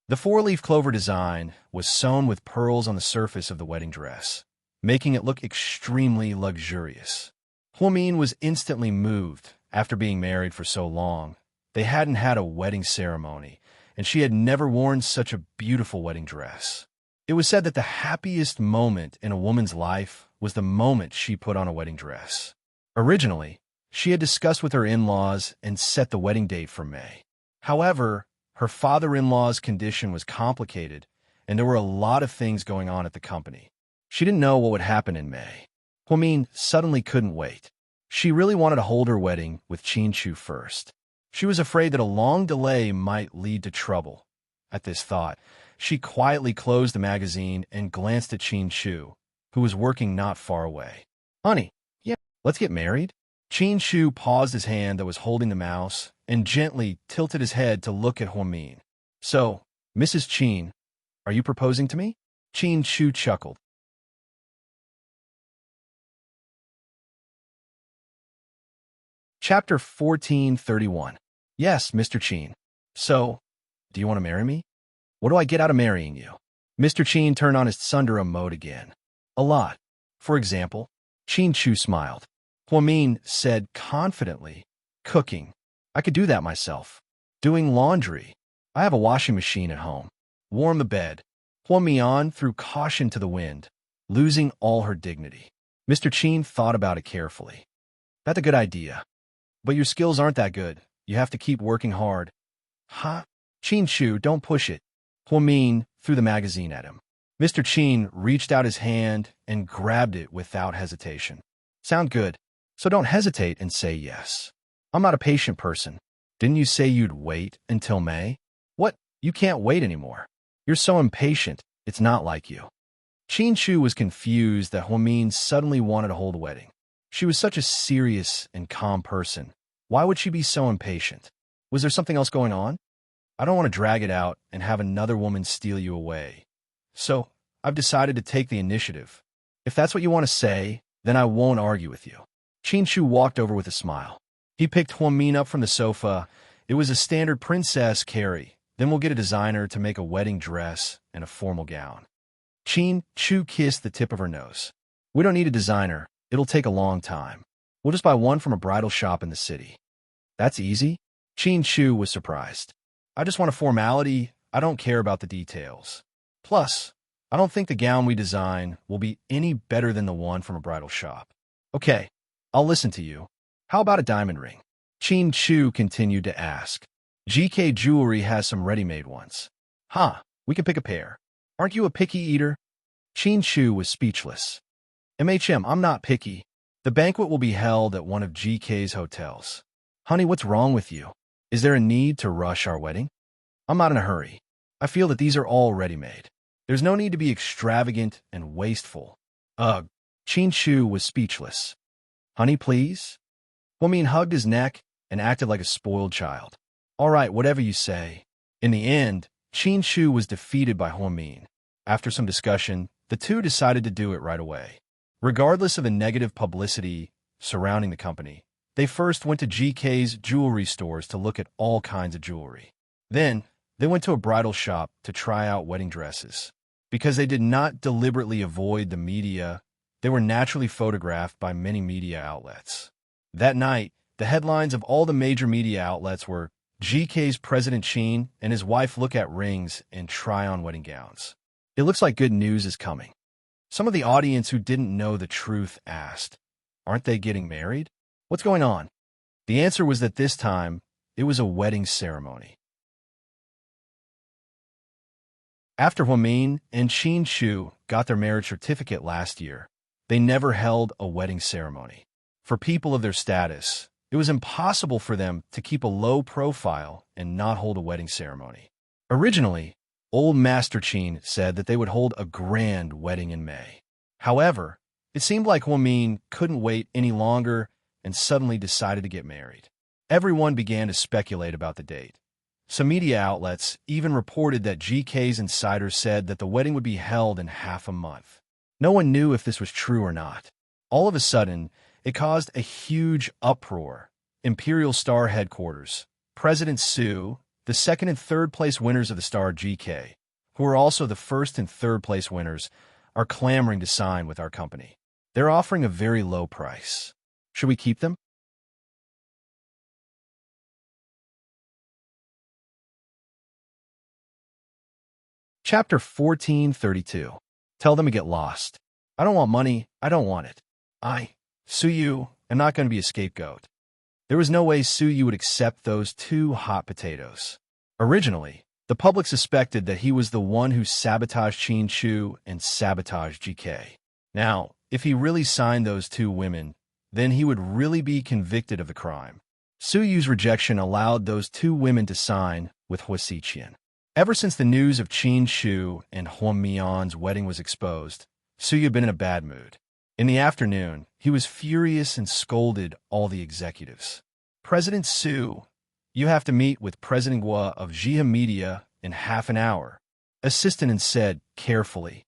The 4-leaf clover design was sewn with pearls on the surface of the wedding dress, making it look extremely luxurious. Huamin was instantly moved. After being married for so long, they hadn't had a wedding ceremony, and she had never worn such a beautiful wedding dress. It was said that the happiest moment in a woman's life was the moment she put on a wedding dress. Originally, she had discussed with her in-laws and set the wedding date for May. However, her father-in-law's condition was complicated, and there were a lot of things going on at the company. She didn't know what would happen in May. Huamin suddenly couldn't wait. She really wanted to hold her wedding with Qin Chu first. She was afraid that a long delay might lead to trouble. At this thought, she quietly closed the magazine and glanced at Qin Chu, who was working not far away. "Honey, yeah, let's get married?" Qin Chu paused his hand that was holding the mouse and gently tilted his head to look at Huamin. "So, Mrs. Qin, are you proposing to me?" Qin Chu chuckled. Chapter 1431. Yes, Mr. Qin. So, do you want to marry me? What do I get out of marrying you? Mr. Qin turned on his Sundara mode again. A lot. For example, Qin Chu smiled. Huamin said confidently, cooking. I could do that myself. Doing laundry. I have a washing machine at home. Warm the bed. Huamian threw caution to the wind, losing all her dignity. Mr. Qin thought about it carefully. That's a good idea. But your skills aren't that good. You have to keep working hard. Huh? Qin Chu, don't push it. Huamin threw the magazine at him. Mr. Qin reached out his hand and grabbed it without hesitation. Sound good. So don't hesitate and say yes. I'm not a patient person. Didn't you say you'd wait until May? What? You can't wait anymore. You're so impatient. It's not like you. Qin Chu was confused that Huamin suddenly wanted to hold a wedding. She was such a serious and calm person. Why would she be so impatient? Was there something else going on? I don't want to drag it out and have another woman steal you away. So, I've decided to take the initiative. If that's what you want to say, then I won't argue with you. Qin Chu walked over with a smile. He picked Huamin up from the sofa. It was a standard princess carry. Then we'll get a designer to make a wedding dress and a formal gown. Qin Chu kissed the tip of her nose. We don't need a designer. It'll take a long time. We'll just buy one from a bridal shop in the city. That's easy? Qin Chu was surprised. I just want a formality. I don't care about the details. Plus, I don't think the gown we design will be any better than the one from a bridal shop. Okay, I'll listen to you. How about a diamond ring? Qin Chu continued to ask. GK Jewelry has some ready-made ones. Huh, we can pick a pair. Aren't you a picky eater? Qin Chu was speechless. I'm not picky. The banquet will be held at one of GK's hotels. Honey, what's wrong with you? Is there a need to rush our wedding? I'm not in a hurry. I feel that these are all ready-made. There's no need to be extravagant and wasteful. Ugh. Qin Shu was speechless. Honey, please? Huamin hugged his neck and acted like a spoiled child. All right, whatever you say. In the end, Qin Shu was defeated by Huamin. After some discussion, the two decided to do it right away. Regardless of the negative publicity surrounding the company, they first went to GK's jewelry stores to look at all kinds of jewelry. Then, they went to a bridal shop to try out wedding dresses. Because they did not deliberately avoid the media, they were naturally photographed by many media outlets. That night, the headlines of all the major media outlets were GK's President Qin and his wife look at rings and try on wedding gowns. It looks like good news is coming. Some of the audience who didn't know the truth asked, aren't they getting married? What's going on? The answer was that this time, it was a wedding ceremony. After Huamin and Qin Shu got their marriage certificate last year, they never held a wedding ceremony. For people of their status, it was impossible for them to keep a low profile and not hold a wedding ceremony. Originally, Old Master Qin said that they would hold a grand wedding in May. However, it seemed like Huamin couldn't wait any longer and suddenly decided to get married. Everyone began to speculate about the date. Some media outlets even reported that GK's insiders said that the wedding would be held in half a month. No one knew if this was true or not. All of a sudden, it caused a huge uproar. Imperial Star headquarters, President Su, the second and third place winners of the Star GK, who are also the first and third place winners, are clamoring to sign with our company. They're offering a very low price. Should we keep them? Chapter 1432. Tell them to get lost. I don't want money. I don't want it. Suyu, am not going to be a scapegoat. There was no way Suyu would accept those two hot potatoes. Originally, the public suspected that he was the one who sabotaged Qin Shu and sabotaged GK. Now, if he really signed those two women, then he would really be convicted of the crime. Suyu's rejection allowed those two women to sign with Hua Xiqian. Ever since the news of Qin Shu and Huan Mian's wedding was exposed, Suyu had been in a bad mood. In the afternoon, he was furious and scolded all the executives. President Su, you have to meet with President Gua of Jia Media in half an hour. Assistant said carefully.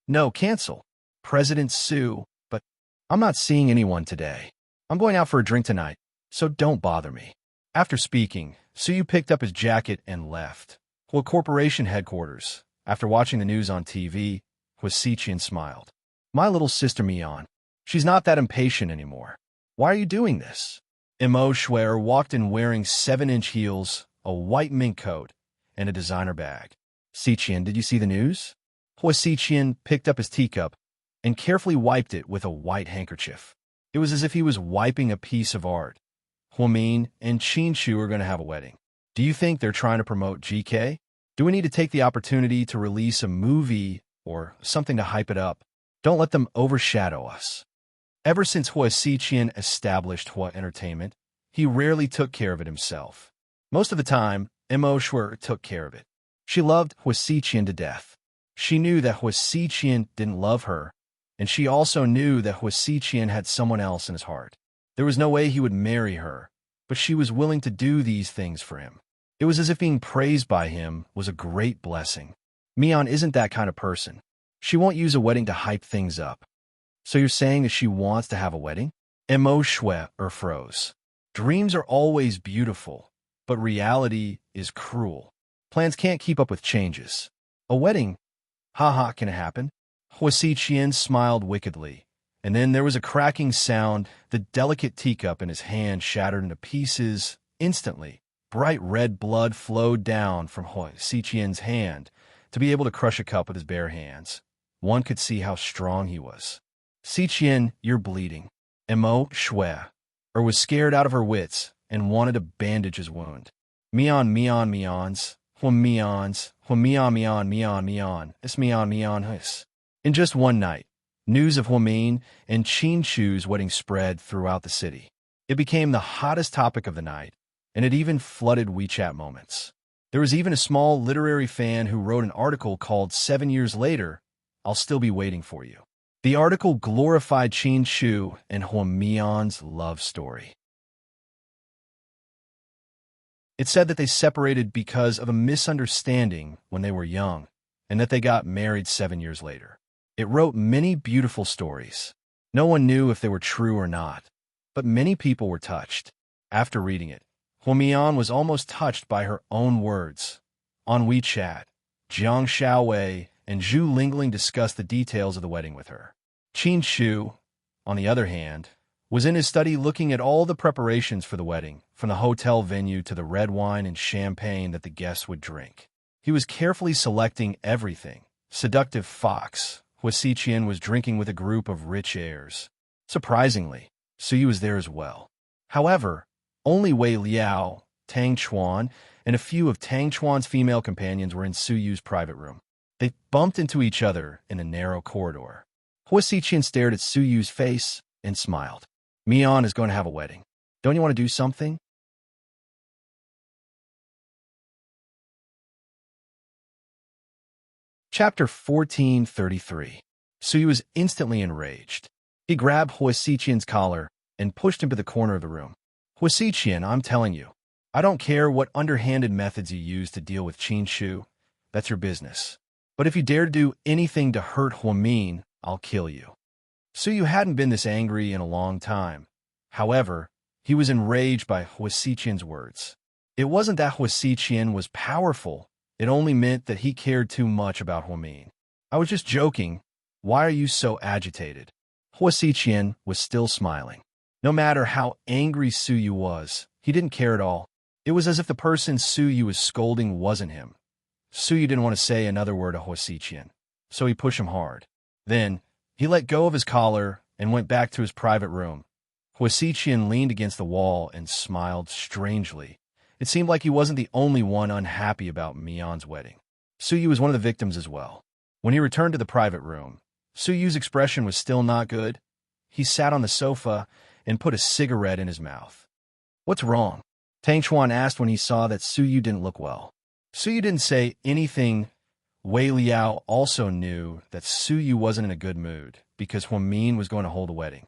No, cancel. President Su, but I'm not seeing anyone today. I'm going out for a drink tonight, so don't bother me. After speaking, Suyu picked up his jacket and left. Hua Corporation headquarters. After watching the news on TV, Hua Xiqian smiled. My little sister Mian. She's not that impatient anymore. Why are you doing this? Mo Schwer walked in wearing 7-inch heels, a white mink coat, and a designer bag. Xiqian, did you see the news? Hua Xiqian picked up his teacup and carefully wiped it with a white handkerchief. It was as if he was wiping a piece of art. Huamin and Qin Shu are going to have a wedding. Do you think they're trying to promote GK? Do we need to take the opportunity to release a movie or something to hype it up? Don't let them overshadow us. Ever since Hua Xiqian established Hua Entertainment, he rarely took care of it himself. Most of the time, Mo Schwer took care of it. She loved Hua Xiqian to death. She knew that Hua Xiqian didn't love her, and she also knew that Hua Xiqian had someone else in his heart. There was no way he would marry her, but she was willing to do these things for him. It was as if being praised by him was a great blessing. Mian isn't that kind of person. She won't use a wedding to hype things up. So you're saying that she wants to have a wedding? Mo Schwer froze. Dreams are always beautiful, but reality is cruel. Plans can't keep up with changes. A wedding? Haha, can it happen? Hua Xiqian smiled wickedly, and then there was a cracking sound. The delicate teacup in his hand shattered into pieces. Instantly, bright red blood flowed down from Hua Xiqian's hand. To be able to crush a cup with his bare hands, one could see how strong he was. Xiqian, you're bleeding. Mo Schwer was scared out of her wits and wanted to bandage his wound. Mians, Hua Mian, it's Mian, his. In just one night, News of Huamin and Qin Shu's wedding spread throughout the city. It became the hottest topic of the night, and it even flooded WeChat moments. There was even a small literary fan who wrote an article called 7 Years Later, I'll Still Be Waiting for You. The article glorified Qin Shu and Huamian's love story. It said that they separated because of a misunderstanding when they were young, and that they got married 7 years later. It wrote many beautiful stories. No one knew if they were true or not, but many people were touched. After reading it, Huamian was almost touched by her own words. On WeChat, Jiang Xiaowei and Zhu Lingling discussed the details of the wedding with her. Qin Shu, on the other hand, was in his study looking at all the preparations for the wedding, from the hotel venue to the red wine and champagne that the guests would drink. He was carefully selecting everything. Seductive fox, Huasiqian was drinking with a group of rich heirs. Surprisingly, Suyu was there as well. However, only Wei Liao, Tang Chuan, and a few of Tang Chuan's female companions were in Suyu's private room. They bumped into each other in a narrow corridor. Huasiqian stared at Suyu's face and smiled. Mian is going to have a wedding. Don't you want to do something? Chapter 1433. Suyu was instantly enraged. He grabbed Huasiqian's collar and pushed him to the corner of the room. Huasiqian, I'm telling you, I don't care what underhanded methods you use to deal with Qin Shu. That's your business. But if you dare to do anything to hurt Huamin, I'll kill you. Suyu hadn't been this angry in a long time. However, he was enraged by Huasiqian's words. It wasn't that Huasiqian was powerful. It only meant that he cared too much about Huamin. I was just joking. Why are you so agitated? Huasiqian was still smiling. No matter how angry Suyu was, he didn't care at all. It was as if the person Suyu was scolding wasn't him. Suyu didn't want to say another word to Huasiqian, so he pushed him hard. Then, he let go of his collar and went back to his private room. Huasiqian leaned against the wall and smiled strangely. It seemed like he wasn't the only one unhappy about Mian's wedding. Suyu was one of the victims as well. When he returned to the private room, Suyu's expression was still not good. He sat on the sofa and put a cigarette in his mouth. What's wrong? Tang Chuan asked when he saw that Suyu didn't look well. Suyu didn't say anything. Wei Liao also knew that Suyu wasn't in a good mood because Huamin was going to hold a wedding.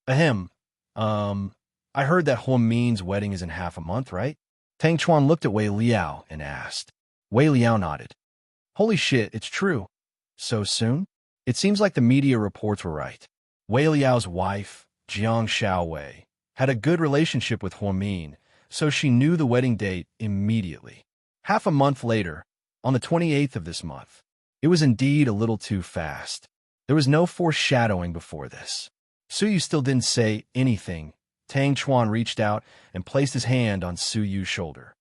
Ahem. I heard that Huamin's wedding is in half a month, right? Tang Chuan looked at Wei Liao and asked. Wei Liao nodded. Holy shit, it's true. So soon? It seems like the media reports were right. Wei Liao's wife, Jiang Xiaowei, had a good relationship with Huamin, so she knew the wedding date immediately. Half a month later, on the 28th of this month, it was indeed a little too fast. There was no foreshadowing before this. Suyu still didn't say anything. Tang Chuan reached out and placed his hand on Suyu's shoulder.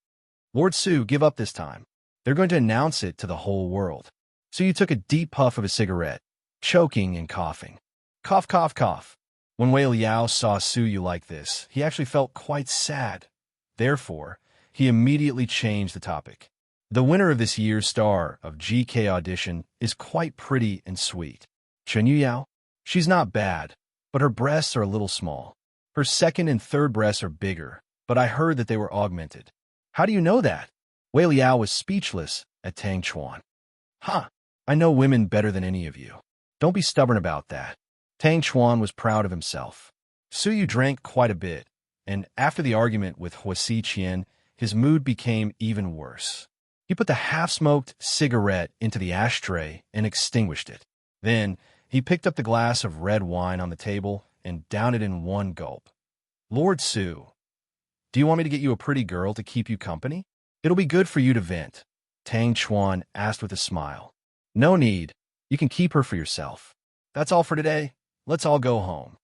Lord Su, give up this time. They're going to announce it to the whole world. Suyu took a deep puff of a cigarette, choking and coughing. Cough, cough, cough. When Wei Liao saw Suyu like this, he actually felt quite sad. Therefore, he immediately changed the topic. The winner of this year's star of GK audition is quite pretty and sweet. Chen Yuyao? She's not bad, but her breasts are a little small. Her second and third breasts are bigger, but I heard that they were augmented. How do you know that? Wei Liao was speechless at Tang Chuan. Huh, I know women better than any of you. Don't be stubborn about that. Tang Chuan was proud of himself. Suyu drank quite a bit, and after the argument with Huasiqian, his mood became even worse. He put the half-smoked cigarette into the ashtray and extinguished it. Then, he picked up the glass of red wine on the table and downed it in one gulp. Lord Su, do you want me to get you a pretty girl to keep you company? It'll be good for you to vent, Tang Chuan asked with a smile. No need. You can keep her for yourself. That's all for today. Let's all go home.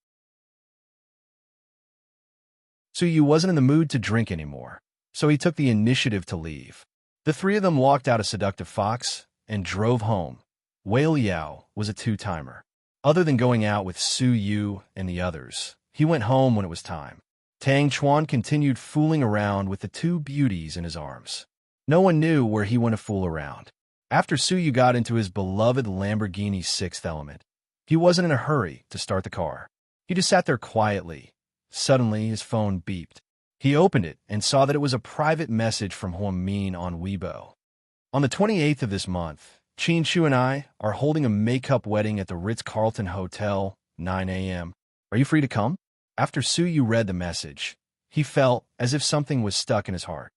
Suyu wasn't in the mood to drink anymore, so he took the initiative to leave. The three of them walked out a seductive fox and drove home. Wei Liao was a two-timer. Other than going out with Suyu and the others, he went home when it was time. Tang Chuan continued fooling around with the two beauties in his arms. No one knew where he went to fool around. After Suyu got into his beloved Lamborghini Sixth Element, He wasn't in a hurry to start the car. He just sat there quietly. Suddenly, his phone beeped. He opened it and saw that it was a private message from Huamin on Weibo. On the 28th of this month, Qin Shu and I are holding a makeup wedding at the Ritz-Carlton Hotel, 9 a.m. Are you free to come? After Su Yu read the message, he felt as if something was stuck in his heart.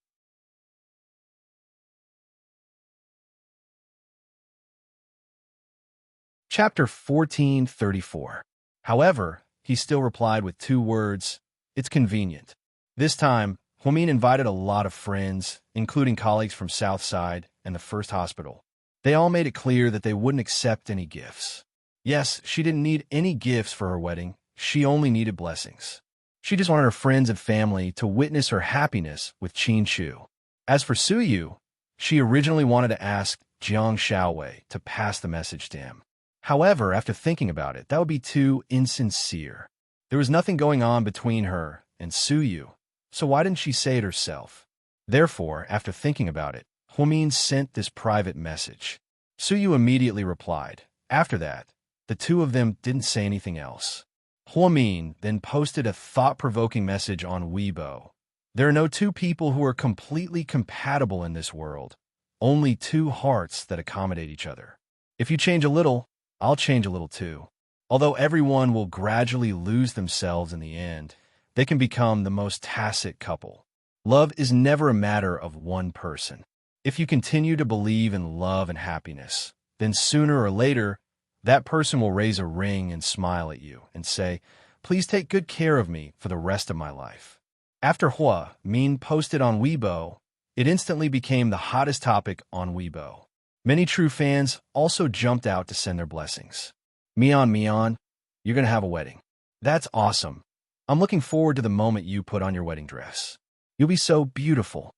Chapter 1434. However, he still replied with 2 words, "It's convenient." This time, Huamin invited a lot of friends, including colleagues from Southside and the First Hospital. They all made it clear that they wouldn't accept any gifts. Yes, she didn't need any gifts for her wedding. She only needed blessings. She just wanted her friends and family to witness her happiness with Qin Shu. As for Su Yu, she originally wanted to ask Jiang Xiaowei to pass the message to him. However, after thinking about it, that would be too insincere. There was nothing going on between her and Su Yu, so why didn't she say it herself? Therefore, after thinking about it, Huamin sent this private message. Su Yu immediately replied. After that, the two of them didn't say anything else. Huamin then posted a thought-provoking message on Weibo. There are no two people who are completely compatible in this world, only two hearts that accommodate each other. If you change a little, I'll change a little too. Although everyone will gradually lose themselves in the end, they can become the most tacit couple. Love is never a matter of one person. If you continue to believe in love and happiness, then sooner or later, that person will raise a ring and smile at you and say, "Please take good care of me for the rest of my life." After Hua Min posted on Weibo, it instantly became the hottest topic on Weibo. Many true fans also jumped out to send their blessings. Mian, you're going to have a wedding. That's awesome. I'm looking forward to the moment you put on your wedding dress. You'll be so beautiful.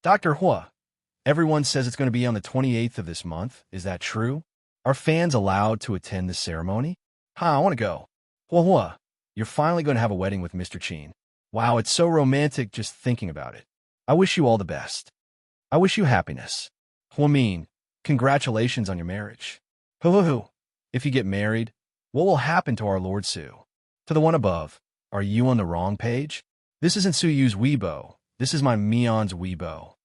Dr. Hua, everyone says it's going to be on the 28th of this month. Is that true? Are fans allowed to attend the ceremony? I want to go. Hua, you're finally going to have a wedding with Mr. Qin. Wow, it's so romantic just thinking about it. I wish you all the best. I wish you happiness. Huamin, congratulations on your marriage. If you get married, what will happen to our Lord Su? To the one above, are you on the wrong page? This isn't Su Yu's Weibo. This is my Mian's Weibo.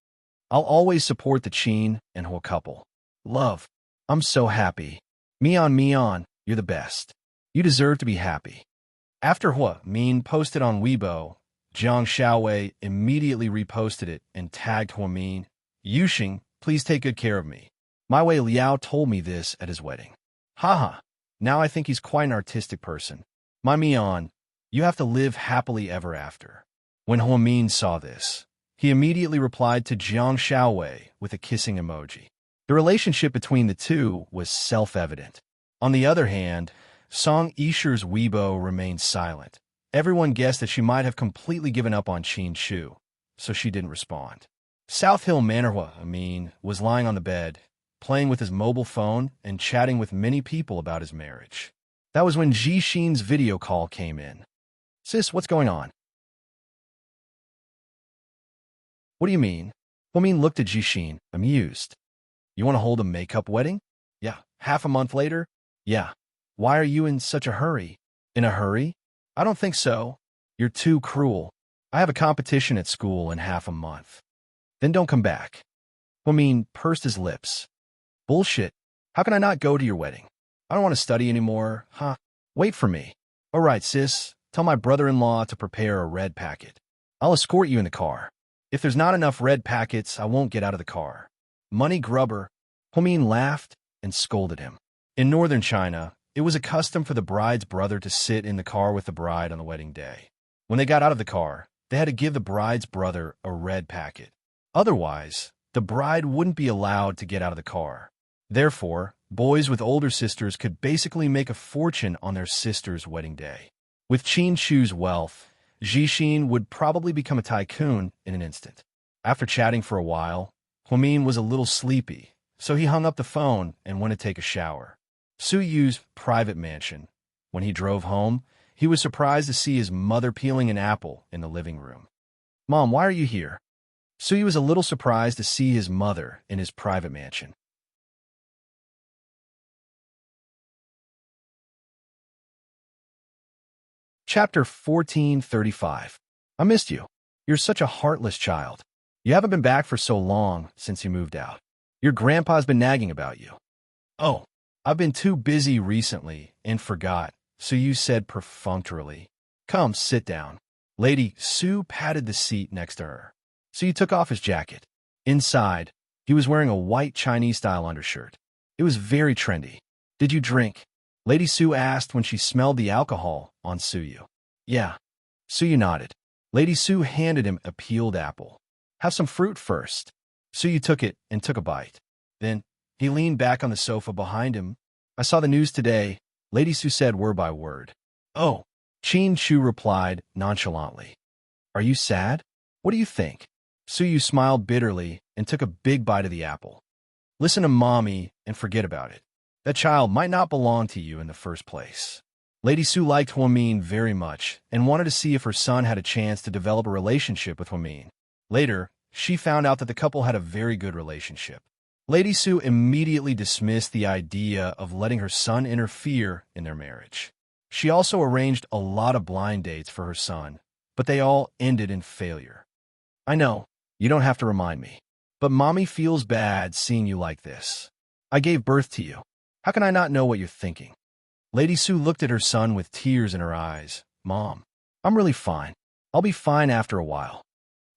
I'll always support the Qin and Hua couple. Love. I'm so happy. Mian, you're the best. You deserve to be happy. After Hua Min posted on Weibo, Jiang Xiaowei immediately reposted it and tagged Hua Min. Yuxing, please take good care of me. My Wei Liao told me this at his wedding. Haha, now I think he's quite an artistic person. My Mian, you have to live happily ever after. When Hua Min saw this, he immediately replied to Jiang Xiaowei with a kissing emoji. The relationship between the two was self-evident. On the other hand, Song Yisher's Weibo remained silent. Everyone guessed that she might have completely given up on Qin Shu, so she didn't respond. South Hill Manor Hua Min was lying on the bed, playing with his mobile phone and chatting with many people about his marriage. That was when Ji Xin's video call came in. Sis, what's going on? What do you mean? Hua Min looked at Ji Xin, amused. You want to hold a makeup wedding? Yeah. Half a month later? Yeah. Why are you in such a hurry? In a hurry? I don't think so. You're too cruel. I have a competition at school in half a month. Then don't come back. Hua Min pursed his lips. Bullshit. How can I not go to your wedding? I don't want to study anymore, huh? Wait for me. All right, sis. Tell my brother-in-law to prepare a red packet. I'll escort you in the car. If there's not enough red packets, I won't get out of the car. Money grubber. Hua Min laughed and scolded him. In northern China, it was a custom for the bride's brother to sit in the car with the bride on the wedding day. When they got out of the car, they had to give the bride's brother a red packet. Otherwise, the bride wouldn't be allowed to get out of the car. Therefore, boys with older sisters could basically make a fortune on their sister's wedding day. With Qin Shu's wealth, Ji Xin would probably become a tycoon in an instant. After chatting for a while, Hua Min was a little sleepy, so he hung up the phone and went to take a shower. Su Yu's private mansion. When he drove home, he was surprised to see his mother peeling an apple in the living room. Mom, why are you here? Su Yu was a little surprised to see his mother in his private mansion. Chapter 1435. I missed you. You're such a heartless child. You haven't been back for so long since you moved out. Your grandpa's been nagging about you. Oh, I've been too busy recently and forgot, so you said perfunctorily. Come, sit down. Lady Sue patted the seat next to her. So you took off his jacket. Inside, he was wearing a white Chinese-style undershirt. It was very trendy. Did you drink? Lady Sue asked when she smelled the alcohol on Suyu. Yeah. Suyu nodded. Lady Sue handed him a peeled apple. Have some fruit first. Suyu took it and took a bite. Then, he leaned back on the sofa behind him. I saw the news today, Lady Sue said word by word. Oh, Chin Chu replied nonchalantly. Are you sad? What do you think? Suyu smiled bitterly and took a big bite of the apple. Listen to Mommy and forget about it. That child might not belong to you in the first place. Lady Sue liked Huamin very much and wanted to see if her son had a chance to develop a relationship with Huamin. Later, she found out that the couple had a very good relationship. Lady Sue immediately dismissed the idea of letting her son interfere in their marriage. She also arranged a lot of blind dates for her son, but they all ended in failure. I know, you don't have to remind me, but Mommy feels bad seeing you like this. I gave birth to you. How can I not know what you're thinking? Lady Sue looked at her son with tears in her eyes. Mom, I'm really fine. I'll be fine after a while.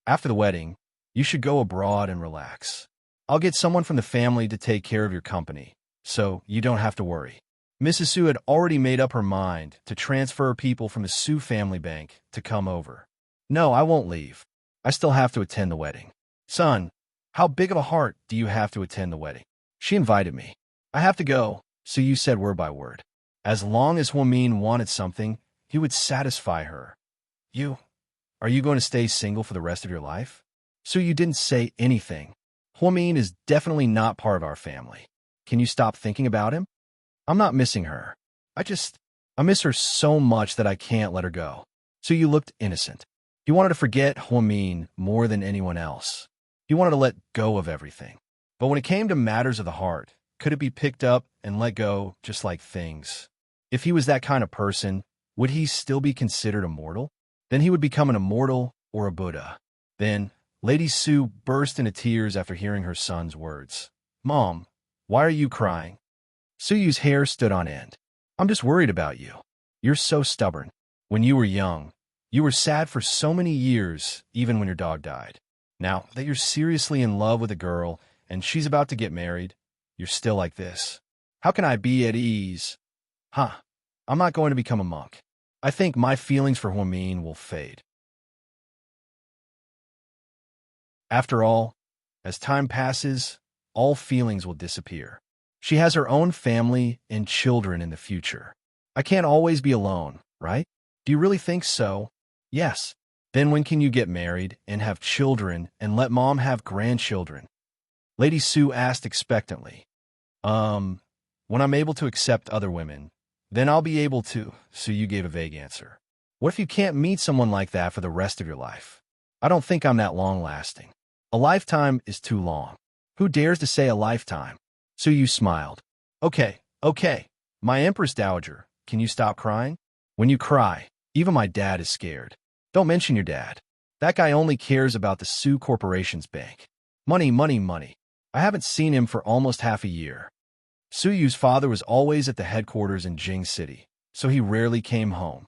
After the wedding, you should go abroad and relax. I'll get someone from the family to take care of your company, so you don't have to worry. Mrs. Sue had already made up her mind to transfer people from the Sue family bank to come over. No, I won't leave. I still have to attend the wedding. Son, how big of a heart do you have to attend the wedding? She invited me. I have to go, so you said word by word. As long as Huamin wanted something, he would satisfy her. Are you going to stay single for the rest of your life? So you didn't say anything. Huamin is definitely not part of our family. Can you stop thinking about him? I'm not missing her. I miss her so much that I can't let her go. So you looked innocent. He wanted to forget Huamin more than anyone else. He wanted to let go of everything. But when it came to matters of the heart, could it be picked up and let go just like things? If he was that kind of person, would he still be considered immortal? Then he would become an immortal or a Buddha. Then, Lady Sue burst into tears after hearing her son's words. Mom, why are you crying? Suyu's hair stood on end. I'm just worried about you. You're so stubborn. When you were young, you were sad for so many years, even when your dog died. Now that you're seriously in love with a girl and she's about to get married, you're still like this. How can I be at ease? I'm not going to become a monk. I think my feelings for Huamin will fade. After all, as time passes, all feelings will disappear. She has her own family and children in the future. I can't always be alone, right? Do you really think so? Yes. Then when can you get married and have children and let Mom have grandchildren? Lady Sue asked expectantly. When I'm able to accept other women, then I'll be able to, Sue gave a vague answer. What if you can't meet someone like that for the rest of your life? I don't think I'm that long-lasting. A lifetime is too long. Who dares to say a lifetime? Sue smiled. Okay. My Empress Dowager, can you stop crying? When you cry, even my dad is scared. Don't mention your dad. That guy only cares about the Sue Corporation's bank. Money. I haven't seen him for almost half a year. Suyu's father was always at the headquarters in Jing City, so he rarely came home.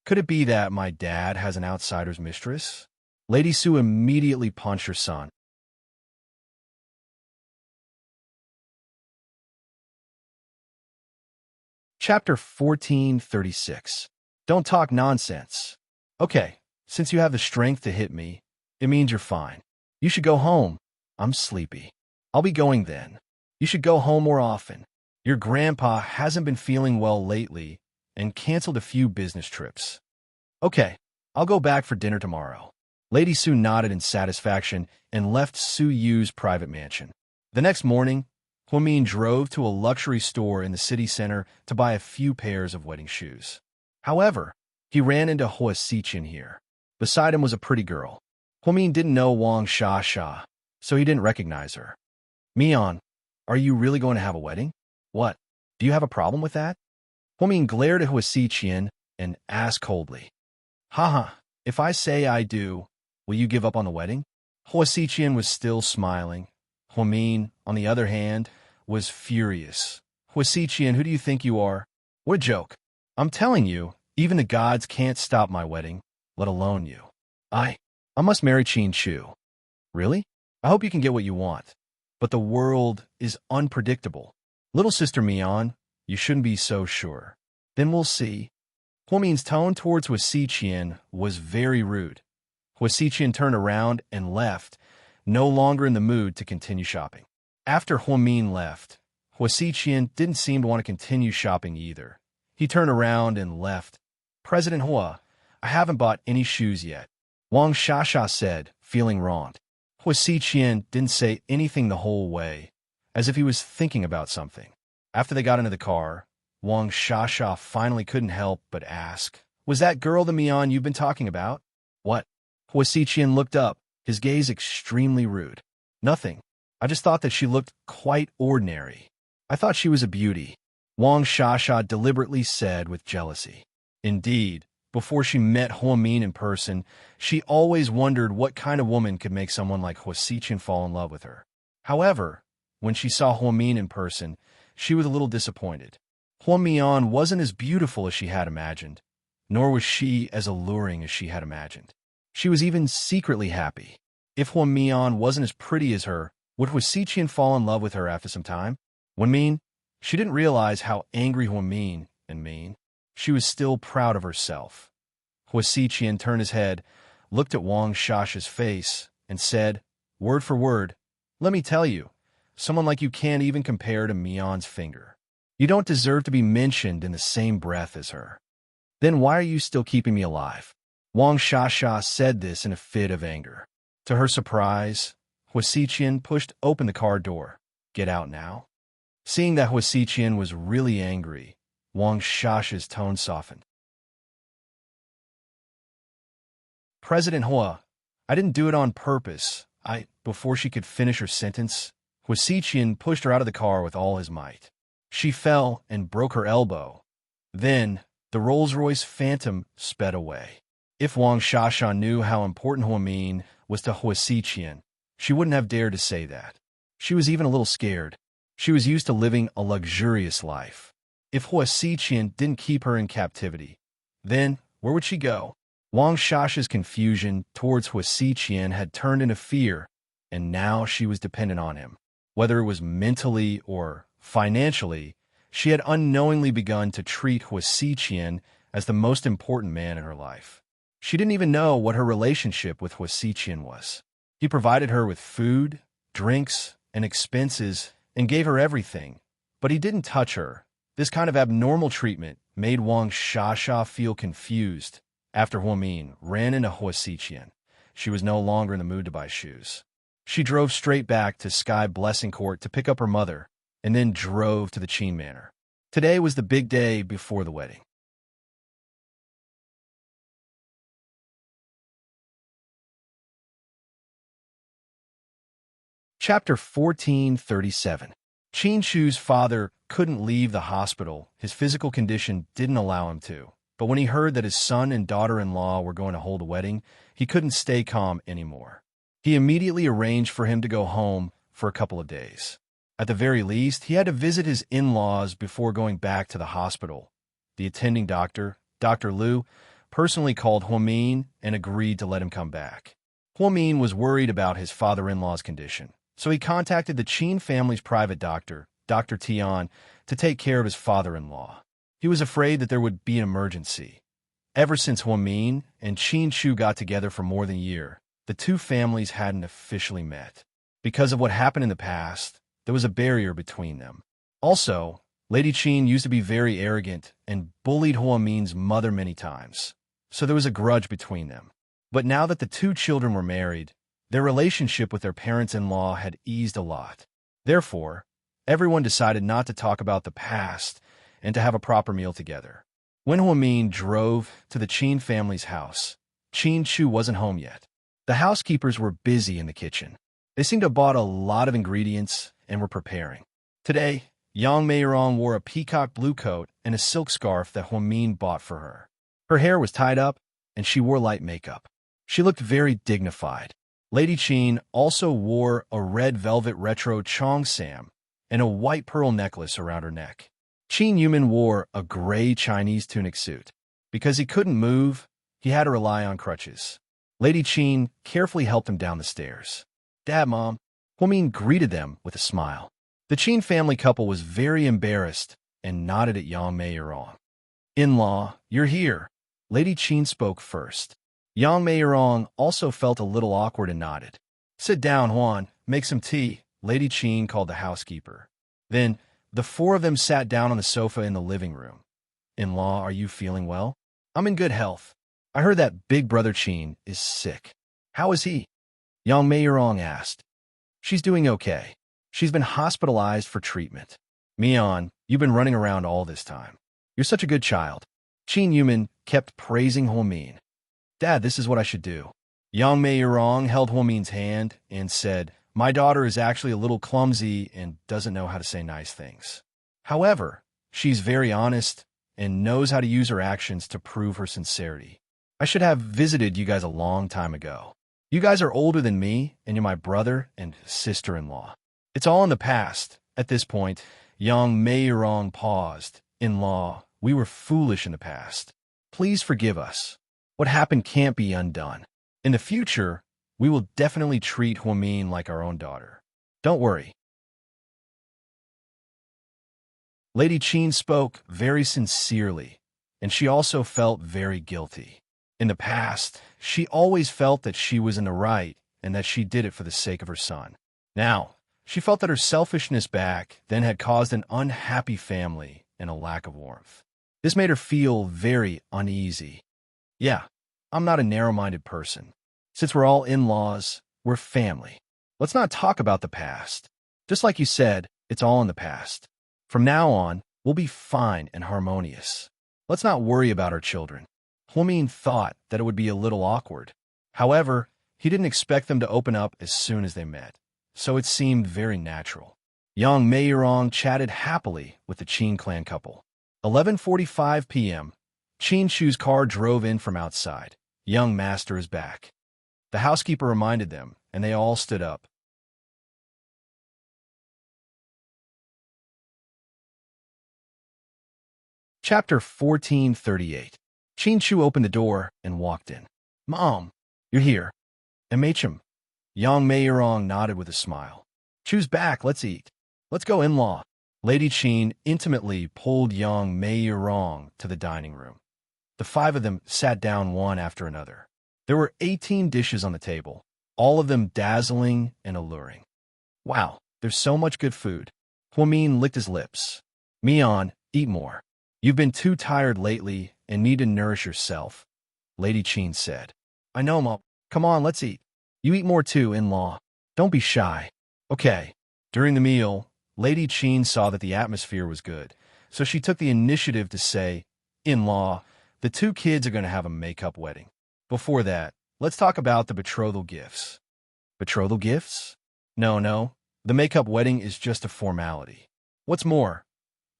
Could it be that my dad has an outsider's mistress? Lady Sue immediately punched her son. Chapter 1436. Don't talk nonsense. Okay, since you have the strength to hit me, it means you're fine. You should go home. I'm sleepy. I'll be going then. You should go home more often. Your grandpa hasn't been feeling well lately and canceled a few business trips. Okay, I'll go back for dinner tomorrow. Lady Sue nodded in satisfaction and left Suyu's private mansion. The next morning, Huamin drove to a luxury store in the city center to buy a few pairs of wedding shoes. However, he ran into Hua Xiqin here. Beside him was a pretty girl. Huamin didn't know Wang Sha, so he didn't recognize her. Mian, are you really going to have a wedding? What? Do you have a problem with that? Huamin glared at Hua Xiqin, and asked coldly, Haha, if I say I do, will you give up on the wedding? Hua Xiqian was still smiling. Huamin, on the other hand, was furious. Hua Xiqian, who do you think you are? What a joke. I'm telling you, even the gods can't stop my wedding, let alone you. I must marry Qin Chu. Really? I hope you can get what you want. But the world is unpredictable. Little sister Mian, you shouldn't be so sure. Then we'll see. Huamin's tone towards Hua Xiqian was very rude. Hua Xiqian turned around and left, no longer in the mood to continue shopping. After Huamin left, Hua Xiqian didn't seem to want to continue shopping either. He turned around and left. President Hua, I haven't bought any shoes yet, Wang Shasha said, feeling wronged. Hua Xiqian didn't say anything the whole way, as if he was thinking about something. After they got into the car, Wang Shasha finally couldn't help but ask, Was that girl the Mian you've been talking about? What? Hua Xiqian looked up, his gaze extremely rude. Nothing. I just thought that she looked quite ordinary. I thought she was a beauty, Wang Shasha deliberately said with jealousy. Indeed, before she met Huamin in person, she always wondered what kind of woman could make someone like Hua Xiqian fall in love with her. However, when she saw Huamin in person, she was a little disappointed. Huamian wasn't as beautiful as she had imagined, nor was she as alluring as she had imagined. She was even secretly happy. If Huamian wasn't as pretty as her, would Hua Xiqian fall in love with her after some time? She didn't realize how angry Huamin and mean. She was still proud of herself. Hua Xiqian turned his head, looked at Wang Shasha's face, and said, word for word, Let me tell you, someone like you can't even compare to Mian's finger. You don't deserve to be mentioned in the same breath as her. Then why are you still keeping me alive? Wang Shasha said this in a fit of anger. To her surprise, Hua Xiqian pushed open the car door. Get out now. Seeing that Hua Xiqian was really angry, Wang Shasha's tone softened. President Hua, I didn't do it on purpose. Before she could finish her sentence, Hua Xiqian pushed her out of the car with all his might. She fell and broke her elbow. Then, the Rolls-Royce Phantom sped away. If Wang Shasha knew how important Huamin was to Hua Xiqian, she wouldn't have dared to say that. She was even a little scared. She was used to living a luxurious life. If Hua Xiqian didn't keep her in captivity, then where would she go? Wang Shasha's confusion towards Hua Xiqian had turned into fear, and now she was dependent on him. Whether it was mentally or financially, she had unknowingly begun to treat Hua Xiqian as the most important man in her life. She didn't even know what her relationship with Hua Xiqian was. He provided her with food, drinks, and expenses, and gave her everything, but he didn't touch her. This kind of abnormal treatment made Wang Shasha feel confused. After Huamin ran into Hua Xiqian, she was no longer in the mood to buy shoes. She drove straight back to Sky Blessing Court to pick up her mother, and then drove to the Qin Manor. Today was the big day before the wedding. Chapter 1437. Qin Chu's father couldn't leave the hospital. His physical condition didn't allow him to. But when he heard that his son and daughter-in-law were going to hold a wedding, he couldn't stay calm anymore. He immediately arranged for him to go home for a couple of days. At the very least, he had to visit his in-laws before going back to the hospital. The attending doctor, Dr. Liu, personally called Huamin and agreed to let him come back. Huamin was worried about his father-in-law's condition, so he contacted the Qin family's private doctor, Dr. Tian, to take care of his father-in-law. He was afraid that there would be an emergency. Ever since Huamin and Qin Chu got together for more than a year, the two families hadn't officially met. Because of what happened in the past, there was a barrier between them. Also, Lady Qin used to be very arrogant and bullied Huamin's mother many times, so there was a grudge between them. But now that the two children were married, their relationship with their parents-in-law had eased a lot. Therefore, everyone decided not to talk about the past and to have a proper meal together. When Huamin drove to the Qin family's house, Qin Chu wasn't home yet. The housekeepers were busy in the kitchen. They seemed to have bought a lot of ingredients and were preparing. Today, Yang Meirong wore a peacock blue coat and a silk scarf that Huamin bought for her. Her hair was tied up, and she wore light makeup. She looked very dignified. Lady Qin also wore a red velvet retro cheongsam and a white pearl necklace around her neck. Qin Yumin wore a gray Chinese tunic suit. Because he couldn't move, he had to rely on crutches. Lady Qin carefully helped him down the stairs. "Dad, Mom," Huamin greeted them with a smile. The Qin family couple was very embarrassed and nodded at Yang Meiyerong. "In-law, you're here." Lady Qin spoke first. Yang Meiyerong also felt a little awkward and nodded. "Sit down, Huan. Make some tea," Lady Qin called the housekeeper. Then, the four of them sat down on the sofa in the living room. "In-law, are you feeling well?" "I'm in good health. I heard that big brother Qin is sick." "How is he?" Yang Meiyerong asked. "She's doing okay. She's been hospitalized for treatment." "Mian, you've been running around all this time. You're such a good child." Qin Yumin kept praising Huamin. "Dad, this is what I should do." Yang Meiyerong held Huamin's hand and said, "My daughter is actually a little clumsy and doesn't know how to say nice things. However, she's very honest and knows how to use her actions to prove her sincerity. I should have visited you guys a long time ago. You guys are older than me, and you're my brother and sister-in-law. It's all in the past." At this point, Yang Meiyerong paused. "In-law, we were foolish in the past. Please forgive us. What happened can't be undone. In the future, we will definitely treat Huamin like our own daughter. Don't worry." Lady Qin spoke very sincerely, and she also felt very guilty. In the past, she always felt that she was in the right and that she did it for the sake of her son. Now, she felt that her selfishness back then had caused an unhappy family and a lack of warmth. This made her feel very uneasy. "Yeah, I'm not a narrow-minded person. Since we're all in-laws, we're family. Let's not talk about the past. Just like you said, it's all in the past. From now on, we'll be fine and harmonious. Let's not worry about our children." Huamin thought that it would be a little awkward. However, he didn't expect them to open up as soon as they met, so it seemed very natural. Yang Meiyerong chatted happily with the Qin clan couple. 11:45 p.m. Qin Shu's car drove in from outside. "Young master is back." The housekeeper reminded them, and they all stood up. Chapter 1438. Qin Shu opened the door and walked in. "Mom, you're here." "MHM." Yang Meiyerong nodded with a smile. "Chu's back, let's eat." "Let's go, in-law." Lady Qin intimately pulled Yang Meiyerong to the dining room. The five of them sat down one after another. There were 18 dishes on the table, all of them dazzling and alluring. "Wow, there's so much good food." Huamin licked his lips. "Mian, eat more. You've been too tired lately and need to nourish yourself," Lady Qin said. "I know, Mom. Come on, let's eat." "You eat more too, in-law. Don't be shy." "Okay." During the meal, Lady Qin saw that the atmosphere was good, so she took the initiative to say, "In-law, the two kids are going to have a make-up wedding. Before that, let's talk about the betrothal gifts." "Betrothal gifts?" No. The make-up wedding is just a formality. What's more,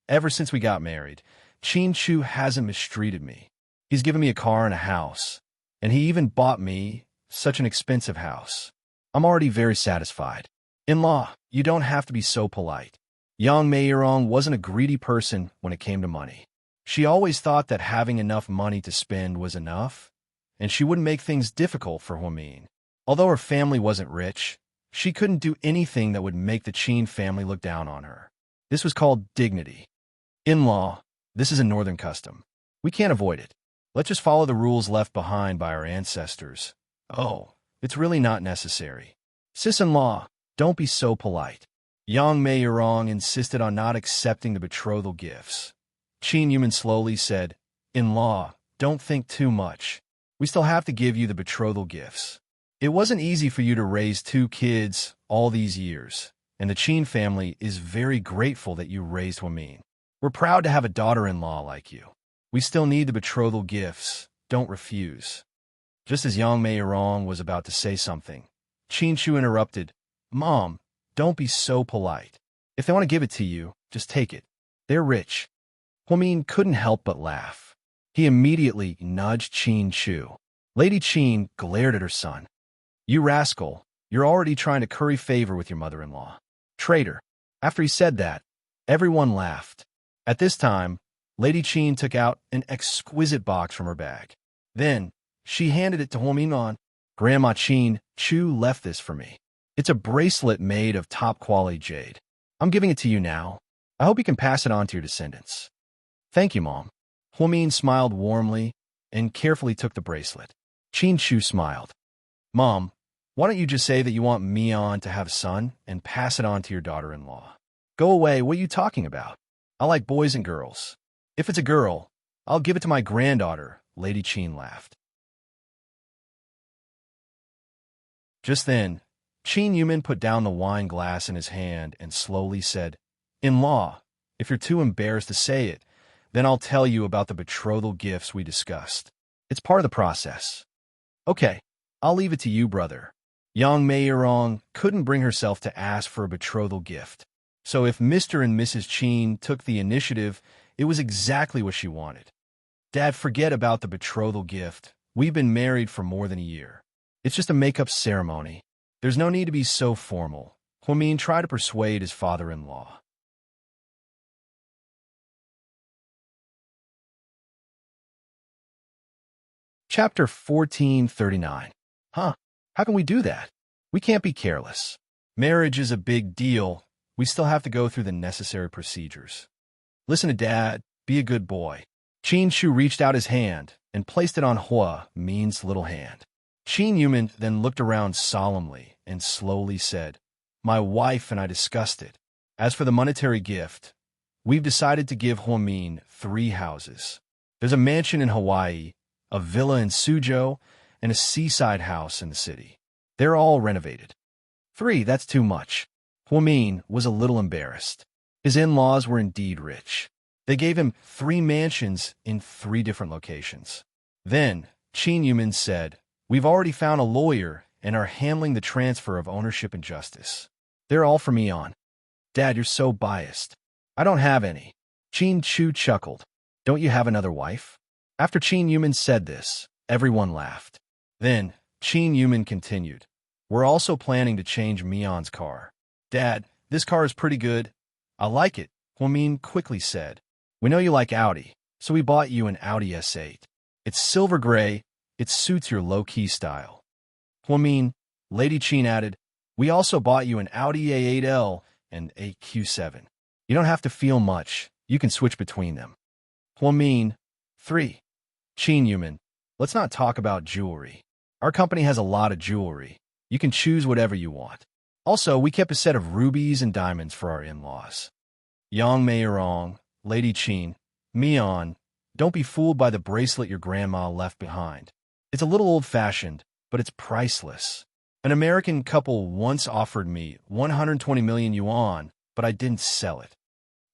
ever since we got married, Qin Shu hasn't mistreated me. He's given me a car and a house, and he even bought me such an expensive house. I'm already very satisfied. In-law, you don't have to be so polite." Yang Meiyerong wasn't a greedy person when it came to money. She always thought that having enough money to spend was enough, and she wouldn't make things difficult for Huamin. Although her family wasn't rich, she couldn't do anything that would make the Qin family look down on her. This was called dignity. "In-law, this is a northern custom. We can't avoid it. Let's just follow the rules left behind by our ancestors." "Oh, it's really not necessary." "Sis-in-law, don't be so polite." Yang Meiyerong insisted on not accepting the betrothal gifts. Qin Yumin slowly said, "In-law, don't think too much. We still have to give you the betrothal gifts. It wasn't easy for you to raise two kids all these years, and the Qin family is very grateful that you raised Huamin. We're proud to have a daughter-in-law like you. We still need the betrothal gifts. Don't refuse." Just as Yang Meiyerong was about to say something, Qin Shu interrupted. "Mom, don't be so polite. If they want to give it to you, just take it. They're rich." Huamin couldn't help but laugh. He immediately nudged Qin Chu. Lady Qin glared at her son. You rascal, you're already trying to curry favor with your mother-in-law. Traitor. After he said that, everyone laughed. At this time, Lady Qin took out an exquisite box from her bag. Then, she handed it to Huomin. Grandma Qin Chu left this for me. It's a bracelet made of top-quality jade. I'm giving it to you now. I hope you can pass it on to your descendants. Thank you, Mom. Huomin smiled warmly and carefully took the bracelet. Qin Chu smiled. Mom, why don't you just say that you want Mian to have a son and pass it on to your daughter-in-law? Go away, what are you talking about? I like boys and girls. If it's a girl, I'll give it to my granddaughter, Lady Qin laughed. Just then, Qin Yumin put down the wine glass in his hand and slowly said, In-law, if you're too embarrassed to say it, then I'll tell you about the betrothal gifts we discussed. It's part of the process. Okay, I'll leave it to you, brother. Yang Meiyerong couldn't bring herself to ask for a betrothal gift. So if Mr. and Mrs. Qin took the initiative, it was exactly what she wanted. Dad, forget about the betrothal gift. We've been married for more than a year. It's just a make-up ceremony. There's no need to be so formal. Huomin tried to persuade his father-in-law. Chapter 1439. Huh? How can we do that? We can't be careless. Marriage is a big deal. We still have to go through the necessary procedures. Listen to Dad. Be a good boy. Qin Shu reached out his hand and placed it on Hua Min's little hand. Qin Yumin then looked around solemnly and slowly said, My wife and I discussed it. As for the monetary gift, we've decided to give Hua Min 3 houses. There's a mansion in Hawaii, a villa in Suzhou, and a seaside house in the city. They're all renovated. 3, that's too much. Huomin was a little embarrassed. His in-laws were indeed rich. They gave him 3 mansions in 3 different locations. Then, Qin Yumin said, We've already found a lawyer and are handling the transfer of ownership and justice. They're all for Mian. Dad, you're so biased. I don't have any. Qin Chu chuckled. Don't you have another wife? After Qin Yumin said this, everyone laughed. Then, Qin Yumin continued, We're also planning to change Mian's car. Dad, this car is pretty good. I like it, Huomin quickly said. We know you like Audi, so we bought you an Audi S8. It's silver gray. It suits your low-key style. Huomin, Lady Qin added, We also bought you an Audi A8L and a Q7. You don't have to feel much. You can switch between them. Huomin, 3. Qin Yumin, let's not talk about jewelry. Our company has a lot of jewelry. You can choose whatever you want. Also, we kept a set of rubies and diamonds for our in-laws. Yang Meiyerong, Lady Qin, Mian, don't be fooled by the bracelet your grandma left behind. It's a little old-fashioned, but it's priceless. An American couple once offered me 120 million yuan, but I didn't sell it.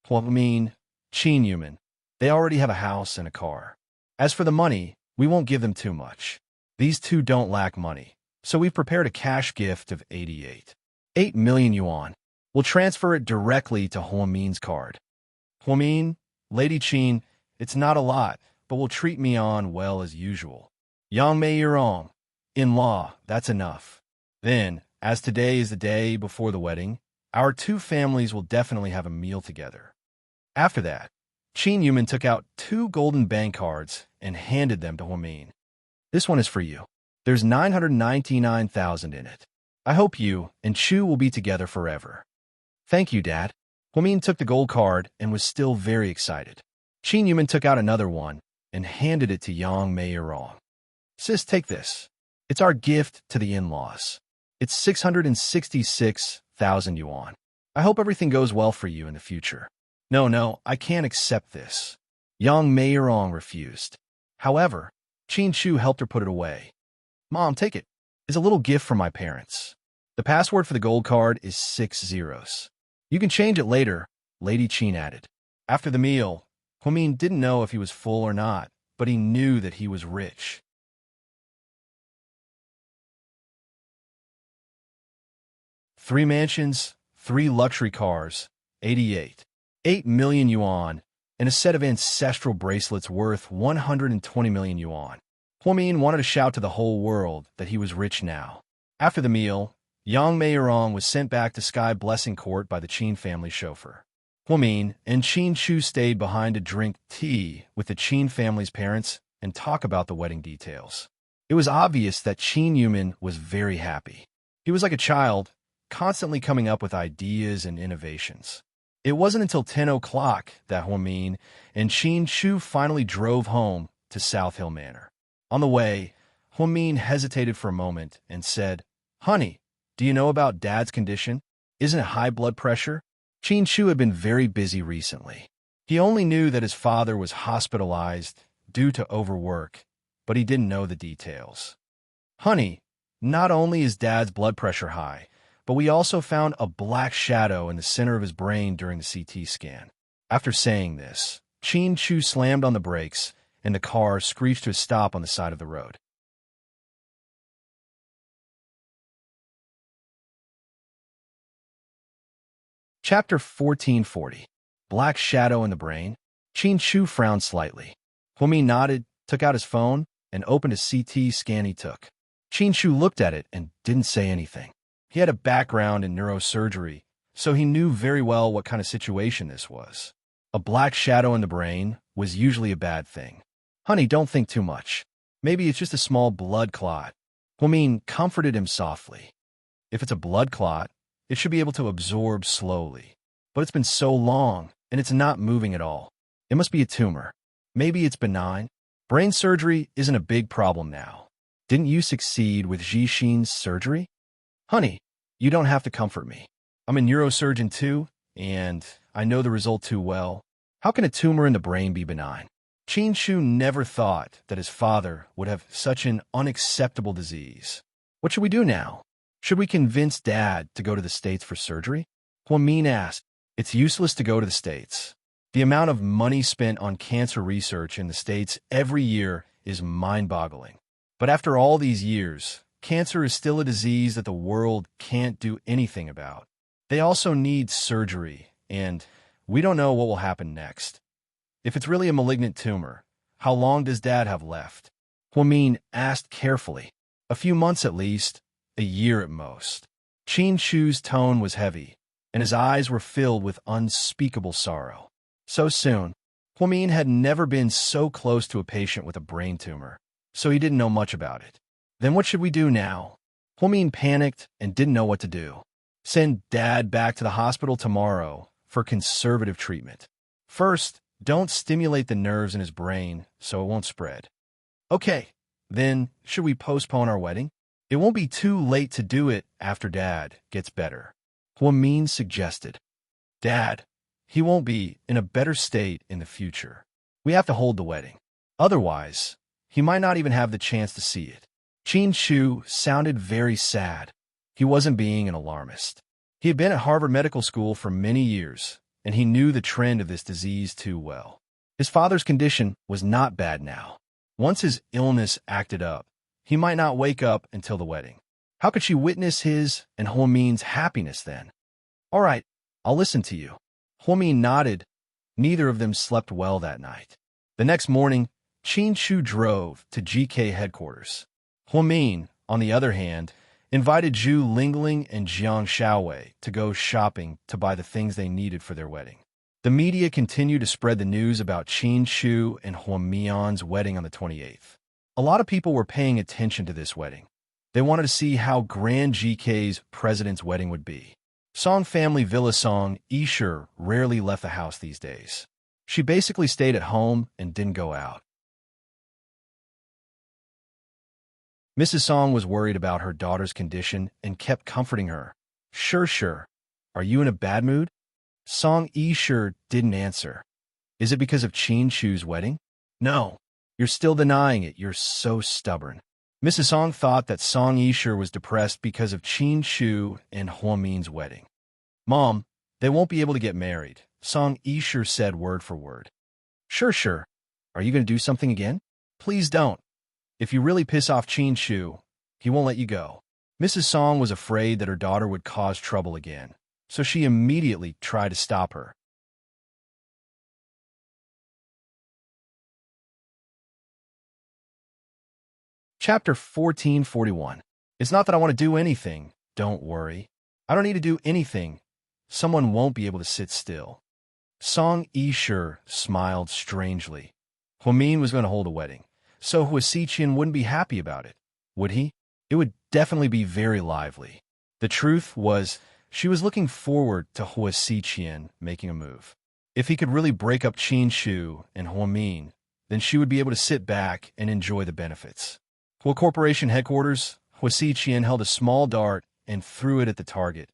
Huomin, Qin Yumin, they already have a house and a car. As for the money, we won't give them too much. These 2 don't lack money, so we've prepared a cash gift of 8 million yuan. We'll transfer it directly to Huomin's card. Huomin, Lady Qin, it's not a lot, but we'll treat Mian well as usual. Yang Meiyerong, in-law, that's enough. Then, as today is the day before the wedding, our 2 families will definitely have a meal together. After that, Qin Yumin took out 2 golden bank cards and handed them to Huomin. This one is for you. There's 999,000 in it. I hope you and Chu will be together forever. Thank you, Dad. Huomin took the gold card and was still very excited. Qin Yumin took out another one and handed it to Yang Meiyerong. Sis, take this. It's our gift to the in-laws. It's 666,000 yuan. I hope everything goes well for you in the future. No, I can't accept this. Yang Meiyerong refused. However, Qin Chu helped her put it away. Mom, take it. It's a little gift from my parents. The password for the gold card is 6 zeros. You can change it later, Lady Qin added. After the meal, Huomin didn't know if he was full or not, but he knew that he was rich. Three mansions, 3 luxury cars, 8 million yuan, and a set of ancestral bracelets worth 120 million yuan. Huamin wanted to shout to the whole world that he was rich now. After the meal, Yang Meirong was sent back to Sky Blessing Court by the Qin family chauffeur. Huamin and Qin Shu stayed behind to drink tea with the Qin family's parents and talk about the wedding details. It was obvious that Qin Yumin was very happy. He was like a child, constantly coming up with ideas and innovations. It wasn't until 10 o'clock that Huamin and Qin Shu finally drove home to South Hill Manor. On the way, Huamin hesitated for a moment and said, "Honey, do you know about Dad's condition? Isn't it high blood pressure?" Qin Shu had been very busy recently. He only knew that his father was hospitalized due to overwork, but he didn't know the details. "Honey, not only is Dad's blood pressure high, but we also found a black shadow in the center of his brain during the CT scan." After saying this, Qin Shu slammed on the brakes, and the car screeched to a stop on the side of the road. Chapter 1440. Black Shadow in the Brain. Qin Shu frowned slightly. Huamin nodded, took out his phone, and opened a CT scan he took. Qin Shu looked at it and didn't say anything. He had a background in neurosurgery, so he knew very well what kind of situation this was. A black shadow in the brain was usually a bad thing. "Honey, don't think too much. Maybe it's just a small blood clot." Huamin comforted him softly. If it's a blood clot, it should be able to absorb slowly. But it's been so long, and it's not moving at all. It must be a tumor. Maybe it's benign. Brain surgery isn't a big problem now. Didn't you succeed with Jixin's surgery? "Honey, you don't have to comfort me. I'm a neurosurgeon too, and I know the result too well. How can a tumor in the brain be benign?" Qin Shu never thought that his father would have such an unacceptable disease. "What should we do now? Should we convince Dad to go to the States for surgery?" Huamin asked. "It's useless to go to the States. The amount of money spent on cancer research in the States every year is mind-boggling. But after all these years, cancer is still a disease that the world can't do anything about. They also need surgery, and we don't know what will happen next. If it's really a malignant tumor, how long does Dad have left?" Huamin asked carefully. "A few months at least, a year at most." Qin Shu's tone was heavy, and his eyes were filled with unspeakable sorrow. So soon? Huamin had never been so close to a patient with a brain tumor, so he didn't know much about it. "Then what should we do now?" Huamin panicked and didn't know what to do. "Send Dad back to the hospital tomorrow for conservative treatment. First, don't stimulate the nerves in his brain so it won't spread." "Okay, then should we postpone our wedding? It won't be too late to do it after Dad gets better," Huamin suggested. "Dad, he won't be in a better state in the future. We have to hold the wedding. Otherwise, he might not even have the chance to see it." Qin Shu sounded very sad. He wasn't being an alarmist. He had been at Harvard Medical School for many years, and he knew the trend of this disease too well. His father's condition was not bad now. Once his illness acted up, he might not wake up until the wedding. How could she witness his and Huamin's happiness then? "All right, I'll listen to you." Huamin nodded. Neither of them slept well that night. The next morning, Qin Shu drove to GK headquarters. Huamin, on the other hand, invited Zhu Lingling and Jiang Shaowei to go shopping to buy the things they needed for their wedding. The media continued to spread the news about Qin Shu and Huamin's wedding on the 28th. A lot of people were paying attention to this wedding. They wanted to see how grand GK's president's wedding would be. Song family Villa Song Yisher rarely left the house these days. She basically stayed at home and didn't go out. Mrs. Song was worried about her daughter's condition and kept comforting her. Sure. Are you in a bad mood?" Song Yisher didn't answer. "Is it because of Qin Shu's wedding?" "No. You're still denying it. You're so stubborn." Mrs. Song thought that Song Yisher was depressed because of Qin Shu and Huamin's wedding. "Mom, they won't be able to get married," Song Yisher said word for word. Sure. Are you going to do something again?" "Please don't. If you really piss off Qin Shu, he won't let you go." Mrs. Song was afraid that her daughter would cause trouble again, so she immediately tried to stop her. Chapter 1441. It's not that I want to do anything. Don't worry. I don't need to do anything. Someone won't be able to sit still. Song Yishur smiled strangely. Huamin was going to hold a wedding, so Huasiqian wouldn't be happy about it, would he? It would definitely be very lively. The truth was, she was looking forward to Huasiqian making a move. If he could really break up Qin Shu and Huamin, then she would be able to sit back and enjoy the benefits. Hua Corporation headquarters, Huasiqian held a small dart and threw it at the target,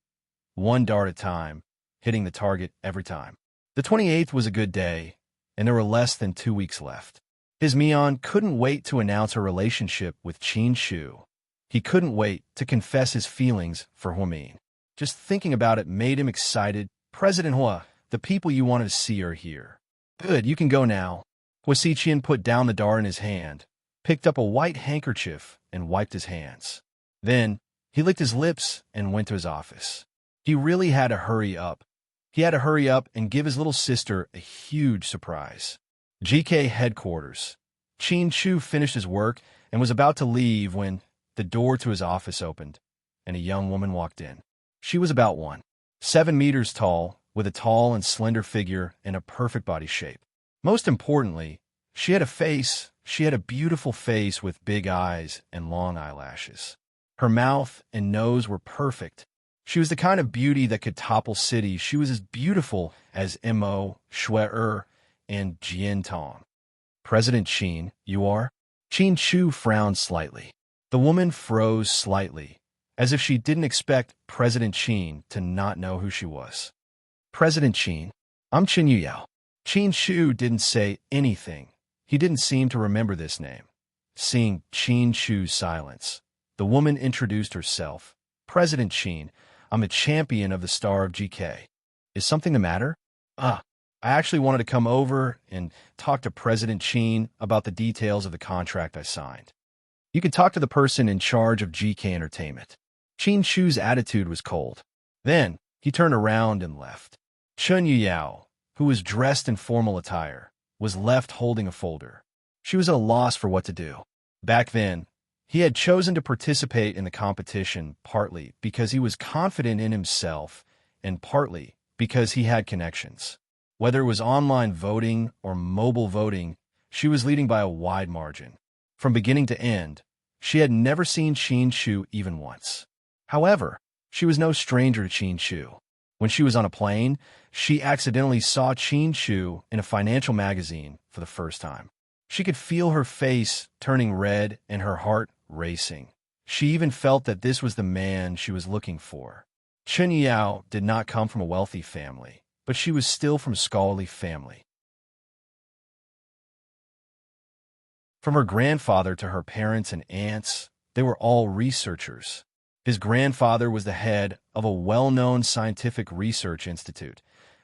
one dart at a time, hitting the target every time. The 28th was a good day, and there were less than 2 weeks left. His Mian couldn't wait to announce her relationship with Qin Shu. He couldn't wait to confess his feelings for Huamin. Just thinking about it made him excited. President Hua, the people you wanted to see are here. Good, you can go now. Huasiqian put down the dart in his hand, picked up a white handkerchief, and wiped his hands. Then, he licked his lips and went to his office. He really had to hurry up. He had to hurry up and give his little sister a huge surprise. GK headquarters. Qin Shu finished his work and was about to leave when the door to his office opened, and a young woman walked in. She was about 1.7 meters tall, with a tall and slender figure and a perfect body shape. Most importantly, she had a beautiful face with big eyes and long eyelashes. Her mouth and nose were perfect. She was the kind of beauty that could topple cities. She was as beautiful as Mo, Shui and Jiantong. President Qin, you are? Qin Shu frowned slightly. The woman froze slightly, as if she didn't expect President Qin to not know who she was. President Qin, I'm Qin Yuyao. Qin Shu didn't say anything. He didn't seem to remember this name. Seeing Qin Shu's silence, the woman introduced herself. President Qin, I'm a champion of the Star of GK. Is something the matter? I actually wanted to come over and talk to President Qin about the details of the contract I signed. You can talk to the person in charge of GK Entertainment. Qin Shu's attitude was cold. Then, he turned around and left. Chun Yuyao, who was dressed in formal attire, was left holding a folder. She was at a loss for what to do. Back then, he had chosen to participate in the competition partly because he was confident in himself and partly because he had connections. Whether it was online voting or mobile voting, she was leading by a wide margin. From beginning to end, she had never seen Qin Shu even once. However, she was no stranger to Qin Shu. When she was on a plane, she accidentally saw Qin Shu in a financial magazine for the first time. She could feel her face turning red and her heart racing. She even felt that this was the man she was looking for. Chen Yao did not come from a wealthy family, but she was still from a scholarly family. From her grandfather to her parents and aunts, they were all researchers. His grandfather was the head of a well-known scientific research institute.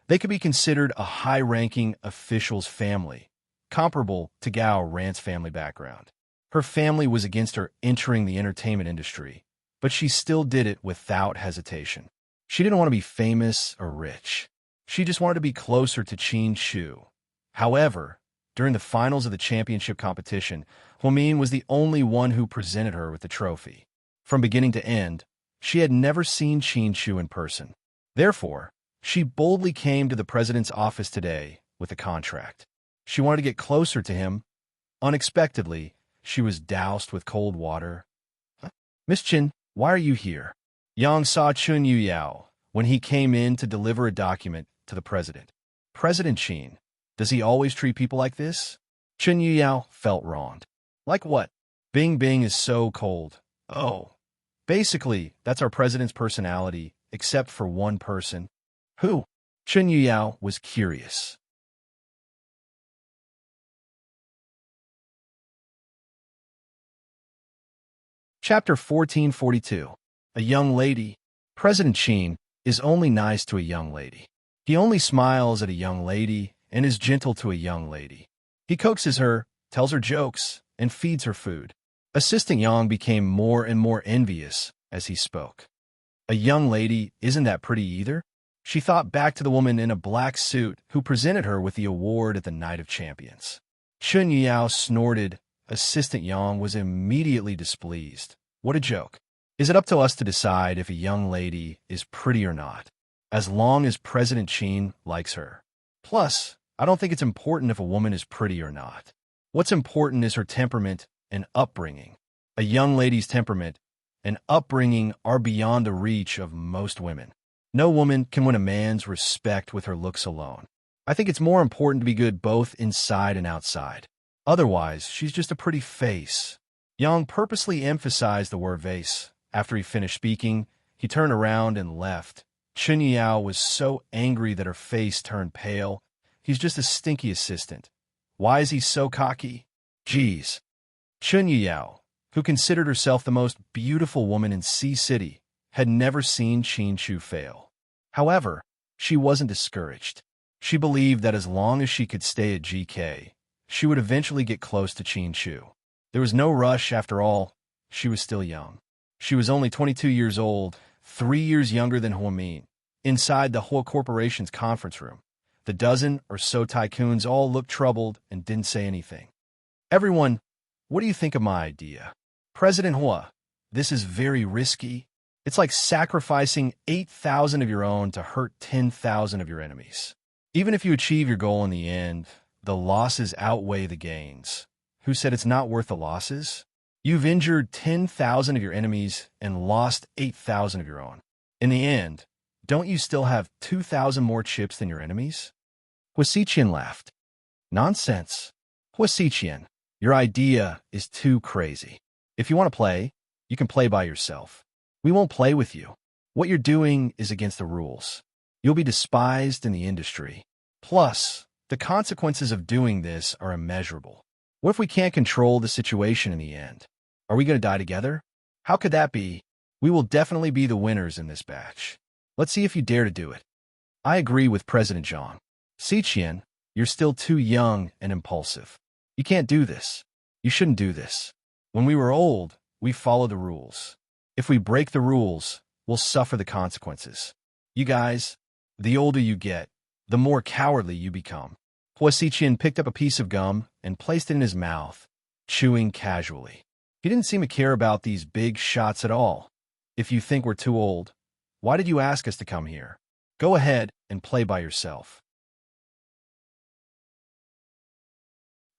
They could be considered a high-ranking official's family, comparable to Gao Rant's family background. Her family was against her entering the entertainment industry, but she still did it without hesitation. She didn't want to be famous or rich. She just wanted to be closer to Qin Shu. However, during the finals of the championship competition, Huamin was the only one who presented her with the trophy. From beginning to end, she had never seen Qin Shu in person. Therefore, she boldly came to the president's office today with a contract. She wanted to get closer to him. Unexpectedly, she was doused with cold water. Miss Qin, why are you here? Yang saw Chun Yuyao when he came in to deliver a document to the president. President Qin, does he always treat people like this? Chun Yuyao felt wronged. Like what? Bing Bing is so cold. Oh. Basically, that's our president's personality, except for one person. Who? Chun Yuyao was curious. Chapter 1442. A young lady. President Qin is only nice to a young lady. He only smiles at a young lady and is gentle to a young lady. He coaxes her, tells her jokes, and feeds her food. Assistant Yang became more and more envious as he spoke. A young lady isn't that pretty either? She thought back to the woman in a black suit who presented her with the award at the Night of Champions. Chun Yao snorted Assistant Yang was immediately displeased. What a joke. Is it up to us to decide if a young lady is pretty or not, as long as President Qin likes her? Plus, I don't think it's important if a woman is pretty or not. What's important is her temperament and upbringing. A young lady's temperament and upbringing are beyond the reach of most women. No woman can win a man's respect with her looks alone. I think it's more important to be good both inside and outside. Otherwise, she's just a pretty face. Yang purposely emphasized the word vase. After he finished speaking, he turned around and left. Chun Yao was so angry that her face turned pale. He's just a stinky assistant. Why is he so cocky? Geez. Chun Yao, who considered herself the most beautiful woman in Sea City, had never seen Qin Chu fail. However, she wasn't discouraged. She believed that as long as she could stay at GK, she would eventually get close to Qin Chu. There was no rush after all. She was still young. She was only 22 years old, 3 years younger than Huamin. Inside the whole corporation's conference room, the dozen or so tycoons all looked troubled and didn't say anything. Everyone, what do you think of my idea? President Hua, this is very risky. It's like sacrificing 8,000 of your own to hurt 10,000 of your enemies. Even if you achieve your goal in the end, the losses outweigh the gains. Who said it's not worth the losses? You've injured 10,000 of your enemies and lost 8,000 of your own. In the end, don't you still have 2,000 more chips than your enemies? Hua Xiqian laughed. Nonsense. Hua Xiqian, your idea is too crazy. If you want to play, you can play by yourself. We won't play with you. What you're doing is against the rules. You'll be despised in the industry. Plus, the consequences of doing this are immeasurable. What if we can't control the situation in the end? Are we going to die together? How could that be? We will definitely be the winners in this batch. Let's see if you dare to do it. I agree with President Zhang. Xiqian, you're still too young and impulsive. You can't do this. You shouldn't do this. When we were old, we followed the rules. If we break the rules, we'll suffer the consequences. You guys, the older you get, the more cowardly you become. Hua Xiqian picked up a piece of gum and placed it in his mouth, chewing casually. He didn't seem to care about these big shots at all. If you think we're too old, why did you ask us to come here? Go ahead and play by yourself.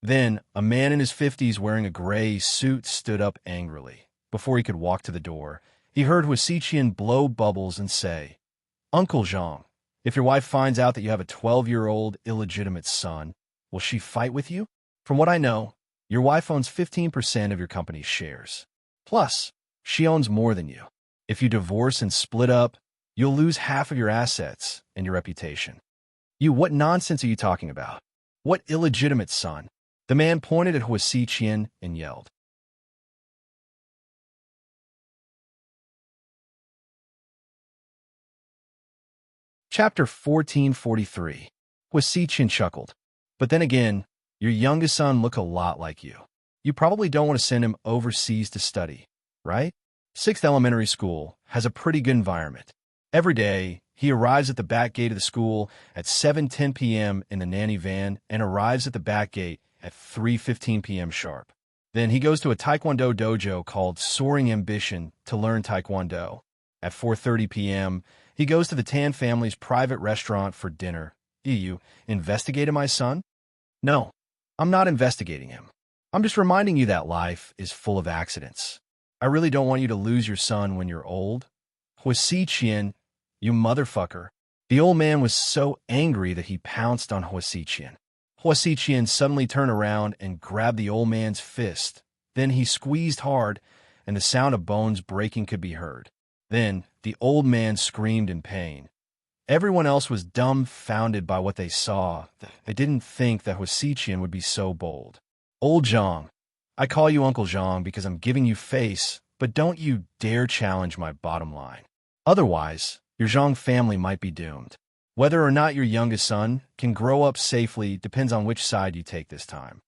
Then, a man in his 50s wearing a gray suit stood up angrily. Before he could walk to the door, he heard Hua Xiqian blow bubbles and say, Uncle Zhang, if your wife finds out that you have a 12-year-old illegitimate son, will she fight with you? From what I know, your wife owns 15% of your company's shares. Plus, she owns more than you. If you divorce and split up, you'll lose half of your assets and your reputation. What nonsense are you talking about? What illegitimate son? The man pointed at Hua Xiqian and yelled. Chapter 1443. Hua Xiqian chuckled. But then again, your youngest son look a lot like you. You probably don't want to send him overseas to study, right? 6th Elementary School has a pretty good environment. Every day, he arrives at the back gate of the school at 7:10 p.m. in the nanny van and arrives at the back gate at 3:15 p.m. sharp. Then he goes to a Taekwondo dojo called Soaring Ambition to learn Taekwondo. At 4:30 p.m., he goes to the Tan family's private restaurant for dinner. You investigated my son? No, I'm not investigating him. I'm just reminding you that life is full of accidents. I really don't want you to lose your son when you're old. Hua Xiqian, you motherfucker. The old man was so angry that he pounced on Hua Xiqian. Hua Xiqian suddenly turned around and grabbed the old man's fist. Then he squeezed hard, and the sound of bones breaking could be heard. Then the old man screamed in pain. Everyone else was dumbfounded by what they saw. They didn't think that Hua Xiqian would be so bold. Old Zhang, I call you Uncle Zhang because I'm giving you face, but don't you dare challenge my bottom line. Otherwise, your Zhang family might be doomed. Whether or not your youngest son can grow up safely depends on which side you take this time.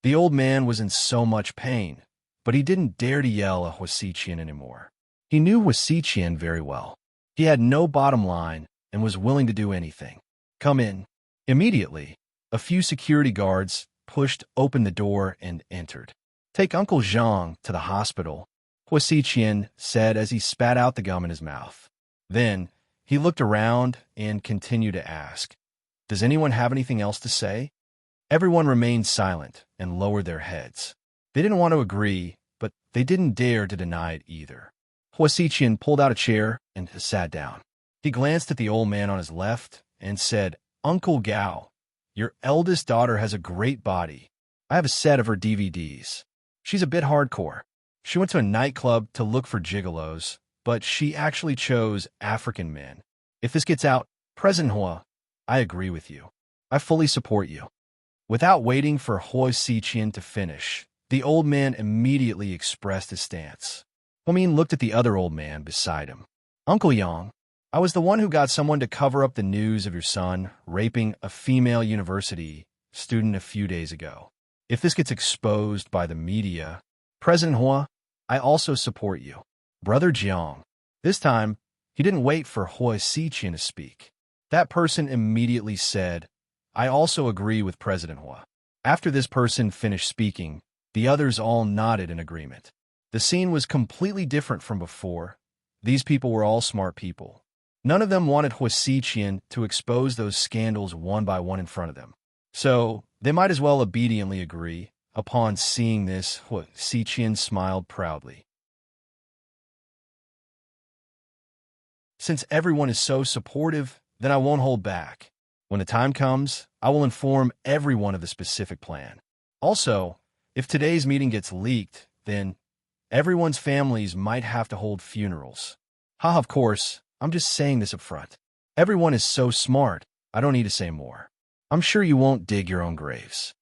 The old man was in so much pain, but he didn't dare to yell at Hua Xiqian anymore. He knew Hua Xiqian very well. He had no bottom line and was willing to do anything. Come in. Immediately, a few security guards pushed open the door and entered. Take Uncle Zhang to the hospital, Hua Xiqian said as he spat out the gum in his mouth. Then, he looked around and continued to ask, "Does anyone have anything else to say?" Everyone remained silent and lowered their heads. They didn't want to agree, but they didn't dare to deny it either. Hua Xiqian pulled out a chair and sat down. He glanced at the old man on his left and said, "Uncle Gao, your eldest daughter has a great body. I have a set of her DVDs. She's a bit hardcore. She went to a nightclub to look for gigolos, but she actually chose African men. If this gets out, President Hua, I agree with you. I fully support you." Without waiting for Hua Xiqian to finish, the old man immediately expressed his stance. Huamin looked at the other old man beside him. "Uncle Yang, I was the one who got someone to cover up the news of your son raping a female university student a few days ago. If this gets exposed by the media, President Hua, I also support you." Brother Jiang. This time, he didn't wait for Hua Xiqian to speak. That person immediately said, "I also agree with President Hua." After this person finished speaking, the others all nodded in agreement. The scene was completely different from before. These people were all smart people. None of them wanted Hua Xiqian to expose those scandals one by one in front of them. So, they might as well obediently agree. Upon seeing this, Hua Xiqian smiled proudly. "Since everyone is so supportive, then I won't hold back. When the time comes, I will inform everyone of the specific plan. Also, if today's meeting gets leaked, then everyone's families might have to hold funerals. Of course, I'm just saying this up front. Everyone is so smart, I don't need to say more. I'm sure you won't dig your own graves."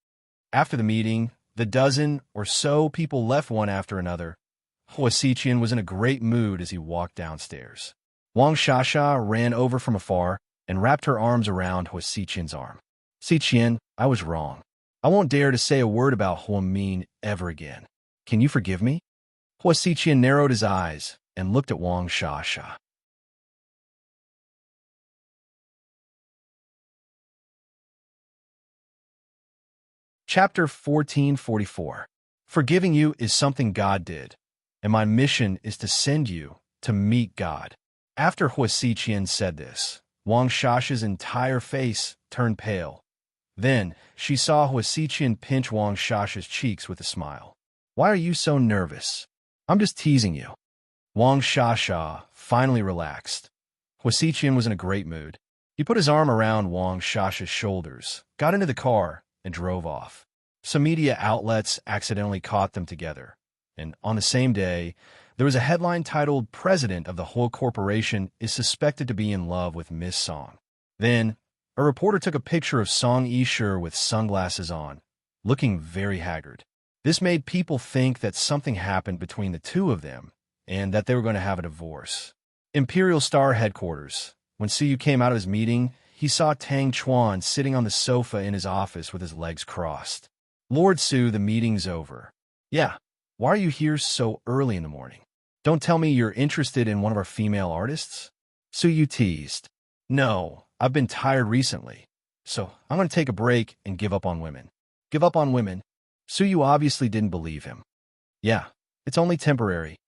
After the meeting, the dozen or so people left one after another. Hua Xiqian was in a great mood as he walked downstairs. Wang Shasha ran over from afar and wrapped her arms around Hua Xiqian's arm. "Xiqian, I was wrong. I won't dare to say a word about Hua Min ever again. Can you forgive me?" Hua Xiqian narrowed his eyes and looked at Wang Shasha. Chapter 1444. Forgiving you is something God did, and my mission is to send you to meet God. After Hua Xiqian said this, Wang Shasha's entire face turned pale. Then, she saw Hua Xiqian pinch Wang Shasha's cheeks with a smile. "Why are you so nervous? I'm just teasing you." Wang Shasha finally relaxed. Hua Xiqian was in a great mood. He put his arm around Wang Shasha's shoulders, got into the car, and drove off. Some media outlets accidentally caught them together, and on the same day, there was a headline titled, "President of the whole corporation is suspected to be in love with Miss Song." Then, a reporter took a picture of Song Yishur with sunglasses on, looking very haggard. This made people think that something happened between the two of them, and that they were going to have a divorce. Imperial Star headquarters. When Suyu came out of his meeting, he saw Tang Chuan sitting on the sofa in his office with his legs crossed. "Lord Su, the meeting's over." "Yeah, why are you here so early in the morning? Don't tell me you're interested in one of our female artists?" Suyu teased. "No, I've been tired recently, so I'm going to take a break and give up on women." "Give up on women?" Suyu obviously didn't believe him. "Yeah, it's only temporary."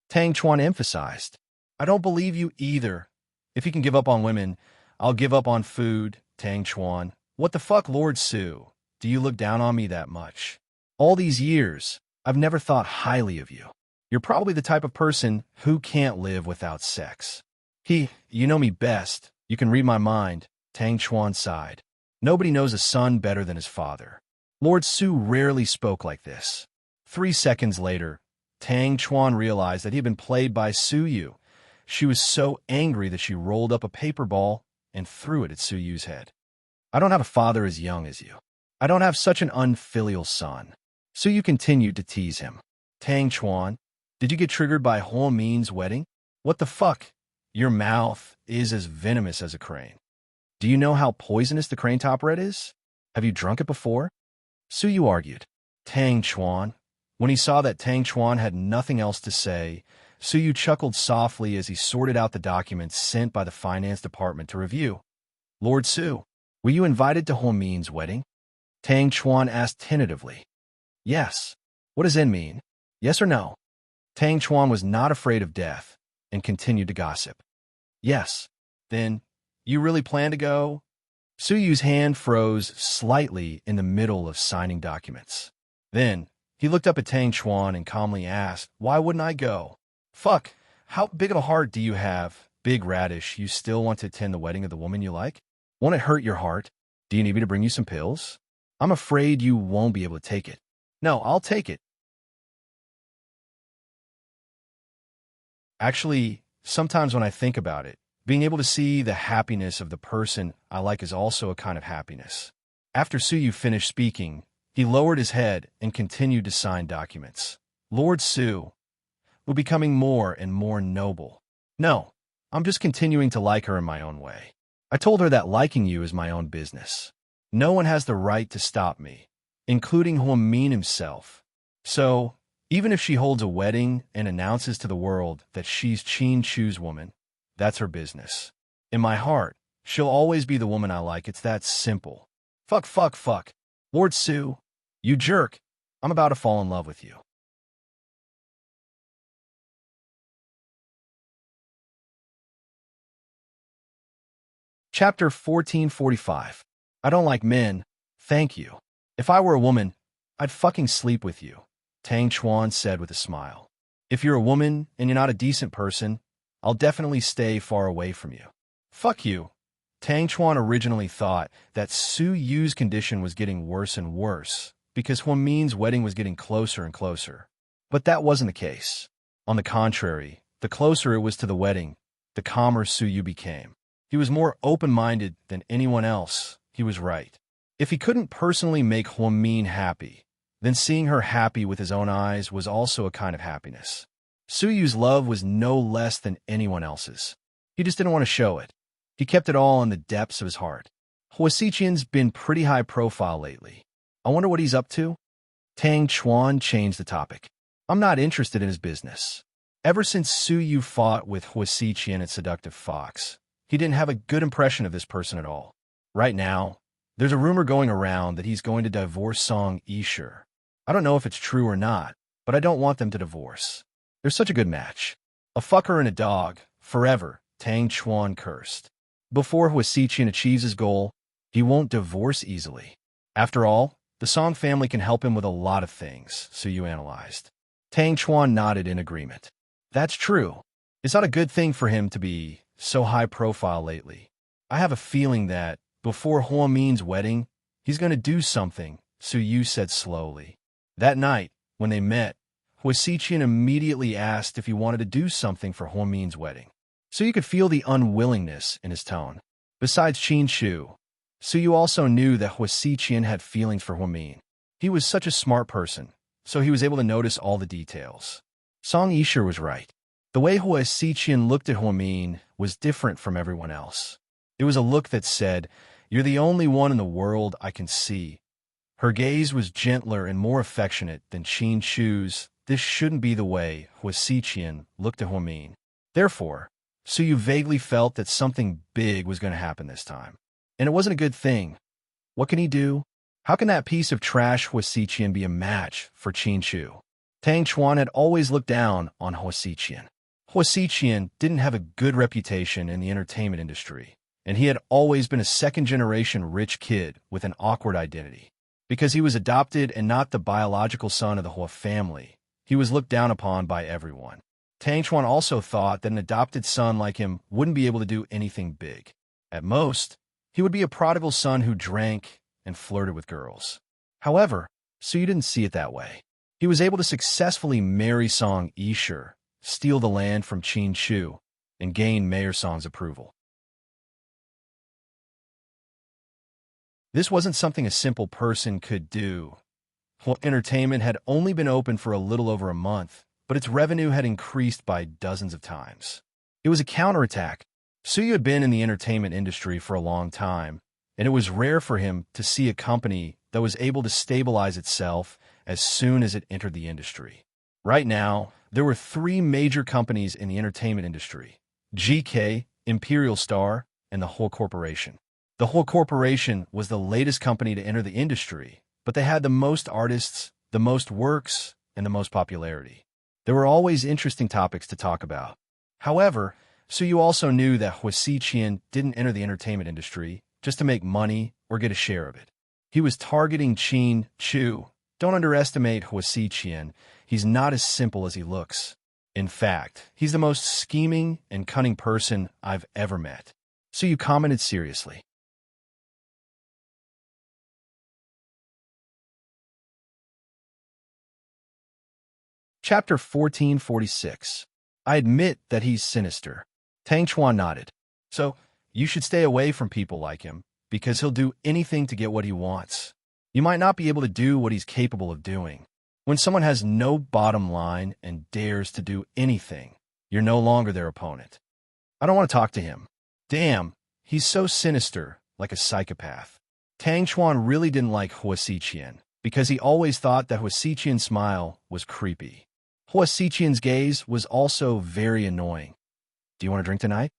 Tang Chuan emphasized. "I don't believe you either. If you can give up on women, I'll give up on food." Tang Chuan. "What the fuck, Lord Su? Do you look down on me that much? All these years, I've never thought highly of you. You're probably the type of person who can't live without sex." You know me best. You can read my mind." Tang Chuan sighed. "Nobody knows a son better than his father." Lord Su rarely spoke like this. 3 seconds later, Tang Chuan realized that he had been played by Suyu. She was so angry that she rolled up a paper ball and threw it at Suyu's head. "I don't have a father as young as you. I don't have such an unfilial son." Suyu continued to tease him. "Tang Chuan, did you get triggered by Hua Min's wedding? What the fuck? Your mouth is as venomous as a crane. Do you know how poisonous the crane top red is? Have you drunk it before?" Suyu argued. Tang Chuan. When he saw that Tang Chuan had nothing else to say, Suyu chuckled softly as he sorted out the documents sent by the finance department to review. "Lord Su, were you invited to Hua Min's wedding?" Tang Chuan asked tentatively. "Yes. What does in mean? Yes or no? Tang Chuan was not afraid of death and continued to gossip. Yes. Then, you really plan to go? Su Yu's hand froze slightly in the middle of signing documents. Then, he looked up at Tang Chuan and calmly asked, "Why wouldn't I go?" "Fuck, how big of a heart do you have, Big Radish? You still want to attend the wedding of the woman you like? Won't it hurt your heart? Do you need me to bring you some pills? I'm afraid you won't be able to take it." "No, I'll take it." Actually, sometimes when I think about it, being able to see the happiness of the person I like is also a kind of happiness. After Su Yu finished speaking, he lowered his head and continued to sign documents. Lord Su was becoming more and more noble. "No, I'm just continuing to like her in my own way. I told her that liking you is my own business. No one has the right to stop me, including Huamin himself. So, even if she holds a wedding and announces to the world that she's Qin Chu's woman, that's her business. In my heart, she'll always be the woman I like. It's that simple." Fuck, fuck, fuck. Lord Su, you jerk. I'm about to fall in love with you." Chapter 1445. I don't like men. Thank you. If I were a woman, I'd fucking sleep with you, Tang Chuan said with a smile. If you're a woman and you're not a decent person, I'll definitely stay far away from you. Fuck you. Tang Chuan originally thought that Su Yu's condition was getting worse and worse because Huamin's wedding was getting closer and closer. But that wasn't the case. On the contrary, the closer it was to the wedding, the calmer Su Yu became. He was more open-minded than anyone else. He was right. If he couldn't personally make Huamin happy, then seeing her happy with his own eyes was also a kind of happiness. Su Yu's love was no less than anyone else's. He just didn't want to show it. He kept it all in the depths of his heart. Hua Xiqian's been pretty high profile lately. I wonder what he's up to? Tang Chuan changed the topic. I'm not interested in his business. Ever since Su Yu fought with Hua Xiqian at Seductive Fox, he didn't have a good impression of this person at all. Right now, there's a rumor going around that he's going to divorce Song Yisher. I don't know if it's true or not, but I don't want them to divorce. They're such a good match. A fucker and a dog, forever, Tang Chuan cursed. Before Hua Xiqian achieves his goal, he won't divorce easily. After all, the Song family can help him with a lot of things, Su Yu analyzed. Tang Chuan nodded in agreement. That's true. It's not a good thing for him to be so high profile lately. I have a feeling that, before Huamin's wedding, he's going to do something, Su Yu said slowly. That night, when they met, Hua Xiqian immediately asked if he wanted to do something for Huamin's wedding. So you could feel the unwillingness in his tone. Besides Qin Chu, Su Yu also knew that Hua Xiqian had feelings for Huamin. He was such a smart person, so he was able to notice all the details. Song Yisher was right. The way Hua Xiqian looked at Huamin was different from everyone else. It was a look that said, "You're the only one in the world I can see." Her gaze was gentler and more affectionate than Qin Chu's. This shouldn't be the way Hua Xiqian looked at Huamin. Therefore, Su Yu vaguely felt that something big was going to happen this time. And it wasn't a good thing. What can he do? How can that piece of trash Hua Xiqian be a match for Qin Chu? Tang Chuan had always looked down on Hua Xiqian. Hua Xiqian didn't have a good reputation in the entertainment industry, and he had always been a second-generation rich kid with an awkward identity. Because he was adopted and not the biological son of the Hua family, he was looked down upon by everyone. Tang Chuan also thought that an adopted son like him wouldn't be able to do anything big. At most, he would be a prodigal son who drank and flirted with girls. However, Su Yu didn't see it that way. He was able to successfully marry Song Yisher, steal the land from Qin Chu, and gain Mayor Song's approval. This wasn't something a simple person could do. Entertainment had only been open for a little over a month, but its revenue had increased by dozens of times. It was a counterattack. Su Yu had been in the entertainment industry for a long time, and it was rare for him to see a company that was able to stabilize itself as soon as it entered the industry. Right now, there were three major companies in the entertainment industry: GK, Imperial Star, and the Whole Corporation. The Whole Corporation was the latest company to enter the industry, but they had the most artists, the most works, and the most popularity. There were always interesting topics to talk about. However, Suyu also knew that Huasiqian didn't enter the entertainment industry just to make money or get a share of it. He was targeting Qin Chu. Don't underestimate Huasiqian. He's not as simple as he looks. In fact, he's the most scheming and cunning person I've ever met. Suyu commented seriously. Chapter 1446. I admit that he's sinister. Tang Chuan nodded. So, you should stay away from people like him, because he'll do anything to get what he wants. You might not be able to do what he's capable of doing. When someone has no bottom line and dares to do anything, you're no longer their opponent. I don't want to talk to him. Damn, he's so sinister, like a psychopath. Tang Chuan really didn't like Huasiqian, because he always thought that Huasiqian's smile was creepy. Huasiqian's gaze was also very annoying. Do you want to drink tonight?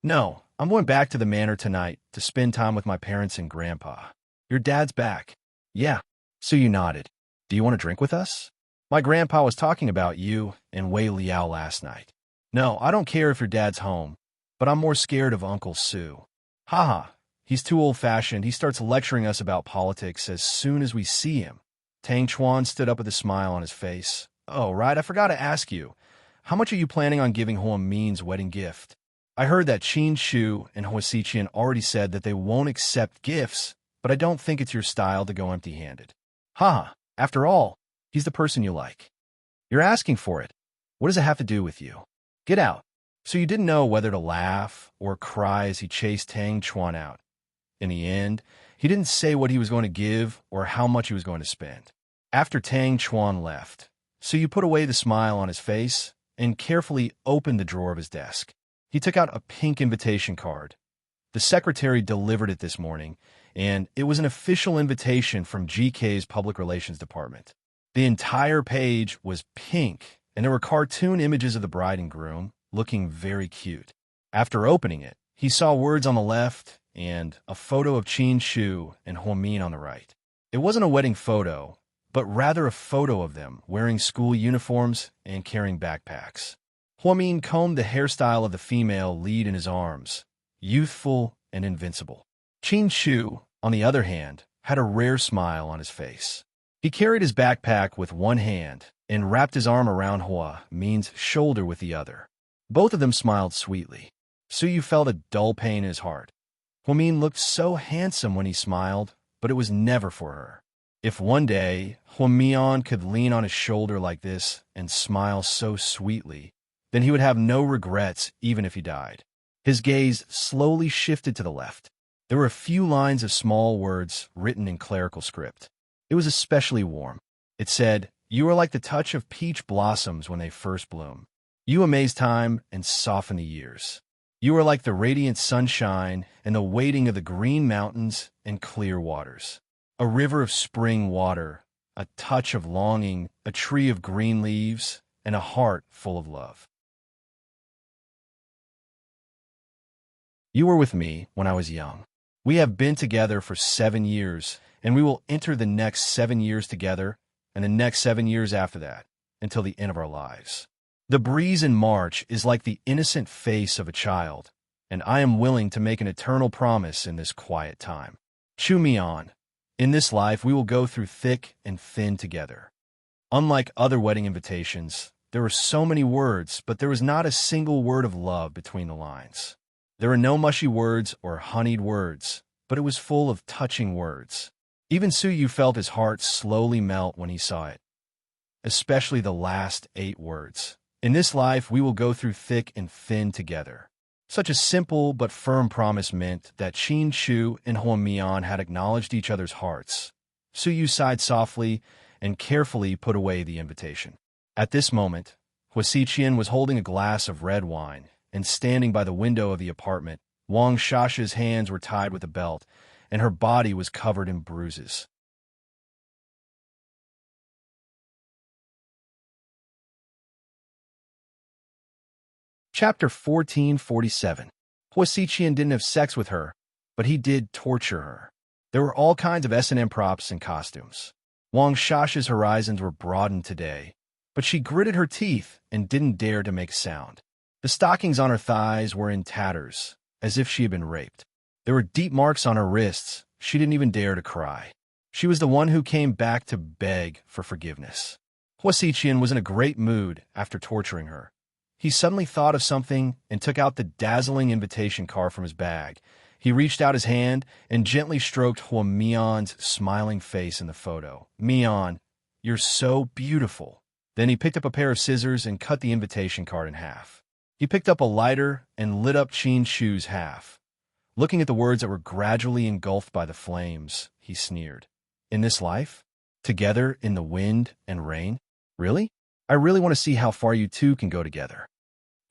No, I'm going back to the manor tonight to spend time with my parents and grandpa. Your dad's back. Yeah. Suyu nodded. Do you want to drink with us? My grandpa was talking about you and Wei Liao last night. No, I don't care if your dad's home, but I'm more scared of Uncle Su. Haha, he's too old-fashioned. He starts lecturing us about politics as soon as we see him. Tang Chuan stood up with a smile on his face. Oh, right, I forgot to ask you. How much are you planning on giving Hua Min's wedding gift? I heard that Qin Shu and Huasiqian already said that they won't accept gifts, but I don't think it's your style to go empty-handed. Haha, after all, he's the person you like. You're asking for it. What does it have to do with you? Get out. So you didn't know whether to laugh or cry as he chased Tang Chuan out. In the end, he didn't say what he was going to give or how much he was going to spend. After Tang Chuan left, so you put away the smile on his face and carefully opened the drawer of his desk. He took out a pink invitation card. The secretary delivered it this morning, and it was an official invitation from GK's public relations department. The entire page was pink, and there were cartoon images of the bride and groom, looking very cute. After opening it, he saw words on the left and a photo of Qin Shu and Hua Min on the right. It wasn't a wedding photo, but rather a photo of them wearing school uniforms and carrying backpacks. Hua Min combed the hairstyle of the female lead in his arms, youthful and invincible. Qin Shu, on the other hand, had a rare smile on his face. He carried his backpack with one hand and wrapped his arm around Hua Min's shoulder with the other. Both of them smiled sweetly. Suyu felt a dull pain in his heart. Hua Min looked so handsome when he smiled, but it was never for her. If one day Hua Min could lean on his shoulder like this and smile so sweetly, then he would have no regrets even if he died. His gaze slowly shifted to the left. There were a few lines of small words written in clerical script. It was especially warm. It said, "You are like the touch of peach blossoms when they first bloom. You amaze time and soften the years. You are like the radiant sunshine and the waiting of the green mountains and clear waters. A river of spring water, a touch of longing, a tree of green leaves, and a heart full of love. You were with me when I was young. We have been together for 7 years, and we will enter the next 7 years together, and the next 7 years after that, until the end of our lives. The breeze in March is like the innocent face of a child, and I am willing to make an eternal promise in this quiet time. Chew me on. In this life, we will go through thick and thin together." Unlike other wedding invitations, there were so many words, but there was not a single word of love between the lines. There were no mushy words or honeyed words, but it was full of touching words. Even Suyu felt his heart slowly melt when he saw it, especially the last 8 words. In this life, we will go through thick and thin together. Such a simple but firm promise meant that Qin Shu and Hua Min had acknowledged each other's hearts. Suyu sighed softly and carefully put away the invitation. At this moment, Huasiqian was holding a glass of red wine, and standing by the window of the apartment, Wang Shasha's hands were tied with a belt, and her body was covered in bruises. Chapter 1447. Huasiqian didn't have sex with her, but he did torture her. There were all kinds of S&M props and costumes. Wang Shasha's horizons were broadened today, but she gritted her teeth and didn't dare to make a sound. The stockings on her thighs were in tatters, as if she had been raped. There were deep marks on her wrists. She didn't even dare to cry. She was the one who came back to beg for forgiveness. Hua Xiqian was in a great mood after torturing her. He suddenly thought of something and took out the dazzling invitation card from his bag. He reached out his hand and gently stroked Hua Mion's smiling face in the photo. "Mion, you're so beautiful." Then he picked up a pair of scissors and cut the invitation card in half. He picked up a lighter and lit up Qin Shu's half. Looking at the words that were gradually engulfed by the flames, he sneered. "In this life? Together in the wind and rain? Really? I really want to see how far you two can go together."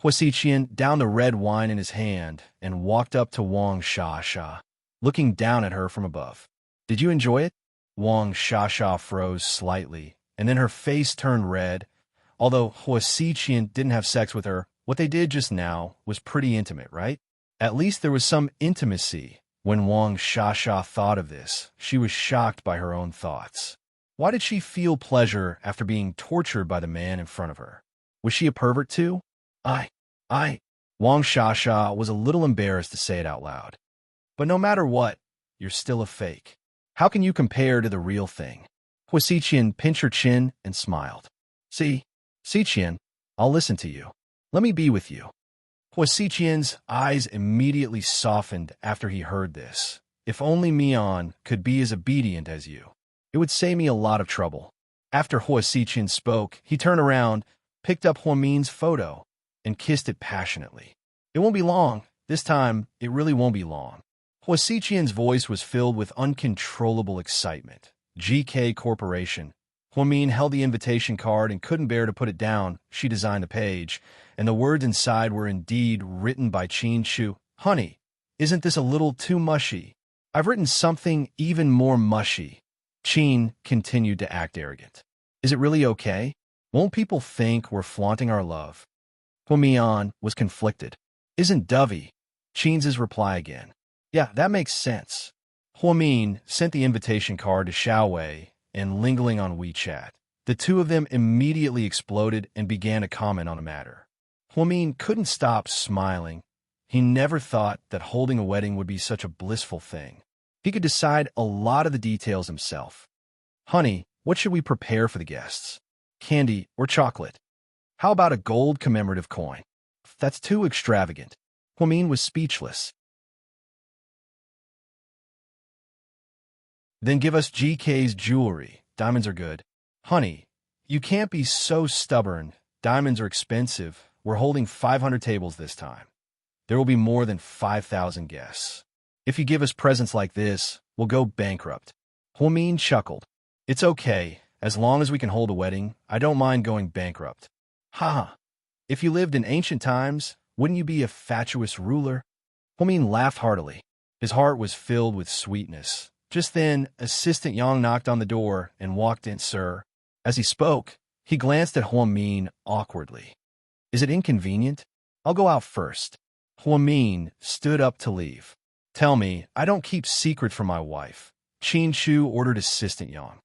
Hua Xiqian downed the red wine in his hand and walked up to Wang Shasha, looking down at her from above. "Did you enjoy it?" Wang Shasha froze slightly, and then her face turned red. Although Hua Xiqian didn't have sex with her, what they did just now was pretty intimate, right? At least there was some intimacy. When Wang Shasha thought of this, she was shocked by her own thoughts. Why did she feel pleasure after being tortured by the man in front of her? Was she a pervert too? Wang Shasha was a little embarrassed to say it out loud. "But no matter what, you're still a fake. How can you compare to the real thing?" Hua Xiqian pinched her chin and smiled. "See, Xiqian, I'll listen to you. Let me be with you." Hua Xiqian's eyes immediately softened after he heard this. "If only Mion could be as obedient as you. It would save me a lot of trouble." After Hua Xiqian spoke, he turned around, picked up Hua Min's photo, and kissed it passionately. "It won't be long. This time, it really won't be long." Hua Xiqian's voice was filled with uncontrollable excitement. GK Corporation. Hua Min held the invitation card and couldn't bear to put it down. She designed the page, and the words inside were indeed written by Qin Shu. "Honey, isn't this a little too mushy? I've written something even more mushy." Qin continued to act arrogant. "Is it really okay? Won't people think we're flaunting our love?" Hua Mian was conflicted. "Isn't Dovey?" Qin's reply again. "Yeah, that makes sense." Hua Min sent the invitation card to Xiao Wei and Ling Ling on WeChat. The two of them immediately exploded and began to comment on the matter. Hua Min couldn't stop smiling. He never thought that holding a wedding would be such a blissful thing. He could decide a lot of the details himself. "Honey, what should we prepare for the guests? Candy or chocolate? How about a gold commemorative coin?" "That's too extravagant." Hua Min was speechless. "Then give us GK's jewelry. Diamonds are good." "Honey, you can't be so stubborn. Diamonds are expensive. We're holding 500 tables this time. There will be more than 5,000 guests. If you give us presents like this, we'll go bankrupt." Hua Min chuckled. "It's okay. As long as we can hold a wedding, I don't mind going bankrupt." "Ha! If you lived in ancient times, wouldn't you be a fatuous ruler?" Hua Min laughed heartily. His heart was filled with sweetness. Just then, Assistant Yang knocked on the door and walked in. "Sir." As he spoke, he glanced at Hua Min awkwardly. "Is it inconvenient? I'll go out first." Hua Min stood up to leave. "Tell me, I don't keep secret from my wife." Qin Shu ordered Assistant Yang.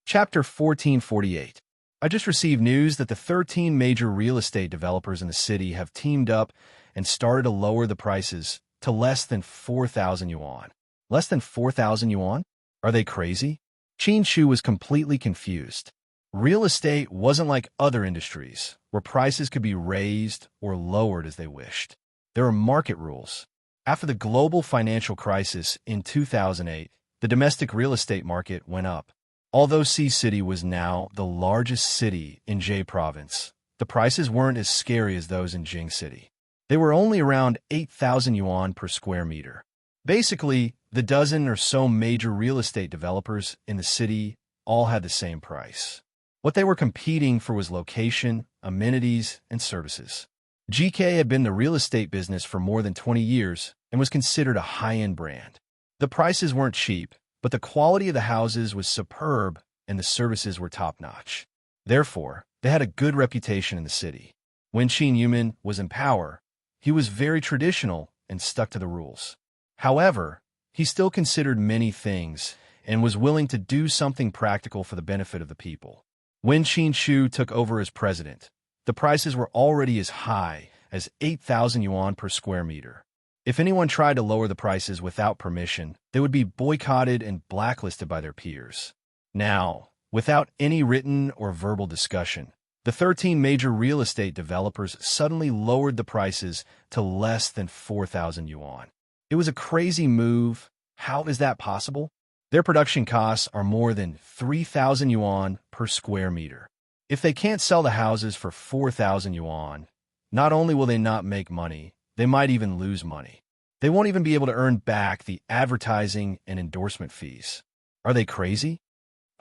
Chapter 1448. I just received news that the 13 major real estate developers in the city have teamed up and started to lower the prices to less than 4,000 yuan. Less than 4,000 yuan? Are they crazy? Qin Shu was completely confused. Real estate wasn't like other industries, where prices could be raised or lowered as they wished. There are market rules. After the global financial crisis in 2008, the domestic real estate market went up. Although Xi City was now the largest city in Jie Province, the prices weren't as scary as those in Jing City. They were only around 8,000 yuan per square meter. Basically, the dozen or so major real estate developers in the city all had the same price. What they were competing for was location, amenities, and services. GK had been in the real estate business for more than 20 years and was considered a high-end brand. The prices weren't cheap, but the quality of the houses was superb and the services were top-notch. Therefore, they had a good reputation in the city. When Qin Yumin was in power, He was very traditional and stuck to the rules. However, he still considered many things and was willing to do something practical for the benefit of the people. When Qin Shu took over as president, the prices were already as high as 8,000 yuan per square meter. If anyone tried to lower the prices without permission, they would be boycotted and blacklisted by their peers. Now, without any written or verbal discussion, the 13 major real estate developers suddenly lowered the prices to less than 4,000 yuan. It was a crazy move. How is that possible? Their production costs are more than 3,000 yuan per square meter. If they can't sell the houses for 4,000 yuan, not only will they not make money, they might even lose money. They won't even be able to earn back the advertising and endorsement fees. Are they crazy?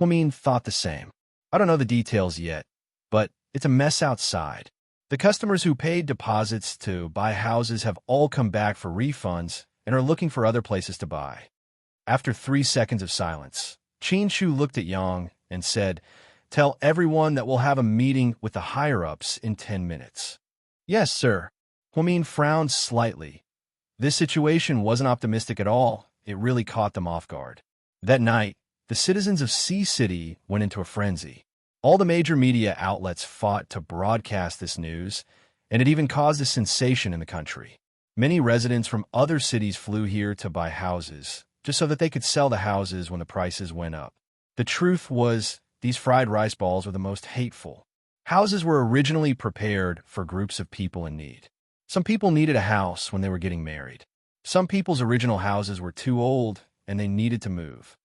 Huamin thought the same. I don't know the details yet, but it's a mess outside. The customers who paid deposits to buy houses have all come back for refunds and are looking for other places to buy. After 3 seconds of silence, Qin Shu looked at Yang and said, "Tell everyone that we'll have a meeting with the higher-ups in 10 minutes. "Yes, sir." Huamin frowned slightly. This situation wasn't optimistic at all. It really caught them off guard. That night, the citizens of Sea City went into a frenzy. All the major media outlets fought to broadcast this news, and it even caused a sensation in the country. Many residents from other cities flew here to buy houses, just so that they could sell the houses when the prices went up. The truth was, these fried rice balls were the most hateful. Houses were originally prepared for groups of people in need. Some people needed a house when they were getting married. Some people's original houses were too old, and they needed to move.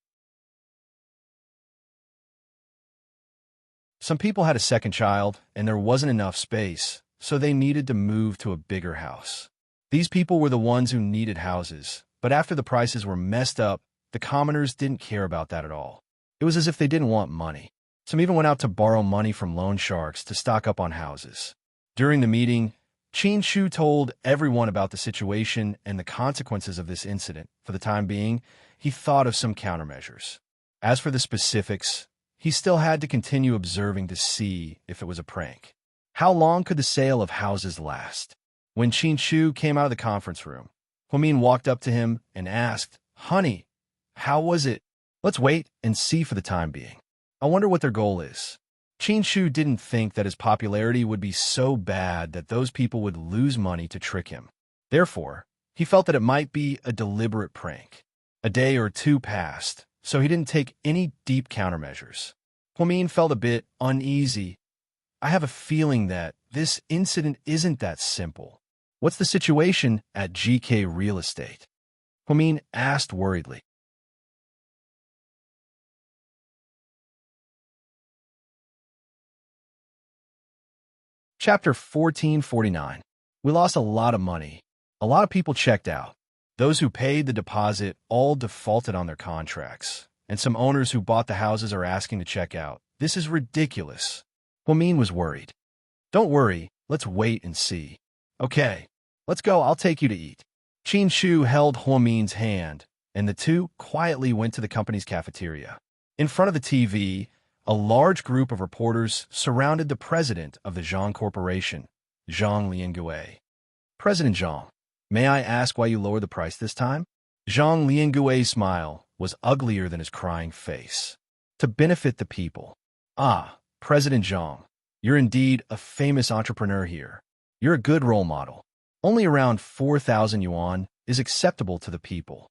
Some people had a second child, and there wasn't enough space, so they needed to move to a bigger house. These people were the ones who needed houses, but after the prices were messed up, the commoners didn't care about that at all. It was as if they didn't want money. Some even went out to borrow money from loan sharks to stock up on houses. During the meeting, Qin Shu told everyone about the situation and the consequences of this incident. For the time being, he thought of some countermeasures. As for the specifics, he still had to continue observing to see if it was a prank. How long could the sale of houses last? When Qin Shu came out of the conference room, Huamin walked up to him and asked, "Honey, how was it?" "Let's wait and see for the time being. I wonder what their goal is." Qin Shu didn't think that his popularity would be so bad that those people would lose money to trick him. Therefore, he felt that it might be a deliberate prank. A day or two passed, so he didn't take any deep countermeasures. Huamin felt a bit uneasy. "I have a feeling that this incident isn't that simple. What's the situation at GK Real Estate?" Huamin asked worriedly. Chapter 1449. We lost a lot of money. A lot of people checked out. Those who paid the deposit all defaulted on their contracts, and some owners who bought the houses are asking to check out. This is ridiculous. Huamin was worried. "Don't worry, let's wait and see." "Okay, let's go, I'll take you to eat." Qin Shu held Huamin's hand, and the two quietly went to the company's cafeteria. In front of the TV, a large group of reporters surrounded the president of the Zhang Corporation, Zhang Liangue. "President Zhang, may I ask why you lowered the price this time?" Zhang Liangue's smile was uglier than his crying face. "To benefit the people." "Ah, President Zhang, you're indeed a famous entrepreneur here. You're a good role model. Only around 4,000 yuan is acceptable to the people."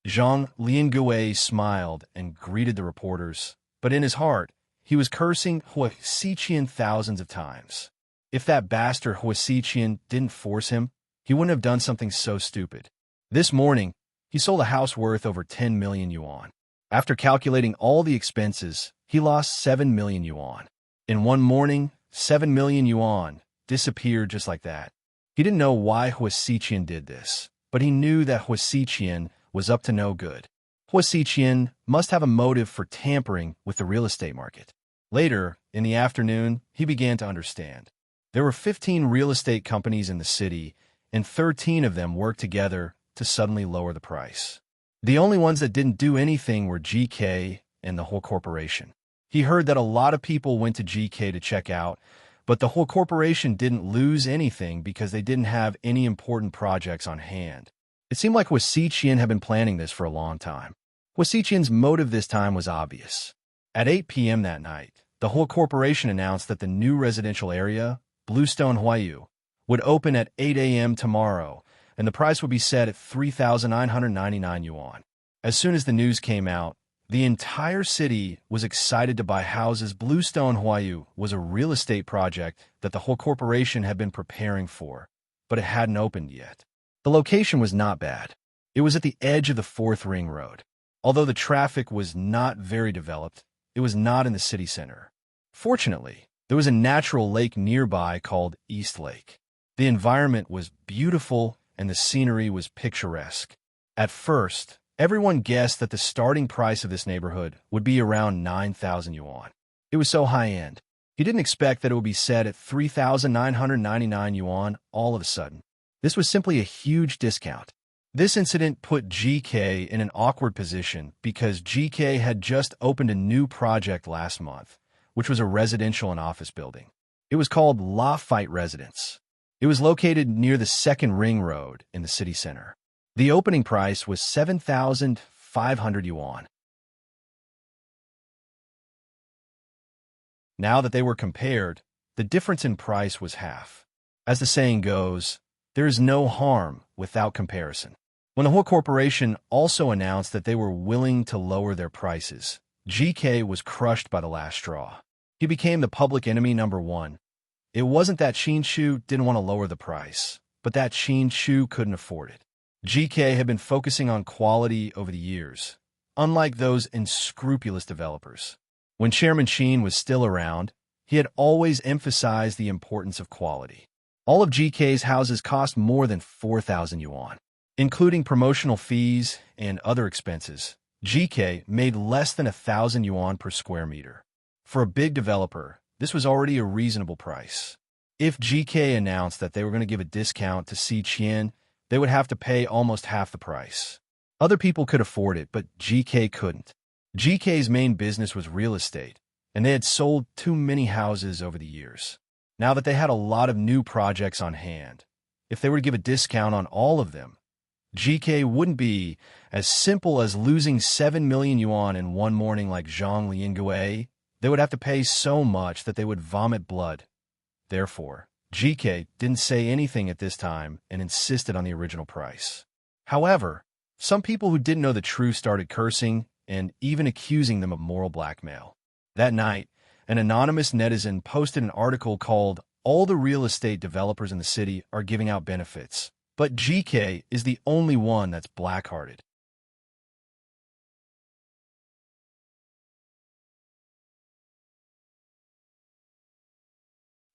Zhang Liangue smiled and greeted the reporters, but in his heart, he was cursing Hua Xiqian thousands of times. If that bastard Hua Xiqian didn't force him, he wouldn't have done something so stupid. This morning, he sold a house worth over 10 million yuan. After calculating all the expenses, he lost 7 million yuan. In one morning, 7 million yuan disappeared just like that. He didn't know why Hua Xiqian did this, but he knew that Hua Xiqian was up to no good. Hua Xiqian must have a motive for tampering with the real estate market. Later, in the afternoon, he began to understand. There were 15 real estate companies in the city, and 13 of them worked together to suddenly lower the price. The only ones that didn't do anything were GK and the whole corporation. He heard that a lot of people went to GK to check out, But the whole corporation didn't lose anything because they didn't have any important projects on hand. It seemed like Wasichian had been planning this for a long time. Wasichian's motive this time was obvious. At 8 p.m. that night, the whole corporation announced that the new residential area, Bluestone Huayu, would open at 8 a.m. tomorrow, and the price would be set at 3,999 yuan. As soon as the news came out, the entire city was excited to buy houses. Bluestone Huayu was a real estate project that the whole corporation had been preparing for, but it hadn't opened yet. The location was not bad. It was at the edge of the 4th Ring Road. Although the traffic was not very developed, it was not in the city center. Fortunately, there was a natural lake nearby called East Lake. The environment was beautiful and the scenery was picturesque. At first, everyone guessed that the starting price of this neighborhood would be around 9,000 yuan. It was so high-end. He didn't expect that it would be set at 3,999 yuan all of a sudden. This was simply a huge discount. This incident put GK in an awkward position because GK had just opened a new project last month, which was a residential and office building. It was called Lafayette Residence. It was located near the 2nd Ring Road in the city center. The opening price was 7,500 yuan. Now that they were compared, the difference in price was half. As the saying goes, there is no harm without comparison. When the whole corporation also announced that they were willing to lower their prices, GK was crushed by the last straw. He became the public enemy number one. It wasn't that Qinshu didn't want to lower the price, but that Qinshu couldn't afford it. GK had been focusing on quality over the years, unlike those unscrupulous developers. When Chairman Qin was still around, he had always emphasized the importance of quality. All of GK's houses cost more than 4,000 yuan. Including promotional fees and other expenses, GK made less than 1,000 yuan per square meter. For a big developer, this was already a reasonable price. If GK announced that they were going to give a discount to Xiqian, they would have to pay almost half the price. Other people could afford it, but GK couldn't. GK's main business was real estate, and they had sold too many houses over the years. Now that they had a lot of new projects on hand, if they were to give a discount on all of them, GK wouldn't be as simple as losing 7 million yuan in one morning like Zhang Liangui. They would have to pay so much that they would vomit blood. Therefore, GK didn't say anything at this time and insisted on the original price. However, some people who didn't know the truth started cursing and even accusing them of moral blackmail. That night, an anonymous netizen posted an article called "All the Real Estate Developers in the City Are Giving Out Benefits, but GK is the only one that's black-hearted."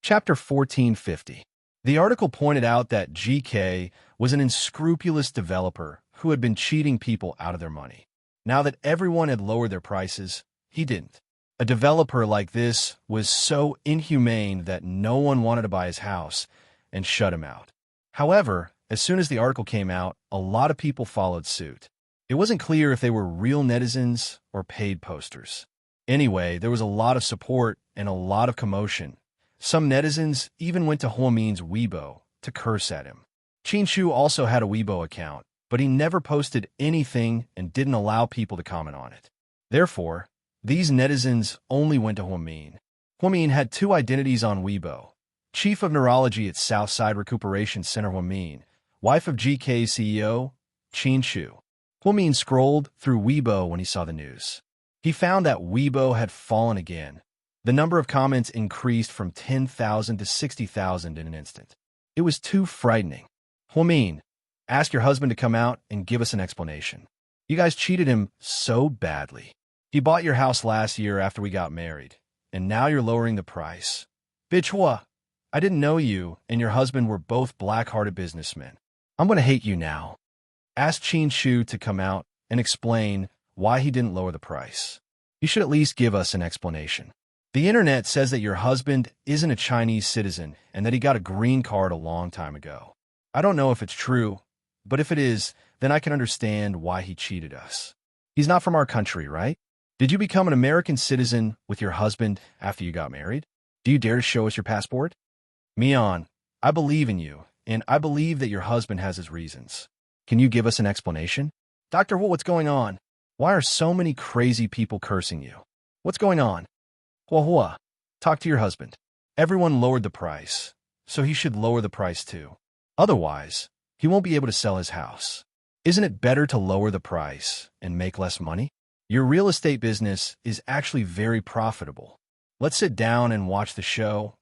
Chapter 1450. The article pointed out that GK was an unscrupulous developer who had been cheating people out of their money. Now that everyone had lowered their prices, he didn't. A developer like this was so inhumane that no one wanted to buy his house and shut him out. However, as soon as the article came out, a lot of people followed suit. It wasn't clear if they were real netizens or paid posters. Anyway, there was a lot of support and a lot of commotion. Some netizens even went to Huomin's Weibo to curse at him. Qinshu also had a Weibo account, but he never posted anything and didn't allow people to comment on it. Therefore, these netizens only went to Huomin. Huomin had two identities on Weibo: Chief of Neurology at Southside Recuperation Center Huomin, wife of GK's CEO, Qinshu. Huomin scrolled through Weibo when he saw the news. He found that Weibo had fallen again. The number of comments increased from 10,000 to 60,000 in an instant. It was too frightening. Huomin, ask your husband to come out and give us an explanation. You guys cheated him so badly. He bought your house last year after we got married, and now you're lowering the price. Bichua, I didn't know you and your husband were both black-hearted businessmen. I'm going to hate you now. Ask Qinshu to come out and explain why he didn't lower the price. You should at least give us an explanation. The internet says that your husband isn't a Chinese citizen and that he got a green card a long time ago. I don't know if it's true, but if it is, then I can understand why he cheated us. He's not from our country, right? Did you become an American citizen with your husband after you got married? Do you dare to show us your passport? Mian, I believe in you, and I believe that your husband has his reasons. Can you give us an explanation? Dr. Wu, what's going on? Why are so many crazy people cursing you? What's going on? Hua Hua, talk to your husband. Everyone lowered the price, so he should lower the price too. Otherwise, he won't be able to sell his house. Isn't it better to lower the price and make less money? Your real estate business is actually very profitable. Let's sit down and watch the show.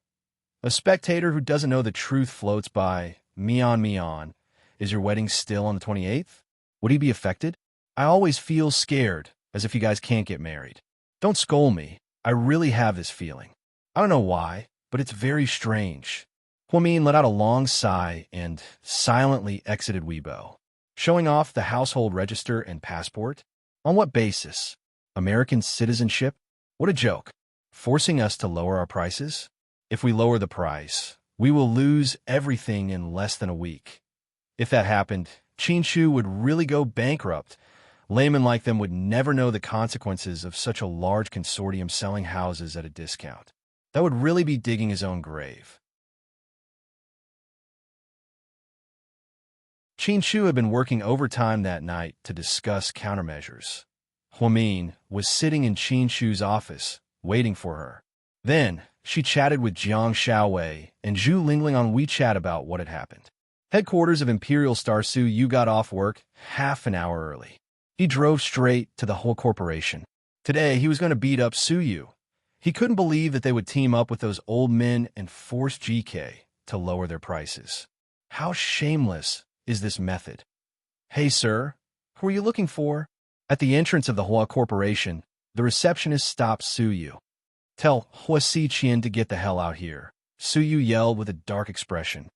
A spectator who doesn't know the truth floats by. Mian Mian, is your wedding still on the 28th? Would he be affected? I always feel scared, as if you guys can't get married. Don't scold me. I really have this feeling. I don't know why, but it's very strange. Huamin let out a long sigh and silently exited Weibo, showing off the household register and passport. On what basis? American citizenship? What a joke. Forcing us to lower our prices? If we lower the price, we will lose everything in less than a week. If that happened, Qinshu would really go bankrupt. Laymen like them would never know the consequences of such a large consortium selling houses at a discount. That would really be digging his own grave. Qinshu had been working overtime that night to discuss countermeasures. Huamin was sitting in Qinshu's office, waiting for her. Then, she chatted with Jiang Xiaowei and Zhu Lingling on WeChat about what had happened. Headquarters of Imperial Star Su Yu got off work half an hour early. He drove straight to the whole corporation. Today, he was going to beat up Su Yu. He couldn't believe that they would team up with those old men and force GK to lower their prices. How shameless is this method? Hey, sir, who are you looking for? At the entrance of the Hua Corporation, the receptionist stopped Su Yu. Tell Hua Xiqian to get the hell out here, Su Yu yelled with a dark expression.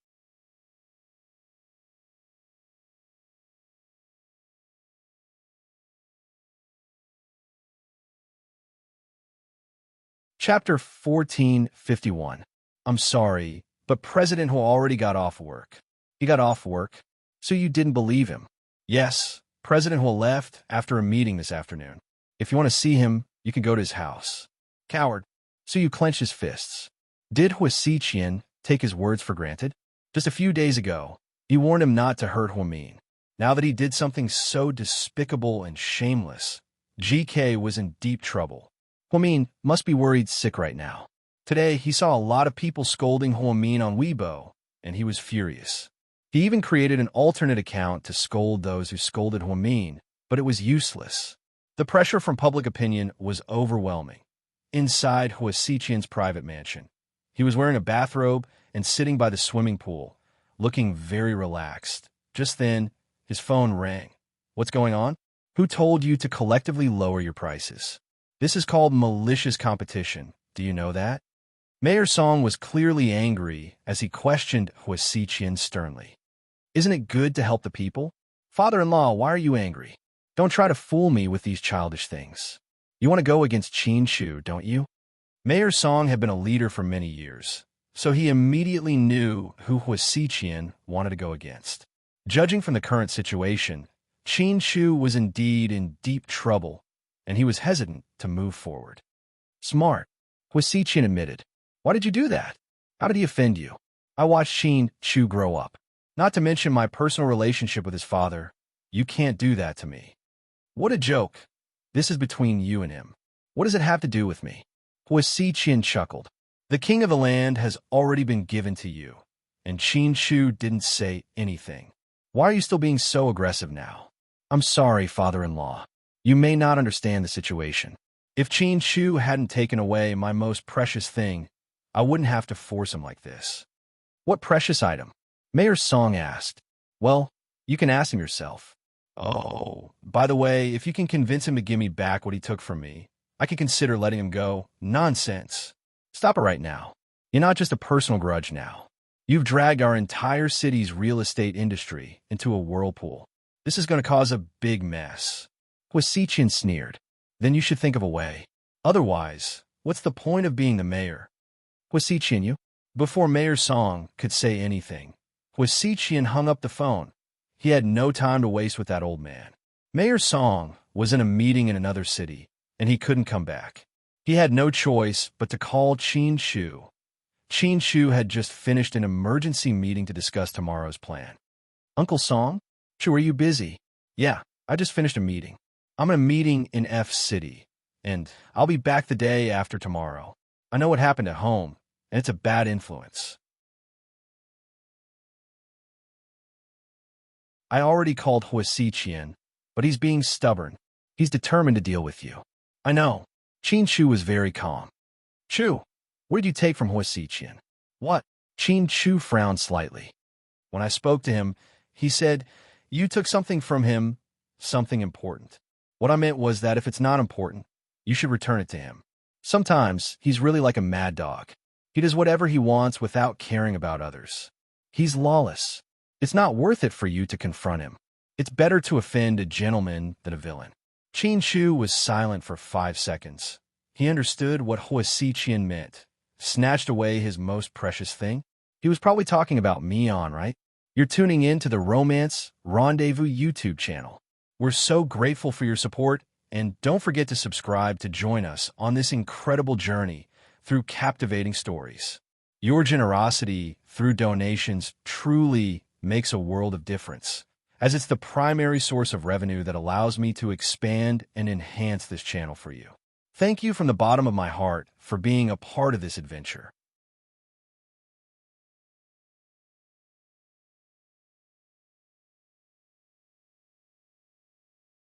Chapter 1451. I'm sorry, but President Hua already got off work. He got off work, so you didn't believe him. Yes, President Hua left after a meeting this afternoon. If you want to see him, you can go to his house. Coward. So you clenched his fists. Did Hua Xiqian take his words for granted? Just a few days ago, he warned him not to hurt Huamin. Now that he did something so despicable and shameless, GK was in deep trouble. Huamin must be worried sick right now. Today, he saw a lot of people scolding Huamin on Weibo, and he was furious. He even created an alternate account to scold those who scolded Huamin, but it was useless. The pressure from public opinion was overwhelming. Inside Hua Xiqian's private mansion, he was wearing a bathrobe and sitting by the swimming pool, looking very relaxed. Just then, his phone rang. What's going on? Who told you to collectively lower your prices? This is called malicious competition. Do you know that? Mayor Song was clearly angry as he questioned Hua Xiqian sternly. Isn't it good to help the people? Father-in-law, why are you angry? Don't try to fool me with these childish things. You want to go against Qinshu, don't you? Mayor Song had been a leader for many years, so he immediately knew who Hua Xiqian wanted to go against. Judging from the current situation, Qinshu was indeed in deep trouble, and he was hesitant to move forward. Smart, Hua Xiqian admitted. Why did you do that? How did he offend you? I watched Qinshu grow up. Not to mention my personal relationship with his father. You can't do that to me. What a joke. This is between you and him. What does it have to do with me? Hua Xiqian chuckled. The king of the land has already been given to you, and Qinshu didn't say anything. Why are you still being so aggressive now? I'm sorry, father-in-law. You may not understand the situation. If Qinshu hadn't taken away my most precious thing, I wouldn't have to force him like this. What precious item? Mayor Song asked. Well, you can ask him yourself. Oh, by the way, if you can convince him to give me back what he took from me, I can consider letting him go. Nonsense. Stop it right now. You're not just a personal grudge now. You've dragged our entire city's real estate industry into a whirlpool. This is going to cause a big mess. Hua Xiqian sneered. Then you should think of a way. Otherwise, what's the point of being the mayor? Hua Xiqian, you? Before Mayor Song could say anything, Hua Xiqian hung up the phone. He had no time to waste with that old man. Mayor Song was in a meeting in another city, and he couldn't come back. He had no choice but to call Qinshu Qin Shu had just finished an emergency meeting to discuss tomorrow's plan. Uncle Song? Shu, are you busy? Yeah, I just finished a meeting. I'm in a meeting in F City, and I'll be back the day after tomorrow. I know what happened at home, and it's a bad influence. I already called Hua Xiqian, but he's being stubborn. He's determined to deal with you. I know. Qin Shu was very calm. Chu, what did you take from Hua Xiqian? What? Qin Shu frowned slightly. When I spoke to him, he said, you took something from him, something important. What I meant was that if it's not important, you should return it to him. Sometimes he's really like a mad dog. He does whatever he wants without caring about others. He's lawless. It's not worth it for you to confront him. It's better to offend a gentleman than a villain. Qin Shu was silent for 5 seconds. He understood what Hua Xiqian meant. Snatched away his most precious thing? He was probably talking about Mian, right? You're tuning in to the Romance Rendezvous YouTube channel. We're so grateful for your support, and don't forget to subscribe to join us on this incredible journey through captivating stories. Your generosity through donations truly makes a world of difference, as it's the primary source of revenue that allows me to expand and enhance this channel for you. Thank you from the bottom of my heart for being a part of this adventure.